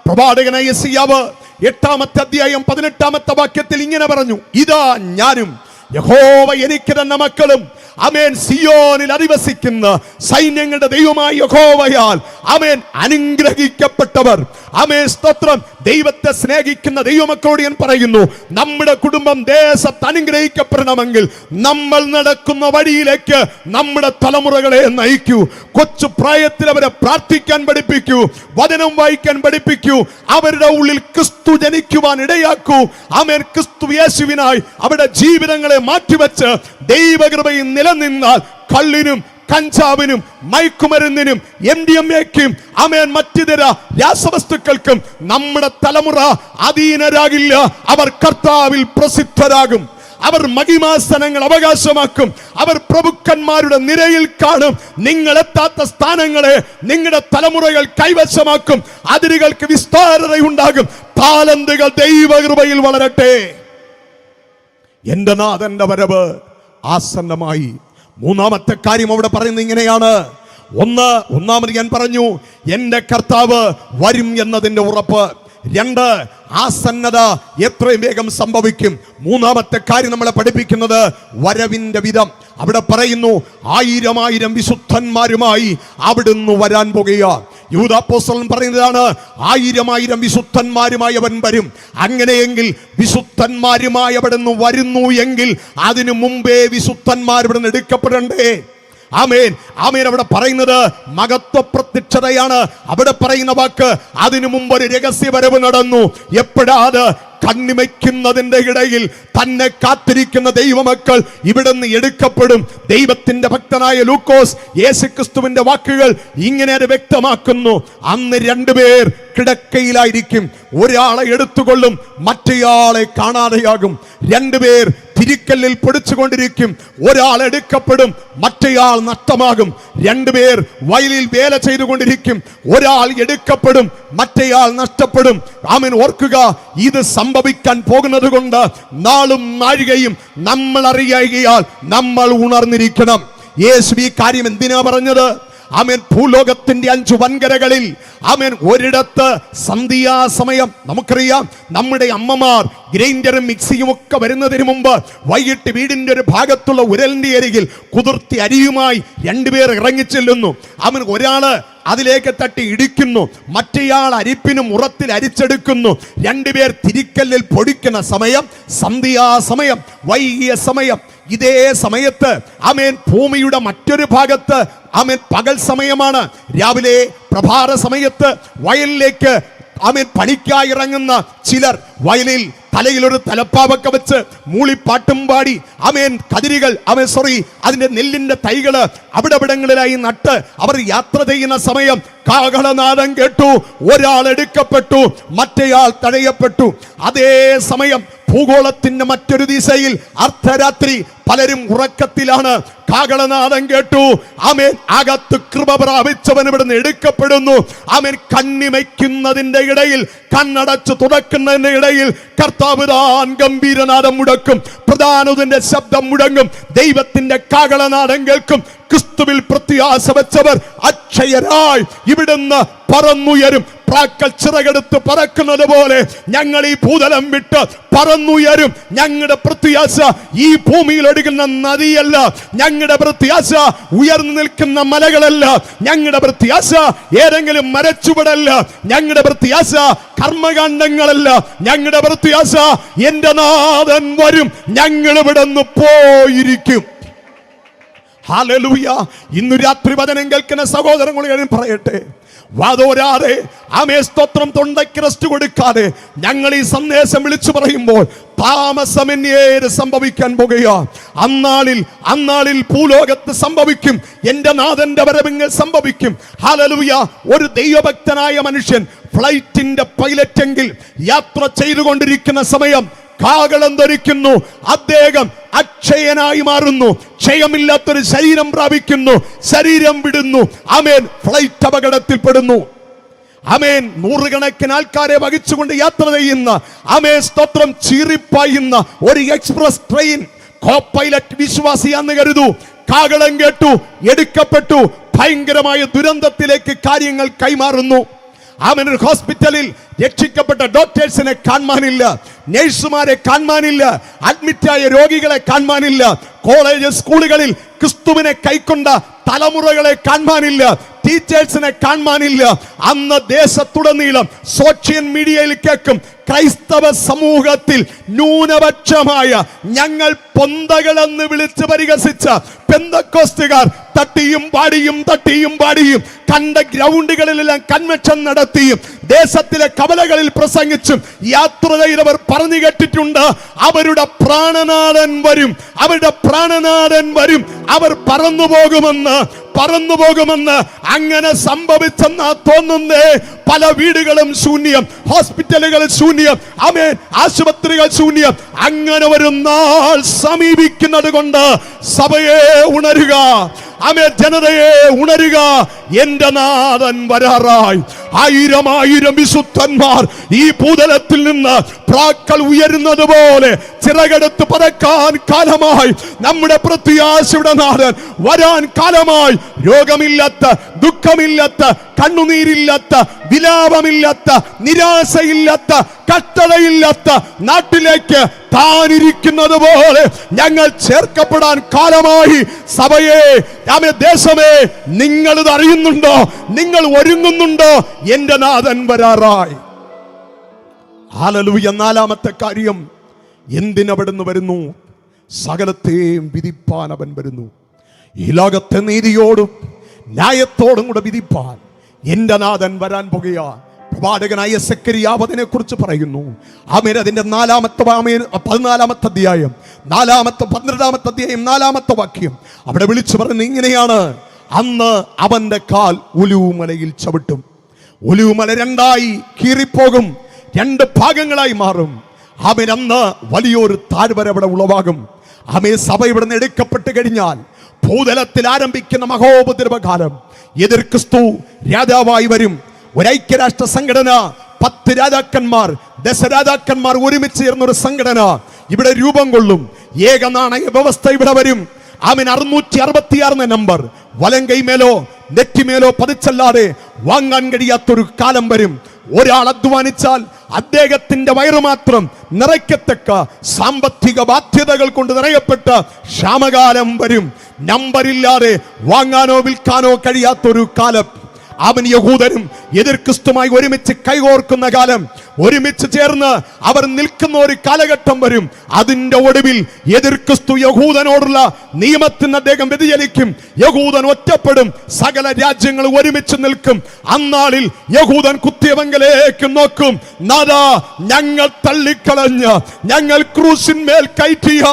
പ്രവാചകനായ യെശയ്യാവ് 8-ാമത്തെ അധ്യായം 18-ാമത്തെ വാക്യത്തിൽ ഇങ്ങനെ പറഞ്ഞു, ഇതാ ഞാനും യഹോവ എനിക്ക് തന്ന മക്കളും, ആമേൻ, സിയോനിൽ അധിവസിക്കുന്ന സൈന്യങ്ങളുടെ ദൈവമായ യഹോവയാൽ ആമേൻ അനുഗ്രഹിക്കപ്പെട്ടവർ. ആമേൻ, സ്തോത്രം. ദൈവത്തെ സ്നേഹിക്കുന്ന ദൈവമക്കളോട് ഞാൻ പറയുന്നു, നമ്മുടെ കുടുംബം ദേശത്ത് അനുഗ്രഹിക്കപ്പെടണമെങ്കിൽ നമ്മൾ നടക്കുന്ന വഴിയിലേക്ക് നമ്മുടെ തലമുറകളെ നയിക്കൂ. കൊച്ചു പ്രായത്തിൽ അവരെ പ്രാർത്ഥിക്കാൻ പഠിപ്പിക്കൂ, വചനം വായിക്കാൻ പഠിപ്പിക്കൂ, അവരുടെ ഉള്ളിൽ ക്രിസ്തു ജനിക്കുവാൻ ഇടയാക്കൂ. ആമേൻ, ക്രിസ്തു യേശുവിനായി അവരുടെ ജീവിതങ്ങളെ മാറ്റിവെച്ച് ദൈവകൃപയിൽ നിലനിന്നാൽ കള്ളിനും കഞ്ചാവിനും മയക്കുമരുന്നിനും MDMAക്കും ആമേൻ മറ്റിതര രാസവസ്തുക്കൾക്കും നമ്മുടെ തലമുറ അധീനരാകില്ല. അവർ കർത്താവിൽ പ്രസിദ്ധരാകും. അവർ മഹിമാസനങ്ങൾ അവകാശമാക്കും. അവർ പ്രഭുക്കന്മാരുടെ നിരയിൽ കാണും. നിങ്ങൾ എത്താത്ത സ്ഥാനങ്ങളെ നിങ്ങളുടെ തലമുറകൾ കൈവശമാക്കും. അതിരുകൾക്ക് വിസ്താരതയുണ്ടാകും. താലന്തുകൾ ദൈവകൃപയിൽ വളരട്ടെ. എന്റെ നാഥന്റെ വരവ് ആസന്നമായി. മൂന്നാമത്തെ കാര്യം അവിടെ പറയുന്നത് ഇങ്ങനെയാണ്. ഒന്നാമത് ഞാൻ പറഞ്ഞു, എന്റെ കർത്താവ് വരും എന്നതിന്റെ ഉറപ്പ്. 2, ആസന്നത എത്രയും വേഗം സംഭവിക്കും. മൂന്നാമത്തെ കാര്യം നമ്മളെ പഠിപ്പിക്കുന്നത് വരവിന്റെ വിധം. അവിടെ പറയുന്നു, 1000 വിശുദ്ധന്മാരുമായി അവിടുന്ന് വരാൻ പോകുക. യൂദാ അപ്പോസ്തലൻ പറയുന്നതാണ്, 1000 വിശുദ്ധന്മാരുമായി അവൻ വരും. അങ്ങനെയെങ്കിൽ വിശുദ്ധന്മാരുമായി അവിടുന്ന് വരുന്നു എങ്കിൽ അതിനു മുമ്പേ വിശുദ്ധന്മാർ ഇവിടുന്ന് എടുക്കപ്പെടണ്ടേ? ആമേൻ, ആമേൻ. അവിടെ പറയുന്നത് മഹത്വ പ്രത്യക്ഷതയാണ്. അവിടെ പറയുന്ന വാക്ക്, അതിനു മുമ്പ് ഒരു രഹസ്യവരവ് നടന്നു. എപ്പോഴാത്? കണ്ണിമയ്ക്കുന്നതിന്റെ ഇടയിൽ തന്നെ കാത്തിരിക്കുന്ന ദൈവമക്കൾ ഇവിടുന്ന് എടുക്കപ്പെടും. ദൈവത്തിന്റെ ഭക്തനായ ലൂക്കോസ് യേശുക്രിസ്തുവിന്റെ വാക്കുകൾ ഇങ്ങനെ വ്യക്തമാക്കുന്നു. അന്ന് 2 പേർ കിടക്കയിലായിരിക്കും. ഒരാളെ എടുത്തുകൊള്ളും, മറ്റേയാളെ കാണാതെയാകും. 2 പേർ തിരിക്കല്ലിൽ പൊടിച്ചുകൊണ്ടിരിക്കും. ഒരാൾ എടുക്കപ്പെടും, മറ്റേയാൾ നഷ്ടമാകും. 2 പേർ വയലിൽ വേല ചെയ്തുകൊണ്ടിരിക്കും. ഒരാൾ എടുക്കപ്പെടും, മറ്റേയാൾ നഷ്ടപ്പെടും. ആമേൻ. ഓർക്കുക, ഇത് സംഭവിക്കാൻ പോകുന്നത് കൊണ്ട് നാളും നാഴികയും നമ്മൾ അറിയുകയാൽ നമ്മൾ ഉണർന്നിരിക്കണം. യേശു ഈ കാര്യം എന്തിനാ പറഞ്ഞത്? ആമേൻ. ഭൂലോകത്തിന്റെ 5 വൻകരകളിൽ ആമേൻ ഒരിടത്ത് സന്ധ്യാസമയം, നമുക്കറിയാം നമ്മുടെ അമ്മമാർ ഗ്രൈൻഡറും മിക്സിയും ഒക്കെ വരുന്നതിന് മുമ്പ് വൈകിട്ട് വീടിന്റെ ഒരു ഭാഗത്തുള്ള ഉരലിന്റെ അരികിൽ കുതിർത്തി അരിയുമായി 2 പേർ ഇറങ്ങിച്ചെല്ലുന്നു. ആമേൻ. ഒരാള് അതിലേക്ക് തട്ടി ഇടിക്കുന്നു, മറ്റേയാൾ അരിപ്പിനും ഉറത്തിൽ അരിച്ചെടുക്കുന്നു. 2 പേർ തിരിക്കല്ലിൽ പൊടിക്കുന്ന സമയം സന്ധ്യാസമയം, വൈകിയ സമയം. ഇതേ സമയത്ത് ആമേൻ ഭൂമിയുടെ മറ്റൊരു ഭാഗത്ത് ആമേൻ പകൽ സമയമാണ്. രാവിലെ പ്രഭാത സമയത്ത് വയലിലേക്ക് ആമേൻ പണിക്കായി ഇറങ്ങുന്ന ചിലർ വയലിൽ തലയിലൊരു തലപ്പാവൊക്കെ വെച്ച് മൂളിപ്പാട്ടും പാടി ആമേൻ കതിരുകൾ അതിന്റെ നെല്ലിന്റെ തൈകള് അവിടവിടങ്ങളിലായി നട്ട് അവർ യാത്ര ചെയ്യുന്ന സമയം കാഹളനാദം കേട്ടു. ഒരാൾ എടുക്കപ്പെട്ടു, മറ്റേയാൾ തടയപ്പെട്ടു. അതേ സമയം ഭൂഗോളത്തിന്റെ മറ്റൊരു ദിശയിൽ അർദ്ധരാത്രി പലരും ഉറക്കത്തിലാണ്. കാഹളനാദം കേട്ടു. ആമേൻ. അകത്ത് കൃപ പ്രാപിച്ചവൻ ഇവിടുന്ന് എടുക്കപ്പെടുന്നു. ആമേൻ. കണ്ണിമയ്ക്കുന്നതിന്റെ ഇടയിൽ, കണ്ണടച്ച് തുറക്കുന്നതിന്റെ ഇടയിൽ കർത്താവ് താൻ ഗംഭീരനാദം മുടക്കും. പ്രധാനത്തിന്റെ ശബ്ദം മുടങ്ങും. ദൈവത്തിന്റെ കാഹളനാദം കേൾക്കും. ക്രിസ്തുവിൽ പ്രത്യാശ വെച്ചവർ അക്ഷയരായി ഇവിടുന്ന് പറന്നുയരും. പ്രാക്കൾ ചിറകെടുത്ത് പറക്കുന്നത് പോലെ ഞങ്ങൾ ഈ ഭൂതലം വിട്ട് പറന്നുയരും. ഞങ്ങളുടെ പ്രത്യാശ ഈ ഭൂമിയിൽ ഒഴുകുന്ന നദിയല്ല, ഞങ്ങളുടെ പ്രത്യാശ ഉയർന്നു നിൽക്കുന്ന മലകളല്ല, ഞങ്ങളുടെ പ്രത്യാശ ഏതെങ്കിലും മരച്ചുവടല്ല, ഞങ്ങളുടെ പ്രത്യാശ കർമ്മകാണ്ഡങ്ങളല്ല, ഞങ്ങളുടെ പ്രത്യാശ എന്റെ നാഥൻ വരും, ഞങ്ങൾ ഇവിടെ നിന്ന് പോയിരിക്കും. ഹല്ലേലൂയ. ഇന്ന് രാത്രി വചനം കേൾക്കുന്ന സഹോദരങ്ങളെ പറയട്ടെ, വാതോരാതെ ആമേ സ്തോത്രം തൊണ്ടയ്ക്ക് റെസ്റ്റ് കൊടുക്കാതെ ഞങ്ങൾ ഈ സന്ദേശം വിളിച്ചു പറയുമ്പോൾ താമസമന്യേ സംഭവിക്കാൻ പോകുക. അന്നാളിൽ ഭൂലോകത്ത് സംഭവിക്കും, എന്റെ നാഥന്റെ വരവിങ്കൽ സംഭവിക്കും. ഹല്ലേലൂയ. ഒരു ദൈവഭക്തനായ മനുഷ്യൻ ഫ്ലൈറ്റിന്റെ പൈലറ്റെങ്കിൽ യാത്ര ചെയ്തുകൊണ്ടിരിക്കുന്ന സമയം കാഹളം ധരിക്കുന്നു, അദ്ദേഹം അക്ഷയനായി മാറുന്നു, ക്ഷയമില്ലാത്തൊരു ശരീരം പ്രാപിക്കുന്നു, ശരീരം വിടുന്നു. ആമേൻ. ഫ്ലൈറ്റ് അപകടത്തിൽപ്പെടുന്നു. ആമേൻ. നൂറുകണക്കിന് ആൾക്കാരെ വഹിച്ചുകൊണ്ട് യാത്ര ചെയ്യുന്ന, ആമേൻ സ്തോത്രം, ചീറിപ്പായുന്ന ഒരു എക്സ്പ്രസ് ട്രെയിൻ, കോ പൈലറ്റ് വിശ്വാസിയാന്ന് കരുതൂ, കാഹളം കേട്ടു, എടുക്കപ്പെട്ടു, ഭയങ്കരമായ ദുരന്തത്തിലേക്ക് കാര്യങ്ങൾ കൈമാറുന്നു. ആമേൻ. ഒരു ഹോസ്പിറ്റലിൽ രക്ഷിക്കപ്പെട്ട ഡോക്ടേഴ്സിനെ കാണാനില്ല, നഴ്സുമാരെ കാണാനില്ല, അഡ്മിറ്റായ രോഗികളെ കാണാനില്ല, കോളേജ് സ്കൂളുകളിൽ ക്രിസ്തുവിനെ കൈക്കൊണ്ട തലമുറകളെ കാണാനില്ല, ടീച്ചേഴ്സിനെ കാണാനില്ല. അന്ന് ദേശത്തുടനീളം സോഷ്യൽ മീഡിയയിൽ കേൾക്കും, ക്രൈസ്തവ സമൂഹത്തിൽ ന്യൂനപക്ഷമായ ഞങ്ങൾ പൊന്തകളെന്ന് വിളിച്ച് പരിഹസിച്ച പെന്തക്കോസ്തുകാർ തട്ടിയും പാടിയും കണ്ട ഗ്രൗണ്ടുകളിലെല്ലാം കൺവെൻഷൻ നടത്തിയും ദേശത്തിലെ കവലകളിൽ പ്രസംഗിച്ചും യാത്ര ചെയ്തവർ പറഞ്ഞു കേട്ടിട്ടുണ്ട്, അവരുടെ പ്രാണനാഥൻ വരും, അവരുടെ പ്രാണനാഥൻ വരും, അവർ പറന്നു പോകുമെന്ന്. അങ്ങനെ സംഭവിച്ചെന്നാ തോന്നുന്നേ. പല വീടുകളും ശൂന്യം, ഹോസ്പിറ്റലുകൾ ശൂന്യം, ആമേൻ, ആശുപത്രികൾ ശൂന്യം. അങ്ങനെ ഒരു നാൾ സമീപിക്കുന്നത് കൊണ്ട് സഭയെ ഉണരുക, ആമേൻ, ജനതയെ ഉണരുക. എന്റെ നാഥൻ വരാറായി. 1000 വിശുദ്ധന്മാർ ഈ ഭൂതലത്തിൽ നിന്ന് പ്രാക്കൾ ഉയരുന്നത് പോലെ ചിറകെടുത്ത് പറക്കാൻ കാലമായി. നമ്മുടെ പ്രത്യാശയുടെ നാഥൻ വരാൻ കാലമായി. രോഗമില്ലാത്ത, ദുഃഖമില്ലാത്ത, കണ്ണുനീരില്ലാത്ത, വിലാപമില്ലാത്ത, നിരാശയില്ലാത്ത, കഷ്ടതയില്ലാത്ത നാട്ടിലേക്ക് താനിരിക്കുന്നത് പോലെ ഞങ്ങൾ ചേർക്കപ്പെടാൻ കാലമായി. സഭയെ, ദേശമേ, നിങ്ങൾ ഇത് അറിയുന്നുണ്ടോ? നിങ്ങൾ ഒരുങ്ങുന്നുണ്ടോ? എന്റെ നാഥൻ വരാറായി. ഹല്ലേലൂയ. നാലാമത്തെ കാര്യം, എന്തിനവിടുന്ന് വരുന്നു? സകലത്തെയും വിധിപ്പാൻ അവൻ വരുന്നു. ഈ ലോകത്തെ നീതിയോടും ന്യായത്തോടും കൂടെ വിധിപ്പാൻ എന്റെ നാഥൻ വരാൻ പോകുകയാണ്. പ്രവാചകനായ സെക്കരിയാവ് അതിനെ കുറിച്ച് പറയുന്നു. ആമേൻ. അതിന്റെ 14-ാമത്തെ അധ്യായം 12-ാമത്തെ അധ്യായം 4-ാമത്തെ വാക്യം അവിടെ വിളിച്ചു പറയുന്നത് ഇങ്ങനെയാണ്: അന്ന് അവന്റെ കാൽ ഒലിവുമലയിൽ ചവിട്ടും. ഒലിവുമല രണ്ടായി കീറിപ്പോകും, 2 ഭാഗങ്ങളായി മാറും. ആമേൻ. അന്ന് വലിയൊരു താഴ്വര അവിടെ ഉളവാകും. ആമേൻ. സഭ ഇവിടെ നിന്ന് എടുക്കപ്പെട്ട് കഴിഞ്ഞാൽ ഭൂതലത്തിൽ ആരംഭിക്കുന്ന മഹോപദ്രവകാലം എതിർ ക്രിസ്തു രാജാവായി വരും. ഒരൈക്യരാഷ്ട്ര സംഘടന, 10 രാജാക്കന്മാർ, 10 രാജാക്കന്മാർ ഒരുമിച്ച് ചേർന്നൊരു സംഘടന ഇവിടെ രൂപം കൊള്ളും. ഏക നാണയ വ്യവസ്ഥ ഇവിടെ വരും. ആമേൻ. 666 നമ്പർ വലം കൈമേലോ നെറ്റിമേലോ പതിച്ചല്ലാതെ വാങ്ങാൻ കഴിയാത്തൊരു കാലം വരും. ഒരാൾ അധ്വാനിച്ചാൽ അദ്ദേഹത്തിന്റെ വയറു മാത്രം നിറയ്ക്കത്തക്ക സാമ്പത്തിക ബാധ്യതകൾ കൊണ്ട് നിറയപ്പെട്ട ക്ഷാമകാലം വരും. നമ്പറില്ലാതെ വാങ്ങാനോ വിൽക്കാനോ കഴിയാത്തൊരു കാലം. അവൻ യഹൂദനും എതിർ ക്രിസ്തുമായി ഒരുമിച്ച് കൈകോർക്കുന്ന കാലം, ഒരുമിച്ച് ചേർന്ന് അവർ നിൽക്കുന്ന ഒരു കാലഘട്ടം വരും. അതിന്റെ ഒടുവിൽ എതിർ ക്രിസ്തു യഹൂദനോടുള്ള നിയമത്തിന് അദ്ദേഹം വ്യതിചലിക്കും. യഹൂദൻ ഒറ്റപ്പെടും, സകല രാജ്യങ്ങൾ ഒരുമിച്ച് നിൽക്കും. അന്നാളിൽ യഹൂദൻ കുത്തിയവങ്കലേക്ക് നോക്കും. നാദാ, ഞങ്ങൾ തള്ളിക്കളഞ്ഞ, ഞങ്ങൾ ക്രൂശിന്മേൽ കയറ്റിയ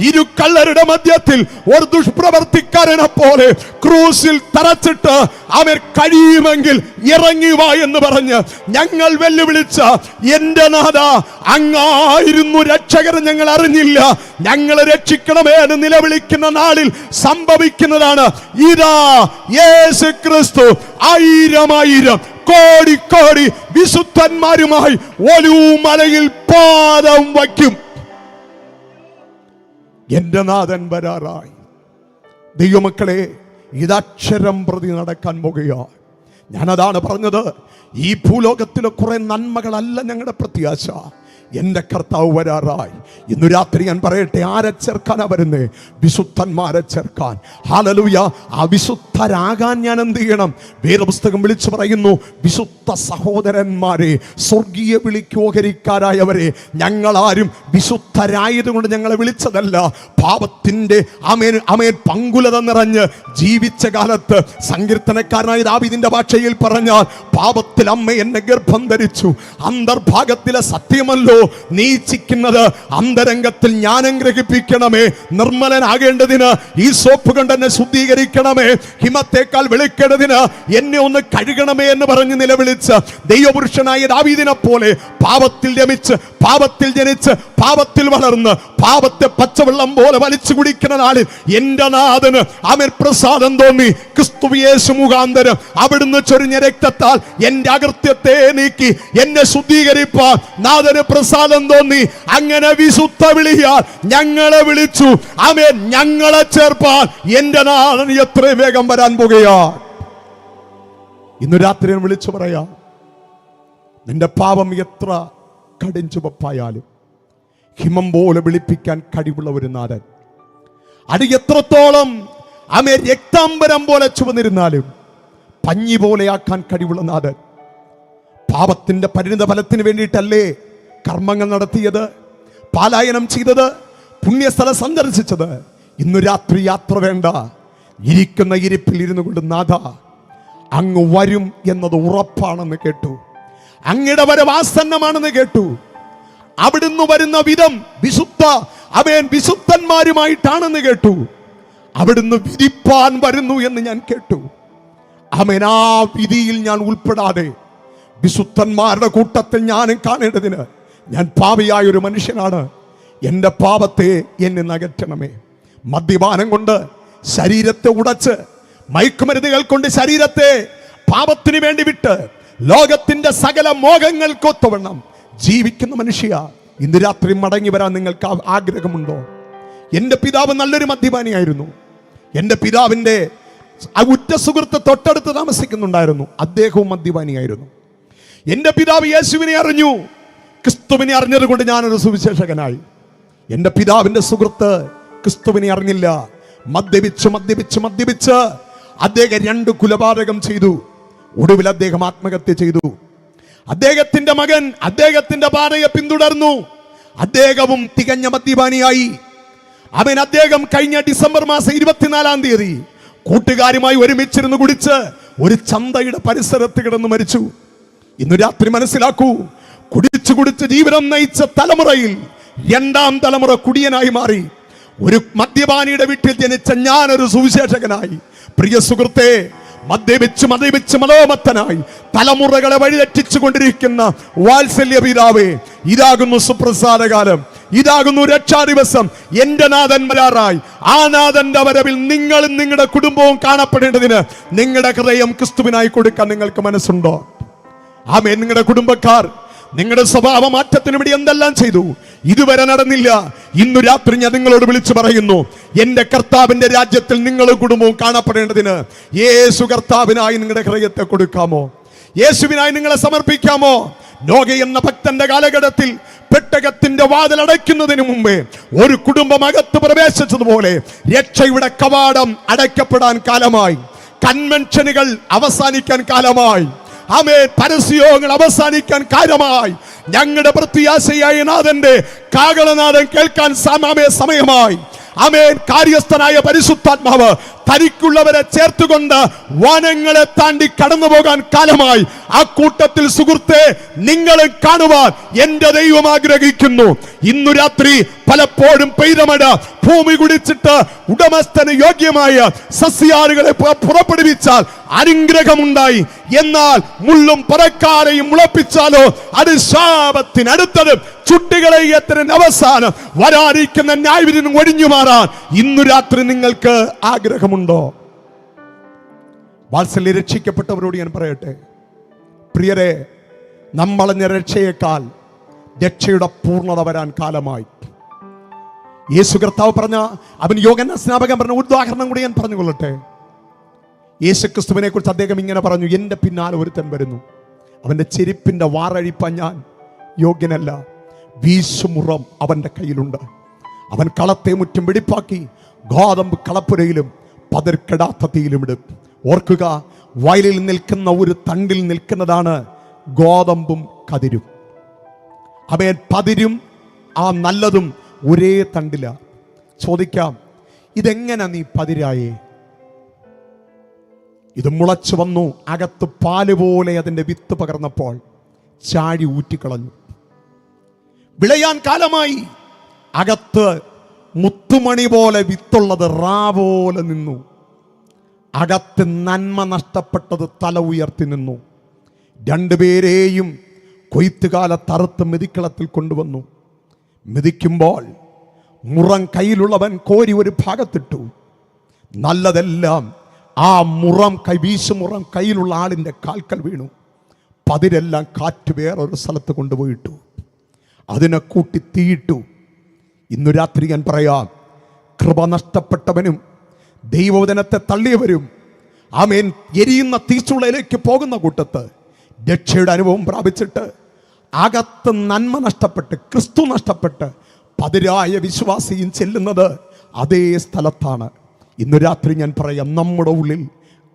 2 കള്ളരുടെ മധ്യത്തിൽ ഒരു ദുഷ്പ്രവർത്തിക്കാരനെ പോലെ ക്രൂശിൽ തറച്ചിട്ട് അവർ കഴിയുമെങ്കിൽ ഇറങ്ങി വാ എന്ന് പറഞ്ഞ് ഞങ്ങൾ വെല്ലുവിളിച്ച എന്റെ നാഥാ, അങ്ങായിരുന്നു രക്ഷകർ, ഞങ്ങൾ അറിഞ്ഞില്ല, ഞങ്ങളെ രക്ഷിക്കണമേ എന്ന് നിലവിളിക്കുന്ന നാളിൽ സംഭവിക്കുന്നതാണ്. ഇതാ യേശു ക്രിസ്തു 1000 കോടി വിശുദ്ധന്മാരുമായി ഒലിവുമലയിൽ പാദം വയ്ക്കും. എന്റെ നാഥൻ വരാറായി. ദൈവമക്കളെ, ഇതക്ഷരം പ്രതി നടക്കാൻ പോകുകയാണ്. ഞാനതാണ് പറഞ്ഞത്. ഈ ഭൂലോകത്തിലെ കുറെ നന്മകളല്ല ഞങ്ങളുടെ പ്രത്യാശ. എൻ്റെ കർത്താവ് വരാറായി. ഇന്നു രാത്രി ഞാൻ പറയട്ടെ, ആരെ ചേർക്കാനാ വരുന്നേ? വിശുദ്ധന്മാരെ ചേർക്കാൻ. ഹല്ലേലൂയ. ആ വിശുദ്ധരാകാൻ ഞാൻ എന്ത് ചെയ്യണം? വേദപുസ്തകം വിളിച്ചു പറയുന്നു, വിശുദ്ധ സഹോദരന്മാരെ, സ്വർഗീയ വിളിക്കോഹരിക്കാരായവരെ. ഞങ്ങളാരും വിശുദ്ധരായതുകൊണ്ട് ഞങ്ങളെ വിളിച്ചതല്ല. പാപത്തിൻ്റെ അമേൻ പങ്കുലത നിറഞ്ഞ് ജീവിച്ച കാലത്ത് സങ്കീർത്തനക്കാരനായ ദാവീദിന്റെ ഭാഷയിൽ പറഞ്ഞാൽ, പാപത്തിൽ അമ്മ എന്നെ ഗർഭം ധരിച്ചു. അന്തർഭാഗത്തിലെ സത്യമല്ലോ നീ ഇച്ഛിക്കുന്നത്, അന്തരംഗത്തിൽ ജ്ഞാനം ഗ്രഹിപ്പിക്കണമേ. നിർമ്മലനാകേണ്ടതിന് ഈ സോപ്പ് കൊണ്ട് എന്നെ ശുദ്ധീകരിക്കണമേ. ഹിമത്തേക്കാൾ വെളുക്കേണ്ടതിന് എന്നെ ഒന്ന് കഴുകണമേ എന്ന് പറഞ്ഞ് നിലവിളിച്ച ദൈവപുരുഷനായ ദാവീദിനെ പോലെ പാപത്തിൽ രമിച്ച്, പാപത്തിൽ ജനിച്ച്, പാപത്തിൽ വളർന്ന്, പാപത്തെ പച്ചവെള്ളം പോലെ വലിച്ചു കുടിക്കുന്ന നാളിൽ എന്റെ നാഥന് അവൻ പ്രസാദം തോന്നി. ക്രിസ്തു യേശു മുഖാന്തരം അവിടുന്ന് ചൊരിഞ്ഞ രക്തത്താൽ എന്റെ അകൃത്യത്തെ നീക്കി എന്നെ ശുദ്ധീകരിപ്പാൻ നാഥന് പ്രസാദം തോന്നി. അങ്ങനെ വിശുദ്ധ വിളിയാൽ ഞങ്ങളെ വിളിച്ചു. ആമേൻ. ഞങ്ങളെ ചേർപ്പാൻ എന്റെ നാഥൻ എത്രയും വേഗം വരാൻ പോകുകയാ. ഇന്നു രാത്രി വിളിച്ചു പറയാം, നിന്റെ പാപം എത്ര കടുംചുവപ്പായാലും ഹിമം പോലെ വിളിപ്പിക്കാൻ കഴിവുള്ള ഒരു നാഥൻ. അത് എത്രത്തോളം രക്താംബരം പോലെ ചുവന്നിരുന്നാലും പഞ്ഞി പോലെയാക്കാൻ കഴിവുള്ള നാഥൻ. പാപത്തിന്റെ പരിണിത ഫലത്തിന് വേണ്ടിയിട്ടല്ലേ കർമ്മങ്ങൾ നടത്തിയത്, പാലായനം ചെയ്തത്, പുണ്യസ്ഥലം സന്ദർശിച്ചത്. ഇന്നു രാത്രി യാത്ര വേണ്ട. ഇരിക്കുന്ന ഇരിപ്പിൽ ഇരുന്നു കൊണ്ട്, നാഥ അങ്ങ് വരും എന്നത് ഉറപ്പാണെന്ന് കേട്ടു. അങ്ങയുടെ വരവ് ആസന്നമാണെന്ന് കേട്ടു. അവിടുന്ന് വരുന്ന വിധം വിശുദ്ധന്മാരുമായിട്ടാണെന്ന് കേട്ടു. അവിടുന്ന് വിധിപ്പാൻ വരുന്നു എന്ന് ഞാൻ കേട്ടു. ആമേൻ. ആ വിധിയിൽ ഞാൻ ഉൾപ്പെടാതെ വിശുദ്ധന്മാരുടെ കൂട്ടത്തിൽ ഞാനും കാണേണ്ടതിന് ഞാൻ പാപിയായ ഒരു മനുഷ്യനാണ്. എൻ്റെ പാപത്തെ എന്നെ നകറ്റണമേ. മദ്യപാനം കൊണ്ട് ശരീരത്തെ ഉടച്ച്, മയക്കുമരുന്നുകൾ കൊണ്ട് ശരീരത്തെ പാപത്തിന് വേണ്ടി വിട്ട്, ലോകത്തിന്റെ സകല മോഹങ്ങൾക്കൊത്തവണ്ണം ജീവിക്കുന്ന മനുഷ്യ, ഇന്ന് രാത്രി മടങ്ങി വരാൻ നിങ്ങൾക്ക് ആഗ്രഹമുണ്ടോ? എൻ്റെ പിതാവ് നല്ലൊരു മദ്യപാനിയായിരുന്നു. എൻ്റെ പിതാവിൻ്റെ ഉറ്റ സുഹൃത്ത് തൊട്ടടുത്ത് താമസിക്കുന്നുണ്ടായിരുന്നു. അദ്ദേഹവും മദ്യപാനിയായിരുന്നു. എൻ്റെ പിതാവ് യേശുവിനെ അറിഞ്ഞു. ക്രിസ്തുവിനെ അറിഞ്ഞത് കൊണ്ട് ഞാനൊരു സുവിശേഷകനായി. എൻ്റെ പിതാവിൻ്റെ സുഹൃത്ത് ക്രിസ്തുവിനെ അറിഞ്ഞില്ല. മദ്യപിച്ച് അദ്ദേഹം 2 കൊലപാതകം ചെയ്തു. ഒടുവിൽ അദ്ദേഹം ആത്മഹത്യ ചെയ്തു. അദ്ദേഹത്തിന്റെ മകൻ അദ്ദേഹത്തിന്റെ ഭാര്യയെ പിന്തുടർന്നു. അദ്ദേഹവും തികഞ്ഞ മദ്യപാനിയായി. അദ്ദേഹം കഴിഞ്ഞ ഡിസംബർ മാസം 24-ാം തീയതി കൂട്ടുകാരുമായി ഒരുമിച്ചിരുന്ന് കുടിച്ച് ഒരു ചന്തയുടെ പരിസരത്ത് കിടന്ന് മരിച്ചു. ഇന്നു രാത്രി മനസ്സിലാക്കൂ, കുടിച്ച് ജീവിതം നയിച്ച തലമുറയിൽ 2ാം തലമുറ കുടിയനായി മാറി. ഒരു മദ്യപാനിയുടെ വീട്ടിൽ ജനിച്ച ഞാനൊരു സുവിശേഷകനായി. പ്രിയ സുഹൃത്തെ, മദ്യപിച്ച് മനോമത്തനായി തലമുറകളെ വഴിതെറ്റിച്ചു കൊണ്ടിരിക്കുന്ന വാത്സല്യ പിതാവേ, ഇതാകുന്നു സുപ്രസാദകാലം, ഇതാകുന്നു രക്ഷാദിവസം. എന്റെ നാഥൻ വരാറായി. ആ നാഥന്റെ വരവിൽ നിങ്ങളും നിങ്ങളുടെ കുടുംബവും കാണപ്പെടേണ്ടതിന് നിങ്ങളുടെ ഹൃദയം ക്രിസ്തുവിനായി കൊടുക്കാൻ നിങ്ങൾക്ക് മനസ്സുണ്ടോ? ആമേൻ. നിങ്ങളുടെ കുടുംബക്കാർ നിങ്ങളുടെ സ്വഭാവ മാറ്റത്തിന് വേണ്ടി എന്തെല്ലാം ചെയ്തു, ഇതുവരെ നടന്നില്ല. ഇന്നു രാത്രി ഞാൻ നിങ്ങളോട് വിളിച്ചു പറയുന്നു, എന്റെ കർത്താവിന്റെ രാജ്യത്തിൽ നിങ്ങളുടെ കുടുംബവും കാണപ്പെടേണ്ടതിന് യേശു കർത്താവിനായി നിങ്ങളുടെ ഹൃദയത്തെ കൊടുക്കാമോ? യേശുവിനായി നിങ്ങളെ സമർപ്പിക്കാമോ? നോഗ എന്ന ഭക്തന്റെ കാലഘട്ടത്തിൽ പെട്ടകത്തിന്റെ വാതിൽ അടയ്ക്കുന്നതിന് മുമ്പേ ഒരു കുടുംബം അകത്ത് പ്രവേശിച്ചതുപോലെ രക്ഷയുടെ കവാടം അടയ്ക്കപ്പെടാൻ കാലമായി. കൺവെൻഷനുകൾ അവസാനിക്കാൻ കാലമായി. ആമേൻ. പരസ്യങ്ങൾ അവസാനിക്കാൻ കാലമായി. ഞങ്ങളുടെ പ്രത്യാശയായ നാഥന്റെ കാകളനാദം കേൾക്കാൻ സമയമായി. ആമേൻ. കാര്യസ്ഥനായ പരിശുദ്ധാത്മാവ് തനിക്കുള്ളവരെ ചേർത്തുകൊണ്ട് വനങ്ങളെ താണ്ടി കടന്നു പോകാൻ കാലമായി. ആ കൂട്ടത്തിൽ സുഹൃത്തെ, നിങ്ങളെ കാണുവാൻ എന്റെ ദൈവം ആഗ്രഹിക്കുന്നു. ഇന്നു രാത്രി പലപ്പോഴും പെയ്ത മഴ ഭൂമി കുടിച്ചിട്ട് ഉടമസ്ഥന് യോഗ്യമായ സസ്യാറുകളെ പുറപ്പെടുവിച്ചാൽ അനുഗ്രഹമുണ്ടായി. എന്നാൽ മുള്ളും പറക്കാരെയും മുളപ്പിച്ചാലോ അത് ശാപത്തിനടുത്തത്. ചുട്ടികളെ എത്ര അവസാനം വരാനിരിക്കുന്ന ന്യായവിധി ഒഴിഞ്ഞു മാറാൻ ഇന്നു രാത്രി നിങ്ങൾക്ക് ആഗ്രഹമുണ്ടോ? വാത്സല്യ രക്ഷിക്കപ്പെട്ടവരോട് ഞാൻ പറയട്ടെ, പ്രിയരെ, നമ്മളഞ്ഞ രക്ഷയേക്കാൾ രക്ഷയുടെ പൂർണ്ണത വരാൻ കാലമായി. യേശു കർത്താവ് പറഞ്ഞ, അവൻ യോഹന്നാൻ സ്നാപകൻ പറഞ്ഞ ഉദാഹരണം കൂടി ഞാൻ പറഞ്ഞുകൊള്ളട്ടെ. യേശുക്രിസ്തുവിനെ കുറിച്ച് അദ്ദേഹം ഇങ്ങനെ പറഞ്ഞു, എൻ്റെ പിന്നാലെ ഒരുത്തൻ വരുന്നു, അവൻ്റെ ചെരുപ്പിൻ്റെ വാറഴിപ്പാൻ ഞാൻ യോഗ്യനല്ല, വീശുമുറം അവൻ്റെ കയ്യിലുണ്ട്, അവൻ കളത്തെ മുറ്റും വെടിപ്പാക്കി ഗോതമ്പ് കളപ്പുരയിലും പതിർക്കെടാത്ത തീയിലും ഇടും. ഓർക്കുക, വയലിൽ നിൽക്കുന്ന ഒരു തണ്ടിൽ നിൽക്കുന്നതാണ് ഗോതമ്പും കതിരും. അവൻ പതിരും ആ നല്ലതും ഒരേ തണ്ടില. ചോദിക്കാം, ഇതെങ്ങനെ നീ പതിരായേ? ഇത് മുളച്ചു വന്നു, അകത്ത് പാല് പോലെ അതിൻ്റെ വിത്ത് പകർന്നപ്പോൾ ചാഴി ഊറ്റിക്കളഞ്ഞു. വിളയാൻ കാലമായി, അകത്ത് മുത്തുമണി പോലെ വിത്തുള്ളത് റാ പോലെ നിന്നു. അകത്ത് നന്മ നഷ്ടപ്പെട്ടത് തല ഉയർത്തി നിന്നു. രണ്ടുപേരെയും കൊയ്ത്തുകാലത്ത് അറുത്ത് മെതിക്കളത്തിൽ കൊണ്ടുവന്നു. മെതിക്കുമ്പോൾ മുറം കയ്യിലുള്ളവൻ കോരി ഒരു ഭാഗത്തിട്ടു. നല്ലതെല്ലാം ആ വീശുമുറം കയ്യിലുള്ള ആളിൻ്റെ കാൽക്കൽ വീണു. പതിരെല്ലാം കാറ്റ് വേറൊരു സ്ഥലത്ത് കൊണ്ടുപോയിട്ടു. അതിനെ കൂട്ടി തീയിട്ടു. ഇന്നു രാത്രി ഞാൻ പറയാം, കൃപ നഷ്ടപ്പെട്ടവനും ദൈവവചനത്തെ തള്ളിയവരും ആമേൻ എരിയുന്ന തീച്ചുളയിലേക്ക് പോകുന്ന കൂട്ടത്ത് രക്ഷയുടെ അനുഭവം പ്രാപിച്ചിട്ട് അകത്ത് നന്മ നഷ്ടപ്പെട്ട് ക്രിസ്തു നഷ്ടപ്പെട്ട് പതിരായ വിശ്വാസിയും ചെല്ലുന്നത് അതേ സ്ഥലത്താണ്. ഇന്നു രാത്രി ഞാൻ പറയാം, നമ്മുടെ ഉള്ളിൽ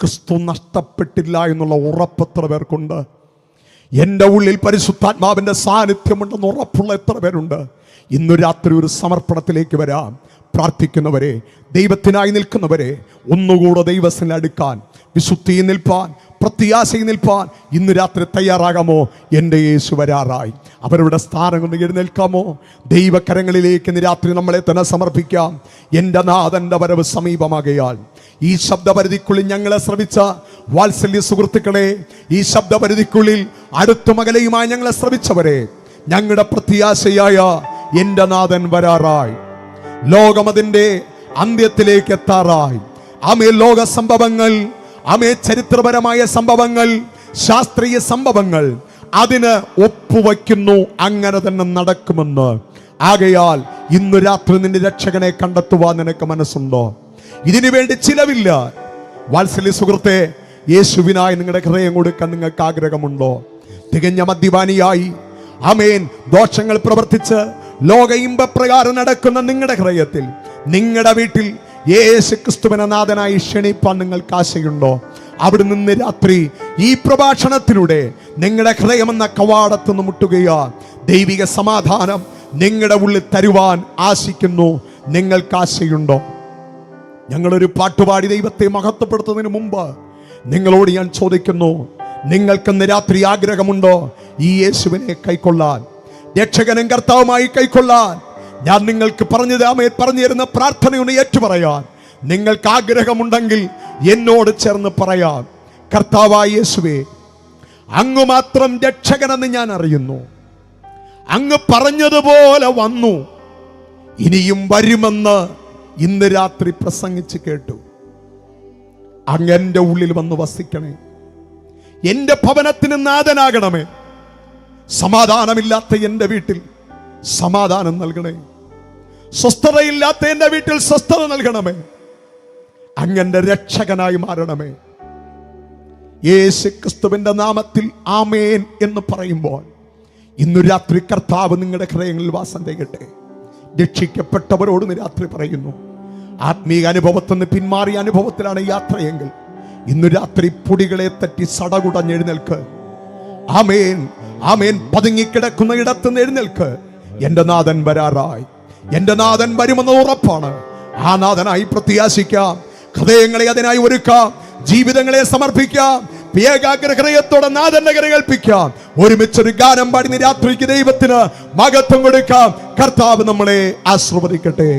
ക്രിസ്തു നഷ്ടപ്പെട്ടില്ല എന്നുള്ള ഉറപ്പ് എത്ര പേർക്കുണ്ട്? എൻ്റെ ഉള്ളിൽ പരിശുദ്ധാത്മാവിൻ്റെ സാന്നിധ്യമുണ്ടെന്ന് ഉറപ്പുള്ള എത്ര പേരുണ്ട്? ഇന്നു രാത്രി ഒരു സമർപ്പണത്തിലേക്ക് വരാം. പ്രാർത്ഥിക്കുന്നവരെ, ദൈവത്തിനായി നിൽക്കുന്നവരെ, ഒന്നുകൂടെ ദൈവത്തിൽ അടുക്കാൻ, വിശുദ്ധിയിൽ നിൽപ്പാൻ, പ്രത്യാശയിൽ നിൽപ്പാൻ ഇന്ന് രാത്രി തയ്യാറാകാമോ? എൻ്റെ യേശു വരാറായി. അവരുടെ സ്ഥാനം കൊണ്ട് എഴുന്നേൽക്കാമോ? ദൈവകരങ്ങളിലേക്ക് ഇന്ന് രാത്രി നമ്മളെ തന്നെ സമർപ്പിക്കാം. എൻ്റെ നാഥൻ്റെ വരവ് സമീപമാകയാൽ ഈ ശബ്ദപരിധിക്കുള്ളിൽ ഞങ്ങളെ ശ്രവിച്ച വാത്സല്യ സുഹൃത്തുക്കളെ, ഈ ശബ്ദപരിധിക്കുള്ളിൽ അടുത്തും അകലെയുമായി ഞങ്ങളെ ശ്രവിച്ചവരെ, ഞങ്ങളുടെ പ്രത്യാശയായ എൻ്റെ നാഥൻ വരാറായി. ലോകമതിൻ്റെ അന്ത്യത്തിലേക്ക് എത്താറായി. ആമേ ലോക സംഭവങ്ങൾ, ആമേ ചരിത്രപരമായ സംഭവങ്ങൾ, ശാസ്ത്രീയ സംഭവങ്ങൾ അതിന് ഒപ്പുവയ്ക്കുന്നു, അങ്ങനെ തന്നെ നടക്കുമെന്ന്. ആകയാൽ ഇന്ന് രാത്രി നിന്റെ രക്ഷകനെ കണ്ടെത്തുവാൻ നിനക്ക് മനസ്സുണ്ടോ? ഇതിനു വേണ്ടി ചിലവില്ല. വാത്സല്യ സുഹൃത്തെ, യേശുവിനായി നിങ്ങളുടെ ഹൃദയം കൊടുക്കാൻ നിങ്ങൾക്ക് ആഗ്രഹമുണ്ടോ? തികഞ്ഞ മദ്യപാനിയായി ആമേൻ ദോഷങ്ങൾ പ്രവർത്തിച്ച് ലോക ഇമ്പപ്രകാരം നടക്കുന്ന നിങ്ങളുടെ ഹൃദയത്തിൽ, നിങ്ങളുടെ വീട്ടിൽ യേശു ക്രിസ്തുവിനെ നാഥനായി ക്ഷണിപ്പാൻ നിങ്ങൾക്ക് ആശയുണ്ടോ? അവിടെ നിന്ന് രാത്രി ഈ പ്രഭാഷണത്തിലൂടെ നിങ്ങളുടെ ഹൃദയമെന്ന കവാടത്ത് നിന്ന് മുട്ടുകയാ. ദൈവിക സമാധാനം നിങ്ങളുടെ ഉള്ളിൽ തരുവാൻ ആശിക്കുന്നു. നിങ്ങൾക്ക് ആശയുണ്ടോ? ഞങ്ങളൊരു പാട്ടുപാടി ദൈവത്തെ മഹത്വപ്പെടുത്തുന്നതിന് മുമ്പ് നിങ്ങളോട് ഞാൻ ചോദിക്കുന്നു, നിങ്ങൾക്കിന്ന് രാത്രി ആഗ്രഹമുണ്ടോ ഈ യേശുവിനെ കൈക്കൊള്ളാൻ, രക്ഷകനും കർത്താവുമായി കൈക്കൊള്ളാൻ? ഞാൻ നിങ്ങൾക്ക് പറഞ്ഞു തരുന്ന പ്രാർത്ഥനയൊന്ന് ഏറ്റുപറയാൻ നിങ്ങൾക്ക് ആഗ്രഹമുണ്ടെങ്കിൽ എന്നോട് ചേർന്ന് പറയാം. കർത്താവായ യേശുവേ, അങ്ങ് മാത്രം രക്ഷകനെന്ന് ഞാൻ അറിയുന്നു. അങ്ങ് പറഞ്ഞതുപോലെ വന്നു, ഇനിയും വരുമെന്ന് ഇന്ന് രാത്രി പ്രസംഗിച്ച് കേട്ടു. അങ്ങ് എൻ്റെ ഉള്ളിൽ വന്ന് വസിക്കണേ, എൻ്റെ ഭവനത്തിന് നാഥനാകണമേ. സമാധാനമില്ലാത്ത എൻ്റെ വീട്ടിൽ സമാധാനം നൽകണേ, സ്വസ്ഥതയില്ലാത്ത എൻ്റെ വീട്ടിൽ സ്വസ്ഥത നൽകണമേ. അങ്ങന്റെ രക്ഷകനായി മാറണമേ. യേശു ക്രിസ്തുവിന്റെ നാമത്തിൽ ആമേൻ എന്ന് പറയുമ്പോൾ ഇന്നു രാത്രി കർത്താവ് നിങ്ങളുടെ ഹൃദയങ്ങളിൽ വാസം ചെയ്യട്ടെ. രക്ഷിക്കപ്പെട്ടവരോട് ഇന്ന് രാത്രി പറയുന്നു, ആത്മീയ അനുഭവത്തിൽ നിന്ന് പിന്മാറിയ അനുഭവത്തിലാണ് യാത്രയെങ്കിൽ ഇന്നു രാത്രി പൊടികളെ തട്ടി സടകുടഞ്ഞെഴുന്നേൽക്ക്. ആമേൻ, ആമേൻ. പതുങ്ങിക്കിടക്കുന്ന ഇടത്തുനിന്ന് എഴുന്നേൽക്ക്. എൻ്റെ നാഥൻ വരാറായി. എൻ്റെ നാഥൻ വരുമെന്ന് ഉറപ്പാണ്. ആ നാഥനായി പ്രത്യാശിക്കാം. ഹൃദയങ്ങളെ അതിനായി ഒരുക്കാം, ജീവിതങ്ങളെ സമർപ്പിക്കാം. ഏകാഗ്ര ഹൃദയത്തോടെ നാഥന്റെ കരകേൽപ്പിക്കാം. ഒരുമിച്ചൊരു ഗാനം പാടി രാത്രിക്ക് ദൈവത്തിന് മഹത്വം കൊടുക്കാം. കർത്താവ് നമ്മളെ ആശീർവദിക്കട്ടെ.